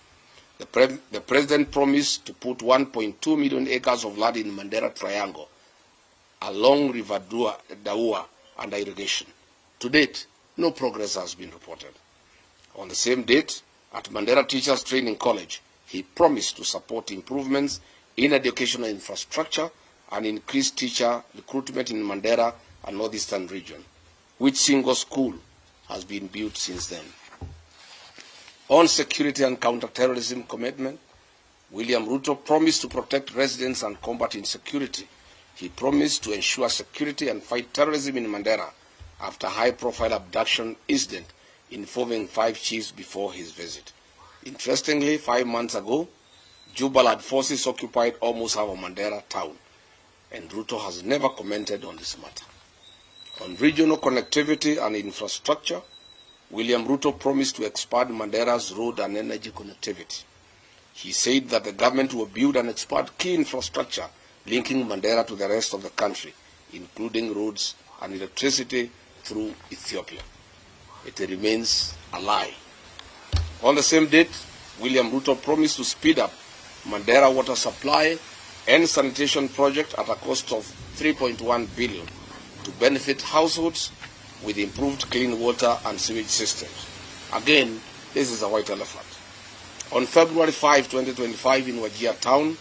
The President promised to put 1.2 million acres of land in Mandera Triangle along River Daua under irrigation. To date, no progress has been reported. On the same date, at Mandera Teachers Training College, he promised to support improvements in educational infrastructure and increase teacher recruitment in Mandera and Northeastern region, which single school has been built since then. On security and counter-terrorism commitment, William Ruto promised to protect residents and combat insecurity. He promised to ensure security and fight terrorism in Mandera after high-profile abduction incident involving 5 chiefs before his visit. Interestingly, 5 months ago, Jubaland forces occupied almost half of Mandera town, and Ruto has never commented on this matter. On regional connectivity and infrastructure, William Ruto promised to expand Mandera's road and energy connectivity. He said that the government will build and expand key infrastructure linking Mandera to the rest of the country, including roads and electricity through Ethiopia. It remains a lie. On the same date, William Ruto promised to speed up Mandera water supply and sanitation project at a cost of 3.1 billion to benefit households with improved clean water and sewage systems. Again, this is a white elephant. On February 5, 2025, in Wajir town,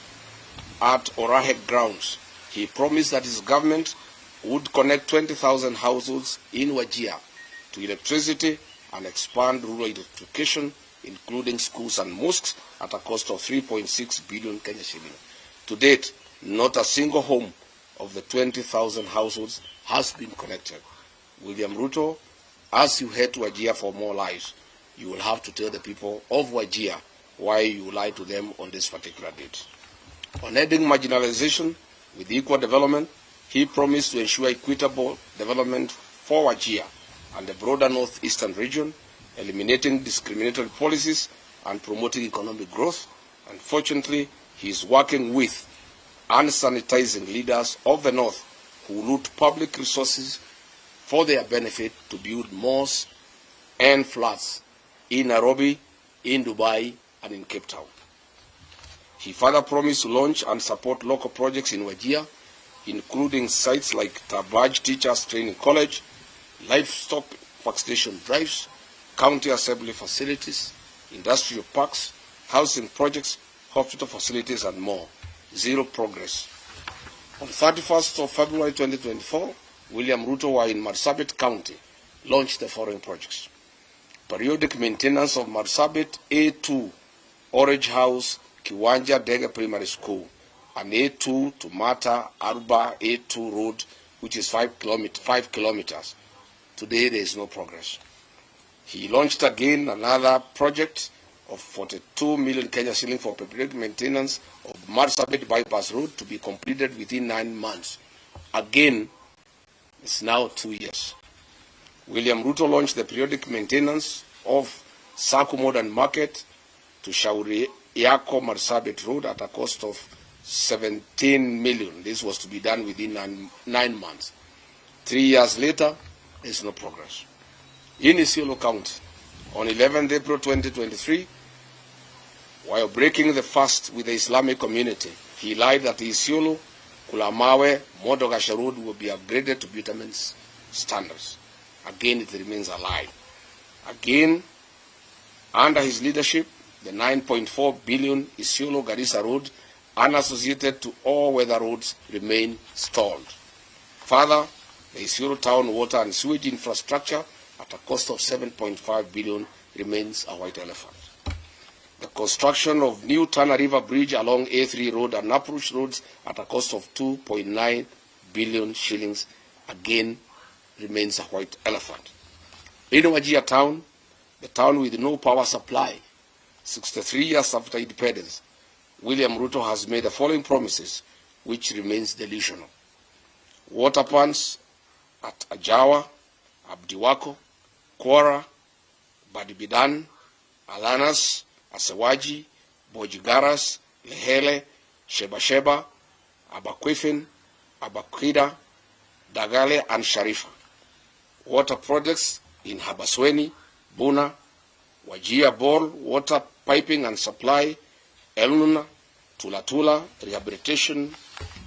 at Orahek grounds, he promised that his government would connect 20,000 households in Wajir to electricity and expand rural electrification, including schools and mosques, at a cost of 3.6 billion Kenya shilling. To date, not a single home of the 20,000 households has been connected. William Ruto, as you head to Wajir for more lives, you will have to tell the people of Wajir why you lied to them on this particular date. On ending marginalization with equal development, he promised to ensure equitable development for Wajir and the broader northeastern region, eliminating discriminatory policies and promoting economic growth. Unfortunately, he is working with and sanitizing leaders of the north who loot public resources for their benefit to build malls and flats in Nairobi, in Dubai, and in Cape Town. He further promised to launch and support local projects in Wajir, including sites like Tabaj Teachers Training College, livestock vaccination drives, county assembly facilities, industrial parks, housing projects, hospital facilities, and more. Zero progress. On 31st of February 2024, William Ruto, while in Marsabit County, launched the following projects. Periodic maintenance of Marsabit A2, Orange House, Kiwanja Dega Primary School, and A2 to Mata Arba A2 road, which is 5 kilometers. Today there is no progress. He launched again another project of 42 million Kenya shilling for periodic maintenance of Marsabit Bypass Road to be completed within 9 months. Again, it's now 2 years. William Ruto launched the periodic maintenance of Saku Modern Market to Shauri Yako Marsabit Road at a cost of 17 million. This was to be done within 9 months. 3 years later, there's no progress. In Isiolo County, on 11th April 2023, while breaking the fast with the Islamic community, he lied that Isiolo, Kulamawe, Modogasha Road will be upgraded to bitumen standards. Again, it remains a lie. Again, under his leadership, the 9.4 billion Isiolo Garissa Road, unassociated to all weather roads, remain stalled. Further, the Isiolo town water and sewage infrastructure at a cost of 7.5 billion remains a white elephant. The construction of new Tana River Bridge along A3 Road and Naprush Roads at a cost of 2.9 billion shillings again remains a white elephant. In Wajir town, the town with no power supply, 63 years after independence, William Ruto has made the following promises, which remains delusional. Water plants at Ajawa, Abdiwako, Kwara, Badibidan, Alanas, Asewaji, Bojigaras, Lehele, Sheba, Abakwifin, Abakwida, Dagale, and Sharifa. Water projects in Habasweni, Buna, Wajir Ball, water piping and supply Elnuna, Tulatula, rehabilitation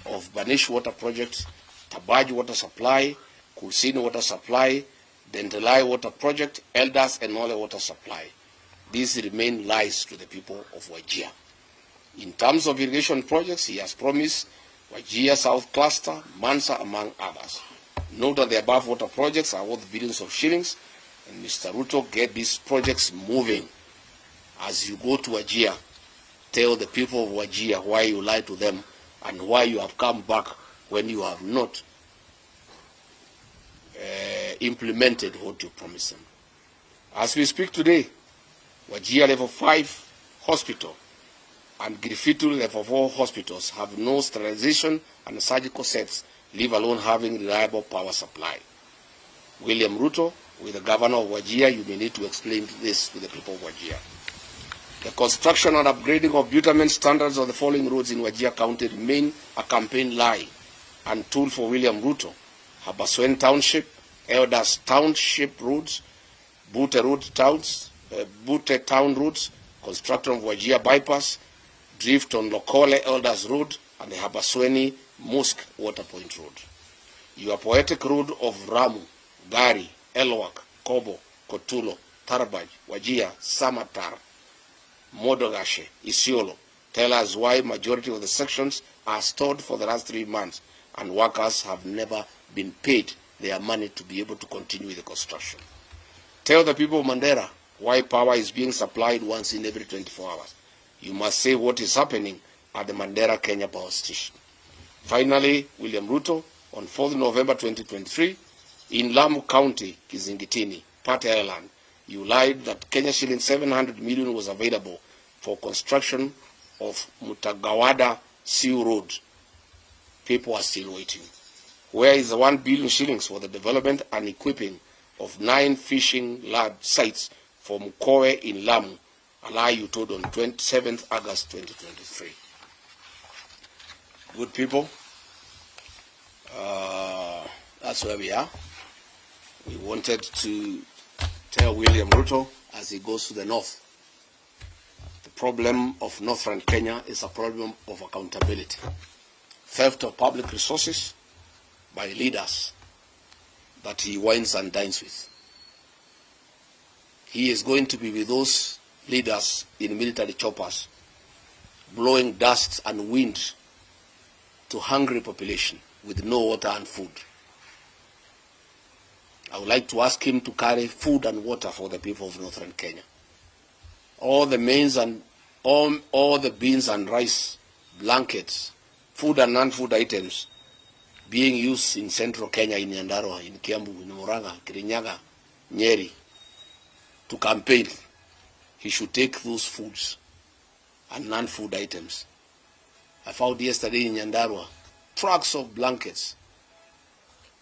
of Banish water project, Tabaj water supply, Kulsini water supply, Dentelai water project, Elders and Nole water supply. These remain lies to the people of Wajir. In terms of irrigation projects, he has promised Wajir South Cluster, Mansa, among others. Note that the above water projects are worth billions of shillings, and Mr. Ruto, get these projects moving. As you go to Wajir, tell the people of Wajir why you lied to them and why you have come back when you have not implemented what you promised them. As we speak today, Wajir Level 5 Hospital and Grifitu Level 4 hospitals have no sterilization and surgical sets, leave alone having reliable power supply. William Ruto, with the governor of Wajir, you may need to explain this to the people of Wajir. The construction and upgrading of bitumen standards of the following roads in Wajir County remain a campaign lie and tool for William Ruto. Habaswen Township, Elders Township roads, Butte Road Towns, Butte Town roads, construction of Wajir Bypass, drift on Lokole Elders Road, and the Habasweni Mosque Waterpoint Road. Your poetic road of Ramu, Gari, Elwak, Kobo, Kotulo, Tarbaj, Wajir, Samatar, Modogashe, Isiolo, tell us why majority of the sections are stored for the last 3 months and workers have never been paid their money to be able to continue with the construction. Tell the people of Mandera why power is being supplied once in every 24 hours. You must say what is happening at the Mandera Kenya Power Station. Finally, William Ruto, on 4th November 2023, in Lamu County, Kizingitini, Pate Island, you lied that Kenya shilling 700 million was available for construction of Mutagawada Siu Road. People are still waiting. Where is the 1 billion shillings for the development and equipping of 9 fishing lab sites for Mukowe in Lamu, a lie you told on 27th August 2023? Good people, that's where we are. We wanted to tell William Ruto as he goes to the north. The problem of northern Kenya is a problem of accountability. Theft of public resources by leaders that he wines and dines with. He is going to be with those leaders in military choppers, blowing dust and wind to hungry population with no water and food. I would like to ask him to carry food and water for the people of northern Kenya. All the maize and all the beans and rice, blankets, food and non-food items being used in central Kenya, in Nyandarua, in Kiambu, in Murang'a, Kirinyaga, Nyeri, to campaign. He should take those foods and non-food items. I found yesterday in Nyandarua trucks of blankets,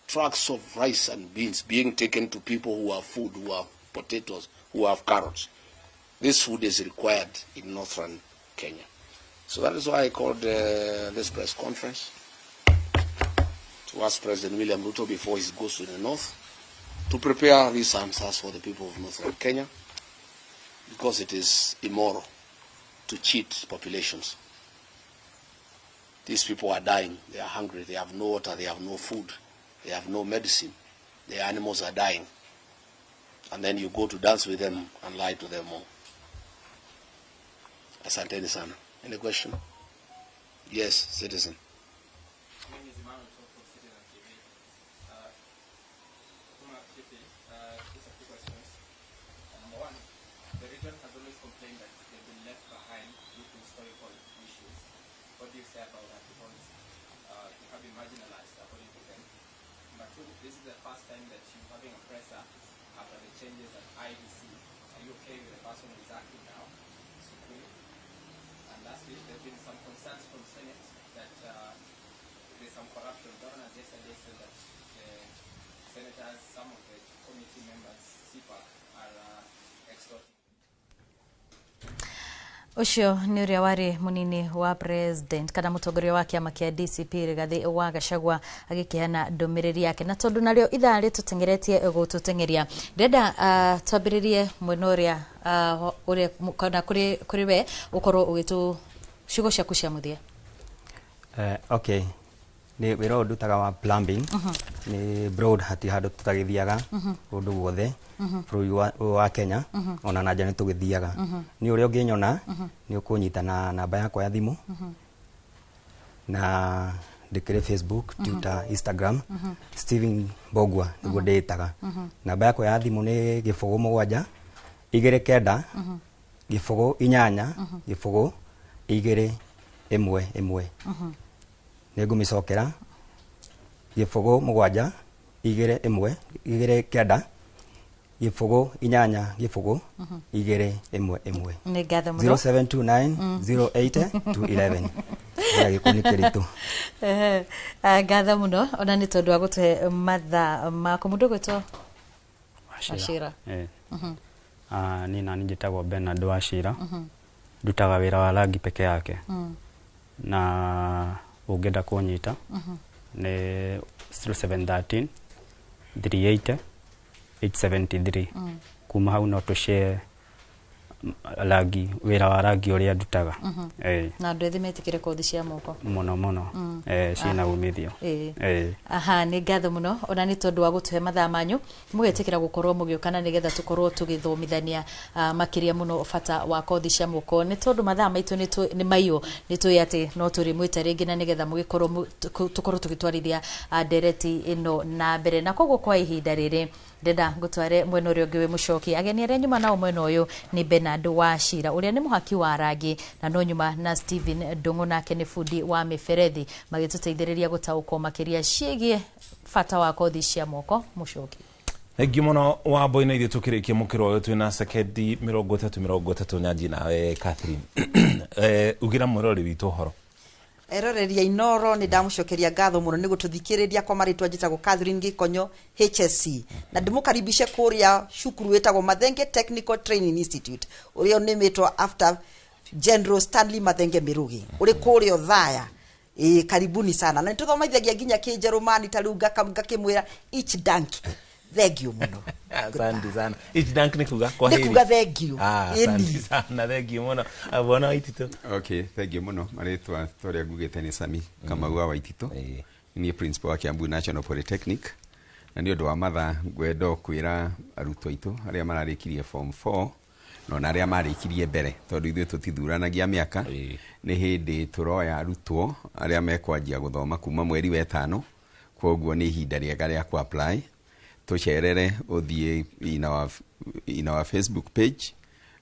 trucks of rice and beans being taken to people who have food, who have potatoes, who have carrots. This food is required in northern Kenya. So that is why I called this press conference to ask President William Ruto before he goes to the north to prepare these answers for the people of northern Kenya, because it is immoral to cheat populations. These people are dying, they are hungry, they have no water, they have no food, they have no medicine, their animals are dying. And then you go to dance with them and lie to them all. Asanteni sana. Any question? Yes, citizen. This is the first time that you're having a presser after the changes at IDC. Are you okay with the person who is acting now? And lastly, there have been some concerns from Senate that there's some corruption. Governors yesterday said that senators, some of the committee members, CPAC, are extorting. Ucio ni uria wari munini wa president kana mutongoria wa kiama kia DCP Rigathi wa Gachagua agikiana ndumiriri yake na tondu nario ithaa ritutengeretie gututengeria ndenda twambiririe mwena uria uria kana kuri we ukorwo ugitu ciugo ciaku cia muthia. Okay, ni wira ũyũ ndutaga wa plumbing ni broad hati handũ tutagithiaga ũndũ guothe bũrũri wa Kenya ona na nja nĩ tũgĩthiaga. Ni ũrĩa ũngĩnyona ni ũkũnyita na namba yakwa ya thimũ na ndikire Facebook, Twitter, Instagram, Steven Bogwa niguo ndĩtaga. Namba yakwa ya thimũ nĩ 07 29 8 2 1 nĩngũmĩcokera 07 29 8 2 1 nĩ ngatho mũno 0729 08 211 ya gĩkũni kĩritũ. Ngatho mũno ona nĩ tondũ wa gũtũhe mathaa maku. Mũndũ gwĩtwo Wachira. Ni nani njĩtagwo Bernard Wachira, ndutaga wĩra wa rangi peke yake na ũngĩenda kũnyita nĩ 0713 380 873 kuma hau no tũshare rangi wĩra wa rangi ũrĩa ndutaga. Na andũ ethĩ metĩkĩre kothi cia moko mũno ciĩna umithio. Nĩ ngatho mũno ona nĩ tondũ wa gũtũhe mathaa manyu mũgetĩkĩra gũkorwo mũgĩũkana nĩgetha tũkorwo tũgĩthomithania makĩria mũno bata wa kothi cia moko, nĩ tondũ mathaa maitũ nĩ maiyũ nĩ tũĩ atĩ no tũrĩ mwĩta rĩngĩ na nĩgetha mũgĩkorwo tũkorwo tũgĩtwarithia ndereti ĩno na mbere. Na koguo kwa ihinda rĩrĩ ndenda ngũtware mwena ũrĩa ũngĩ wĩ mũcoki. Ageni arĩa nyuma nao mwena ũyũ nĩ Bernard Wachira ũrĩa nĩ mũhaki wa rangi na no nyuma na Steven Ndung'u nake nĩ bundi wa mĩberethi magĩtũteithĩrĩria gũtaũkwo makĩria ciĩgiĩ bata wa kothi cia moko. Mũcoki thengiũ mũno wa Mboina, ithuĩ tũkĩrĩkia mũkĩro ũyũ twĩna sekendi 30 nyanji nawe Catherine. Ugira mũrori witũ ũhoro eroreria Inoro ni ndamucokeria ngatho muno ni gututhikiriria kwa maritwa njitagwo Catherine Gikonyo HSC na ndimukaribishe kuria cukuru wetagwo Mathenge Technical Training Institute uria nimetwa after General Stanley Mathenge Mirugi uri kuria Thaya. Karibuni sana na nituthomithagia nginya Kijerumani tariu ngakimwira each danki. Thank muno. Asante sana. Each dank ni kuga kwa heri. Ni kuga thank you. Asante sana, thank you muno. Abona Waitito. Okay, thank you muno. Maretwa toria gugete ni Sami Kamau Waitito. Ni principal wa Kiambu National Polytechnic. Na ndio ndo wa matha ngwendo kwira arutwo aitu aria mararikirie form 4 no na aria marikirie mbere tondu ithuĩ tutithuranagia miaka ni hindi turoya arutwo aria mekwanjia guthoma kuma mweri wa 5 koguo ni ihinda rĩega rĩa ku apply. Tucerere uthie in our Facebook page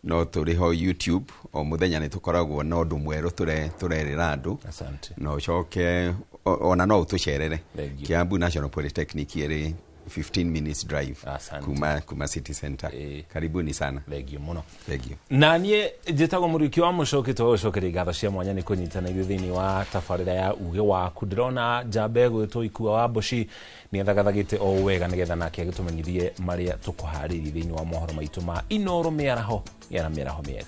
no turiho YouTube o muthenya ni tukoragwo na undu mweru turerera andu. Asante. No choke ona no tucerere Kiambu National Polytechnic iri 15 minutes drive kuma city center. Karibuni sana. Thank you muno. Thank you. Na niĩ njĩtagwo mũriki wa mũcoki tũcokeria ngatho cia mwanya nĩ kũnyitana ithuĩ thĩinĩ wa tabarĩra ya uge waku. Ndĩrona Njambe gwĩtwo Ikua wa Mboci nĩ athagathagĩte o wega nĩgetha nake agĩtũmenyithie marĩa tũkũharĩirie thĩinĩ wa mohoro maitũ ma Inoro mĩaraho mĩega.